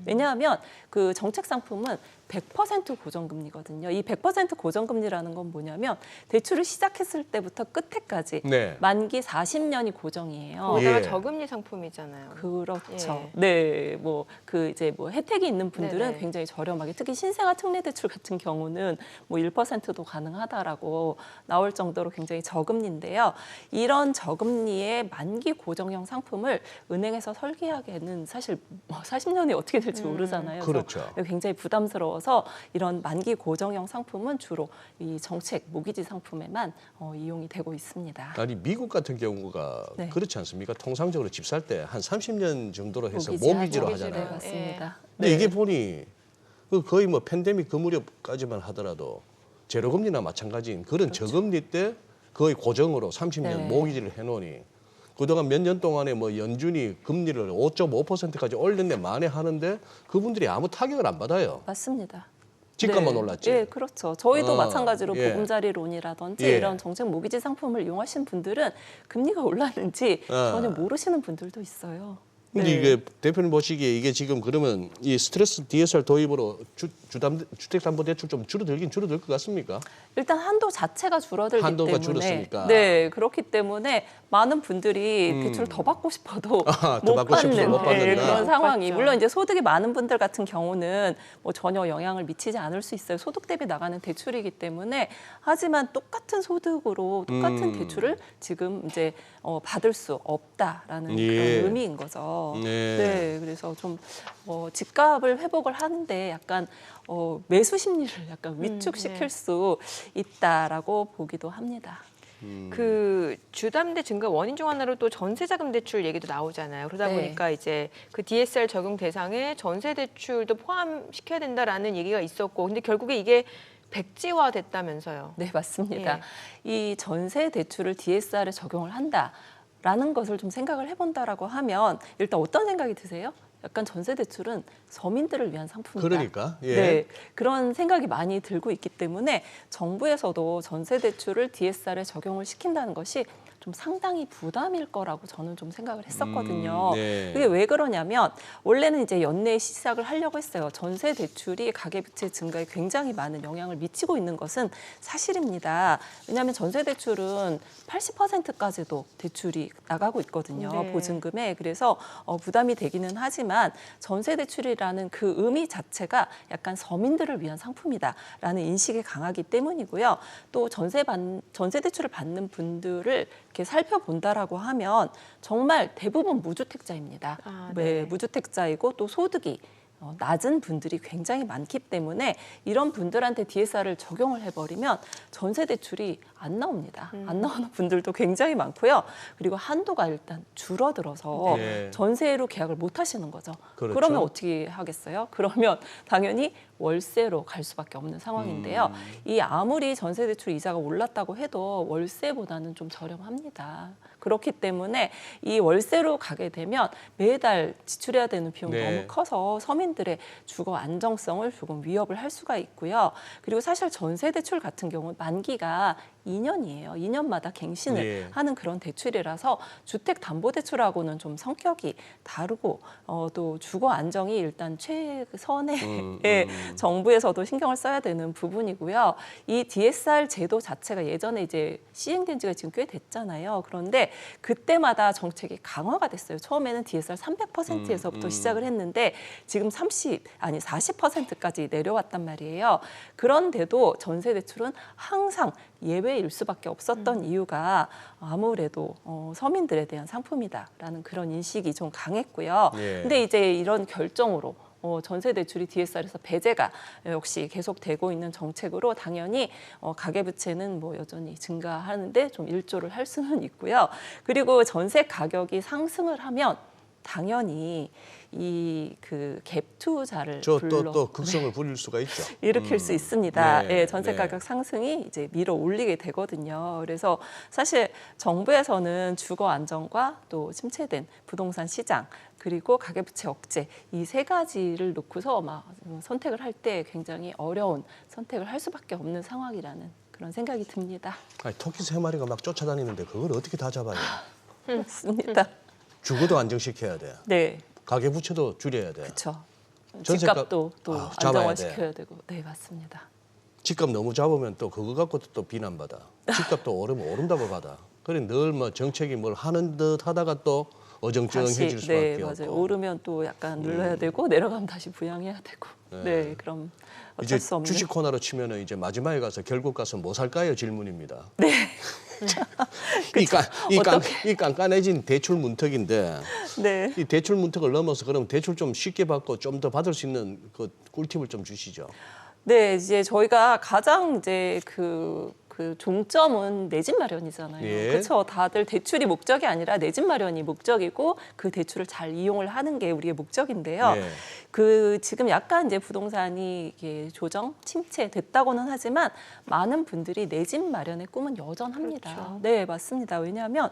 왜냐하면 그 정책 상품은 100% 고정금리거든요. 이 100% 고정금리라는 건 뭐냐면 대출을 시작했을 때부터 끝에까지 네. 만기 40년이 고정이에요. 거기다가 예. 저금리 상품이잖아요. 그렇죠. 예. 네, 뭐 그 이제 뭐 혜택이 있는 분들은 네네. 굉장히 저렴하게, 특히 신생아 특례 대출 같은 경우는 뭐 1%도 가능하다라고 나올 정도로 굉장히 저금리인데요. 이런 저금리의 만기 고정형 상품을 은행에서 설계하기에는 사실 뭐 40년이 어떻게 될지 모르잖아요. 그렇죠. 그래서 굉장히 부담스러워서 이런 만기 고정형 상품은 주로 이 정책 모기지 상품에만 이용이 되고 있습니다. 아니 미국 같은 경우가 네. 그렇지 않습니까? 통상적으로 집 살 때 한 30년 정도로 해서 모기지 모기지로 하죠. 하잖아요. 네, 맞습니다. 근데 네. 이게 보니 그 거의 뭐 팬데믹 그 무렵까지만 하더라도 제로금리나 마찬가지인 그런 저금리 때 거의 고정으로 30년 그렇죠. 네. 모기지를 해놓으니 그동안 몇 년 동안에 뭐 연준이 금리를 5.5%까지 올렸네 만에 하는데 그분들이 아무 타격을 안 받아요. 맞습니다. 집값만 네. 올랐지. 예, 그렇죠. 저희도 아, 마찬가지로 예. 보금자리론이라든지 예. 이런 정책 모기지 상품을 이용하신 분들은 금리가 올랐는지 전혀 모르시는 분들도 있어요. 근데 네. 이게 대표님 보시기에 이게 지금 그러면 이 스트레스 DSR 도입으로 주택담보대출 좀 줄어들긴 줄어들 것 같습니까? 일단 한도 자체가 줄어들기 한도가 때문에 줄었으니까. 네, 그렇기 때문에 많은 분들이 대출을 더 받고 싶어도 더 못 받고 싶어도 받는 못 받는다. 그런 상황이. 받죠. 물론 이제 소득이 많은 분들 같은 경우는 뭐 전혀 영향을 미치지 않을 수 있어요. 소득 대비 나가는 대출이기 때문에. 하지만 똑같은 소득으로 똑같은 대출을 지금 이제 받을 수 없다라는 예. 그런 의미인 거죠. 네. 네, 그래서 좀 집값을 회복을 하는데 약간 매수 심리를 약간 위축시킬 네. 수 있다라고 보기도 합니다. 그 주담대 증가 원인 중 하나로 또 전세자금 대출 얘기도 나오잖아요. 그러다 네. 보니까 이제 그 DSR 적용 대상에 전세 대출도 포함시켜야 된다라는 얘기가 있었고, 근데 결국에 이게 백지화 됐다면서요. 네, 맞습니다. 예. 이 전세 대출을 DSR에 적용을 한다라는 것을 좀 생각을 해본다라고 하면 일단 어떤 생각이 드세요? 약간 전세 대출은 서민들을 위한 상품이다. 그러니까 예. 네, 그런 생각이 많이 들고 있기 때문에 정부에서도 전세 대출을 DSR에 적용을 시킨다는 것이 좀 상당히 부담일 거라고 저는 좀 생각을 했었거든요. 네. 그게 왜 그러냐면 원래는 이제 연내에 시작을 하려고 했어요. 전세 대출이 가계부채 증가에 굉장히 많은 영향을 미치고 있는 것은 사실입니다. 왜냐하면 전세 대출은 80%까지도 대출이 나가고 있거든요. 네. 보증금에. 그래서 부담이 되기는 하지만 전세 대출이라는 그 의미 자체가 약간 서민들을 위한 상품이다라는 인식이 강하기 때문이고요. 또 전세 대출을 받는 분들을 이렇게 살펴본다라고 하면 정말 대부분 무주택자입니다. 아, 네, 네. 무주택자이고 또 소득이 낮은 분들이 굉장히 많기 때문에 이런 분들한테 DSR을 적용을 해버리면 전세 대출이 안 나옵니다. 안 나오는 분들도 굉장히 많고요. 그리고 한도가 일단 줄어들어서 네. 전세로 계약을 못 하시는 거죠. 그렇죠. 그러면 어떻게 하겠어요? 그러면 당연히 월세로 갈 수밖에 없는 상황인데요. 이 아무리 전세 대출 이자가 올랐다고 해도 월세보다는 좀 저렴합니다. 그렇기 때문에 이 월세로 가게 되면 매달 지출해야 되는 비용이 네. 너무 커서 서민들의 주거 안정성을 조금 위협을 할 수가 있고요. 그리고 사실 전세 대출 같은 경우는 만기가 2년이에요. 2년마다 갱신을 예. 하는 그런 대출이라서 주택담보대출하고는 좀 성격이 다르고 또 주거 안정이 일단 최선에 정부에서도 신경을 써야 되는 부분이고요. 이 DSR 제도 자체가 예전에 이제 시행된 지가 지금 꽤 됐잖아요. 그런데 그때마다 정책이 강화가 됐어요. 처음에는 DSR 300%에서부터 시작을 했는데 지금 40%까지 내려왔단 말이에요. 그런데도 전세 대출은 항상 예외일 수밖에 없었던 이유가 아무래도 서민들에 대한 상품이다라는 그런 인식이 좀 강했고요. 예. 근데 이제 이런 결정으로 전세 대출이 DSR에서 배제가 역시 계속되고 있는 정책으로 당연히 가계부채는 뭐 여전히 증가하는데 좀 일조를 할 수는 있고요. 그리고 전세 가격이 상승을 하면 당연히 이 그 갭 투자를 또 극성을 부릴 수가 있죠. 일으킬 수 있습니다. 네, 예, 전세 네. 가격 상승이 이제 밀어 올리게 되거든요. 그래서 사실 정부에서는 주거 안정과 또 침체된 부동산 시장 그리고 가계부채 억제 이 세 가지를 놓고서 막 선택을 할 때 굉장히 어려운 선택을 할 수밖에 없는 상황이라는 그런 생각이 듭니다. 아니, 토끼 3마리가 막 쫓아다니는데 그걸 어떻게 다 잡아요? 그렇습니다. 주거도 안정시켜야 돼. 네, 가계부채도 줄여야 돼. 그렇죠. 전세값- 집값도 또 잡아야 안정화시켜야 되고, 네 맞습니다. 집값 너무 잡으면 또 그거 갖고 또 비난받아. 집값도 오르면 오른다고 받아. 그래 늘 뭐 정책이 뭘 하는 듯 하다가 또 어정쩡해질 수밖에 네, 없고. 맞아요. 오르면 또 약간 눌러야 되고 내려가면 다시 부양해야 되고. 네, 그럼 이제 어쩔 수 없는. 주식 코너로 치면은 이제 마지막에 가서 결국 가서 뭐 살까요 질문입니다. 네. 이 깐깐해진 대출 문턱인데 네. 이 대출 문턱을 넘어서 그럼 대출 좀 쉽게 받고 좀 더 받을 수 있는 그 꿀팁을 좀 주시죠. 네, 이제 저희가 가장 이제 그 종점은 내 집 마련이잖아요. 예. 그렇죠. 다들 대출이 목적이 아니라 내 집 마련이 목적이고 그 대출을 잘 이용을 하는 게 우리의 목적인데요. 예. 그 지금 약간 이제 부동산이 이게 조정, 침체됐다고는 하지만 많은 분들이 내 집 마련의 꿈은 여전합니다. 그렇죠. 네, 맞습니다. 왜냐하면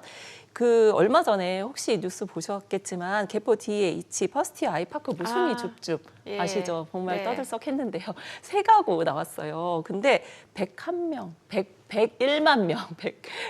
그 얼마 전에 혹시 뉴스 보셨겠지만 개포 DH 퍼스트 아이파크 무순위 줍줍 예. 아시죠? 정말 네. 떠들썩했는데요. 세 가구 나왔어요. 근데 101명, 101만 명,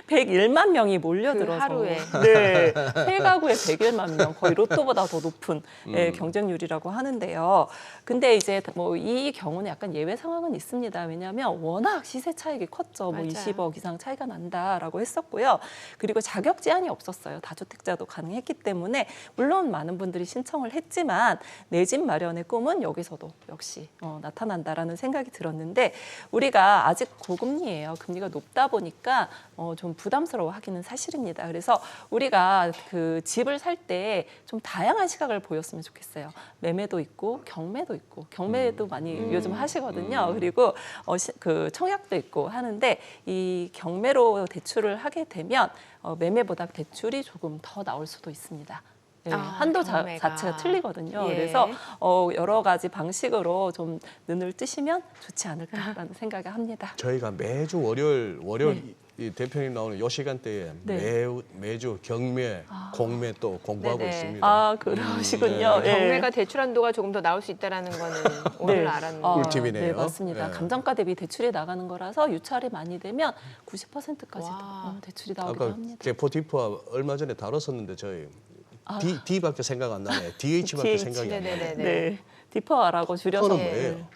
101만 명이 몰려들어서 그 하루에. 네, 세 가구에 101만 명, 거의 로또보다 더 높은 예, 경쟁률이라고 하는데요. 근데 이제 뭐 이 경우는 약간 예외 상황은 있습니다. 왜냐하면 워낙 시세 차익이 컸죠. 뭐 맞아요. 20억 이상 차이가 난다라고 했었고요. 그리고 자격 제한이 없었어요. 다주택자도 가능했기 때문에 물론 많은 분들이 신청을 했지만 내 집 마련의 꿈은 여기서도 역시 나타난다라는 생각이 들었는데 우리가 아직 고금리예요. 금리가 높다 보니까 좀 부담스러워하기는 사실입니다. 그래서 우리가 그 집을 살 때 좀 다양한 시각을 보였으면 좋겠어요. 매매도 있고 경매도 있고 경매도 많이 요즘 하시거든요. 그리고 그 청약도 있고 하는데 이 경매로 대출을 하게 되면 매매보다 대출이 조금 더 나올 수도 있습니다. 네, 한도 경매가. 자체가 틀리거든요. 예. 그래서 여러 가지 방식으로 좀 눈을 뜨시면 좋지 않을까라는 생각을 합니다. 저희가 매주 월요일 이 대표님 나오는 요 시간대에 네. 매주 경매, 공매 또 공부하고 네네. 있습니다. 아, 그러시군요. 네. 예. 경매가 대출 한도가 조금 더 나올 수 있다라는 거는 오늘 알았는데. 꿀팁이네요. 네, 맞습니다. 예. 감정가 대비 대출이 나가는 거라서 유찰이 많이 되면 90%까지도 와. 대출이 나오기도 아까 합니다. 개포 디프와 얼마 전에 다뤘었는데 저희 D밖에 생각 안 나네. DH밖에 DH. 생각이 안 나네. 네네네. 네, 디퍼라고 줄여서 퍼는 뭐예요?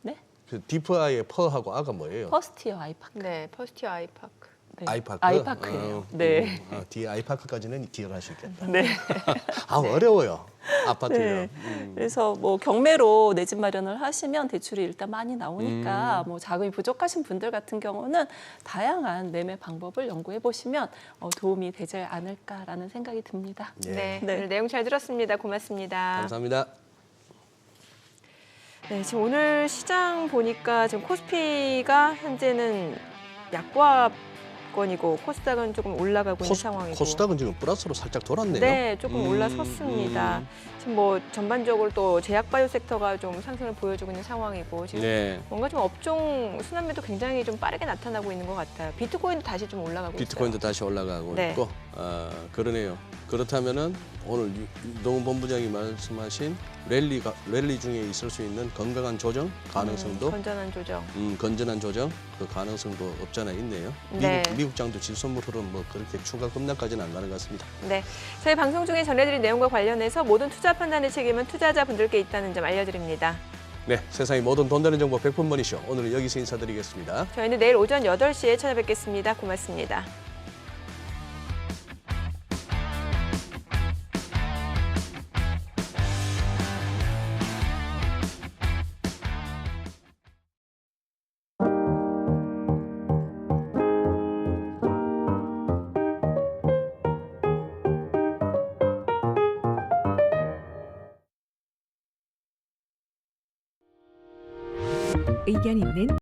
네, 그 디프아의 퍼하고 아가 뭐예요? 퍼스트이어 아이파크. 네, 퍼스트 아이파크. 네. 아이파크. 아이파크예요. 네. D 아이파크까지는 기억할 수 있겠다. 네. 어려워요. 아파트요. 네. 그래서 뭐 경매로 내 집 마련을 하시면 대출이 일단 많이 나오니까 뭐 자금이 부족하신 분들 같은 경우는 다양한 매매 방법을 연구해 보시면 도움이 되지 않을까라는 생각이 듭니다. 예. 네, 네. 오늘 내용 잘 들었습니다. 고맙습니다. 감사합니다. 네, 지금 오늘 시장 보니까 지금 코스피가 현재는 약보합권이고 코스닥은 조금 올라가고 있는 상황이고. 코스닥은 지금 플러스로 살짝 돌았네요. 네, 조금 올라섰습니다. 지금 뭐 전반적으로 또 제약바이오 섹터가 좀 상승을 보여주고 있는 상황이고 지금 네. 뭔가 좀 업종 순환매도 굉장히 좀 빠르게 나타나고 있는 것 같아요. 비트코인도 다시 좀 올라가고 비트코인도 있어요. 다시 올라가고 네. 있고 그러네요. 그렇다면은 오늘 윤동훈 본부장이 말씀하신 랠리 중에 있을 수 있는 건강한 조정 가능성도 건전한 조정. 건전한 조정 그 가능성도 없잖아 있네요. 네. 미국장도 질서물 흐름 뭐 그렇게 추가 급락까지는 안 가는 것 같습니다. 네, 저희 방송 중에 전해드린 내용과 관련해서 모든 투자 판단의 책임은 투자자분들께 있다는 점 알려드립니다. 네, 세상의 모든 돈 되는 정보 100분 머니쇼 오늘은 여기서 인사드리겠습니다. 저희는 내일 오전 8시에 찾아뵙겠습니다. 고맙습니다. 의견 있는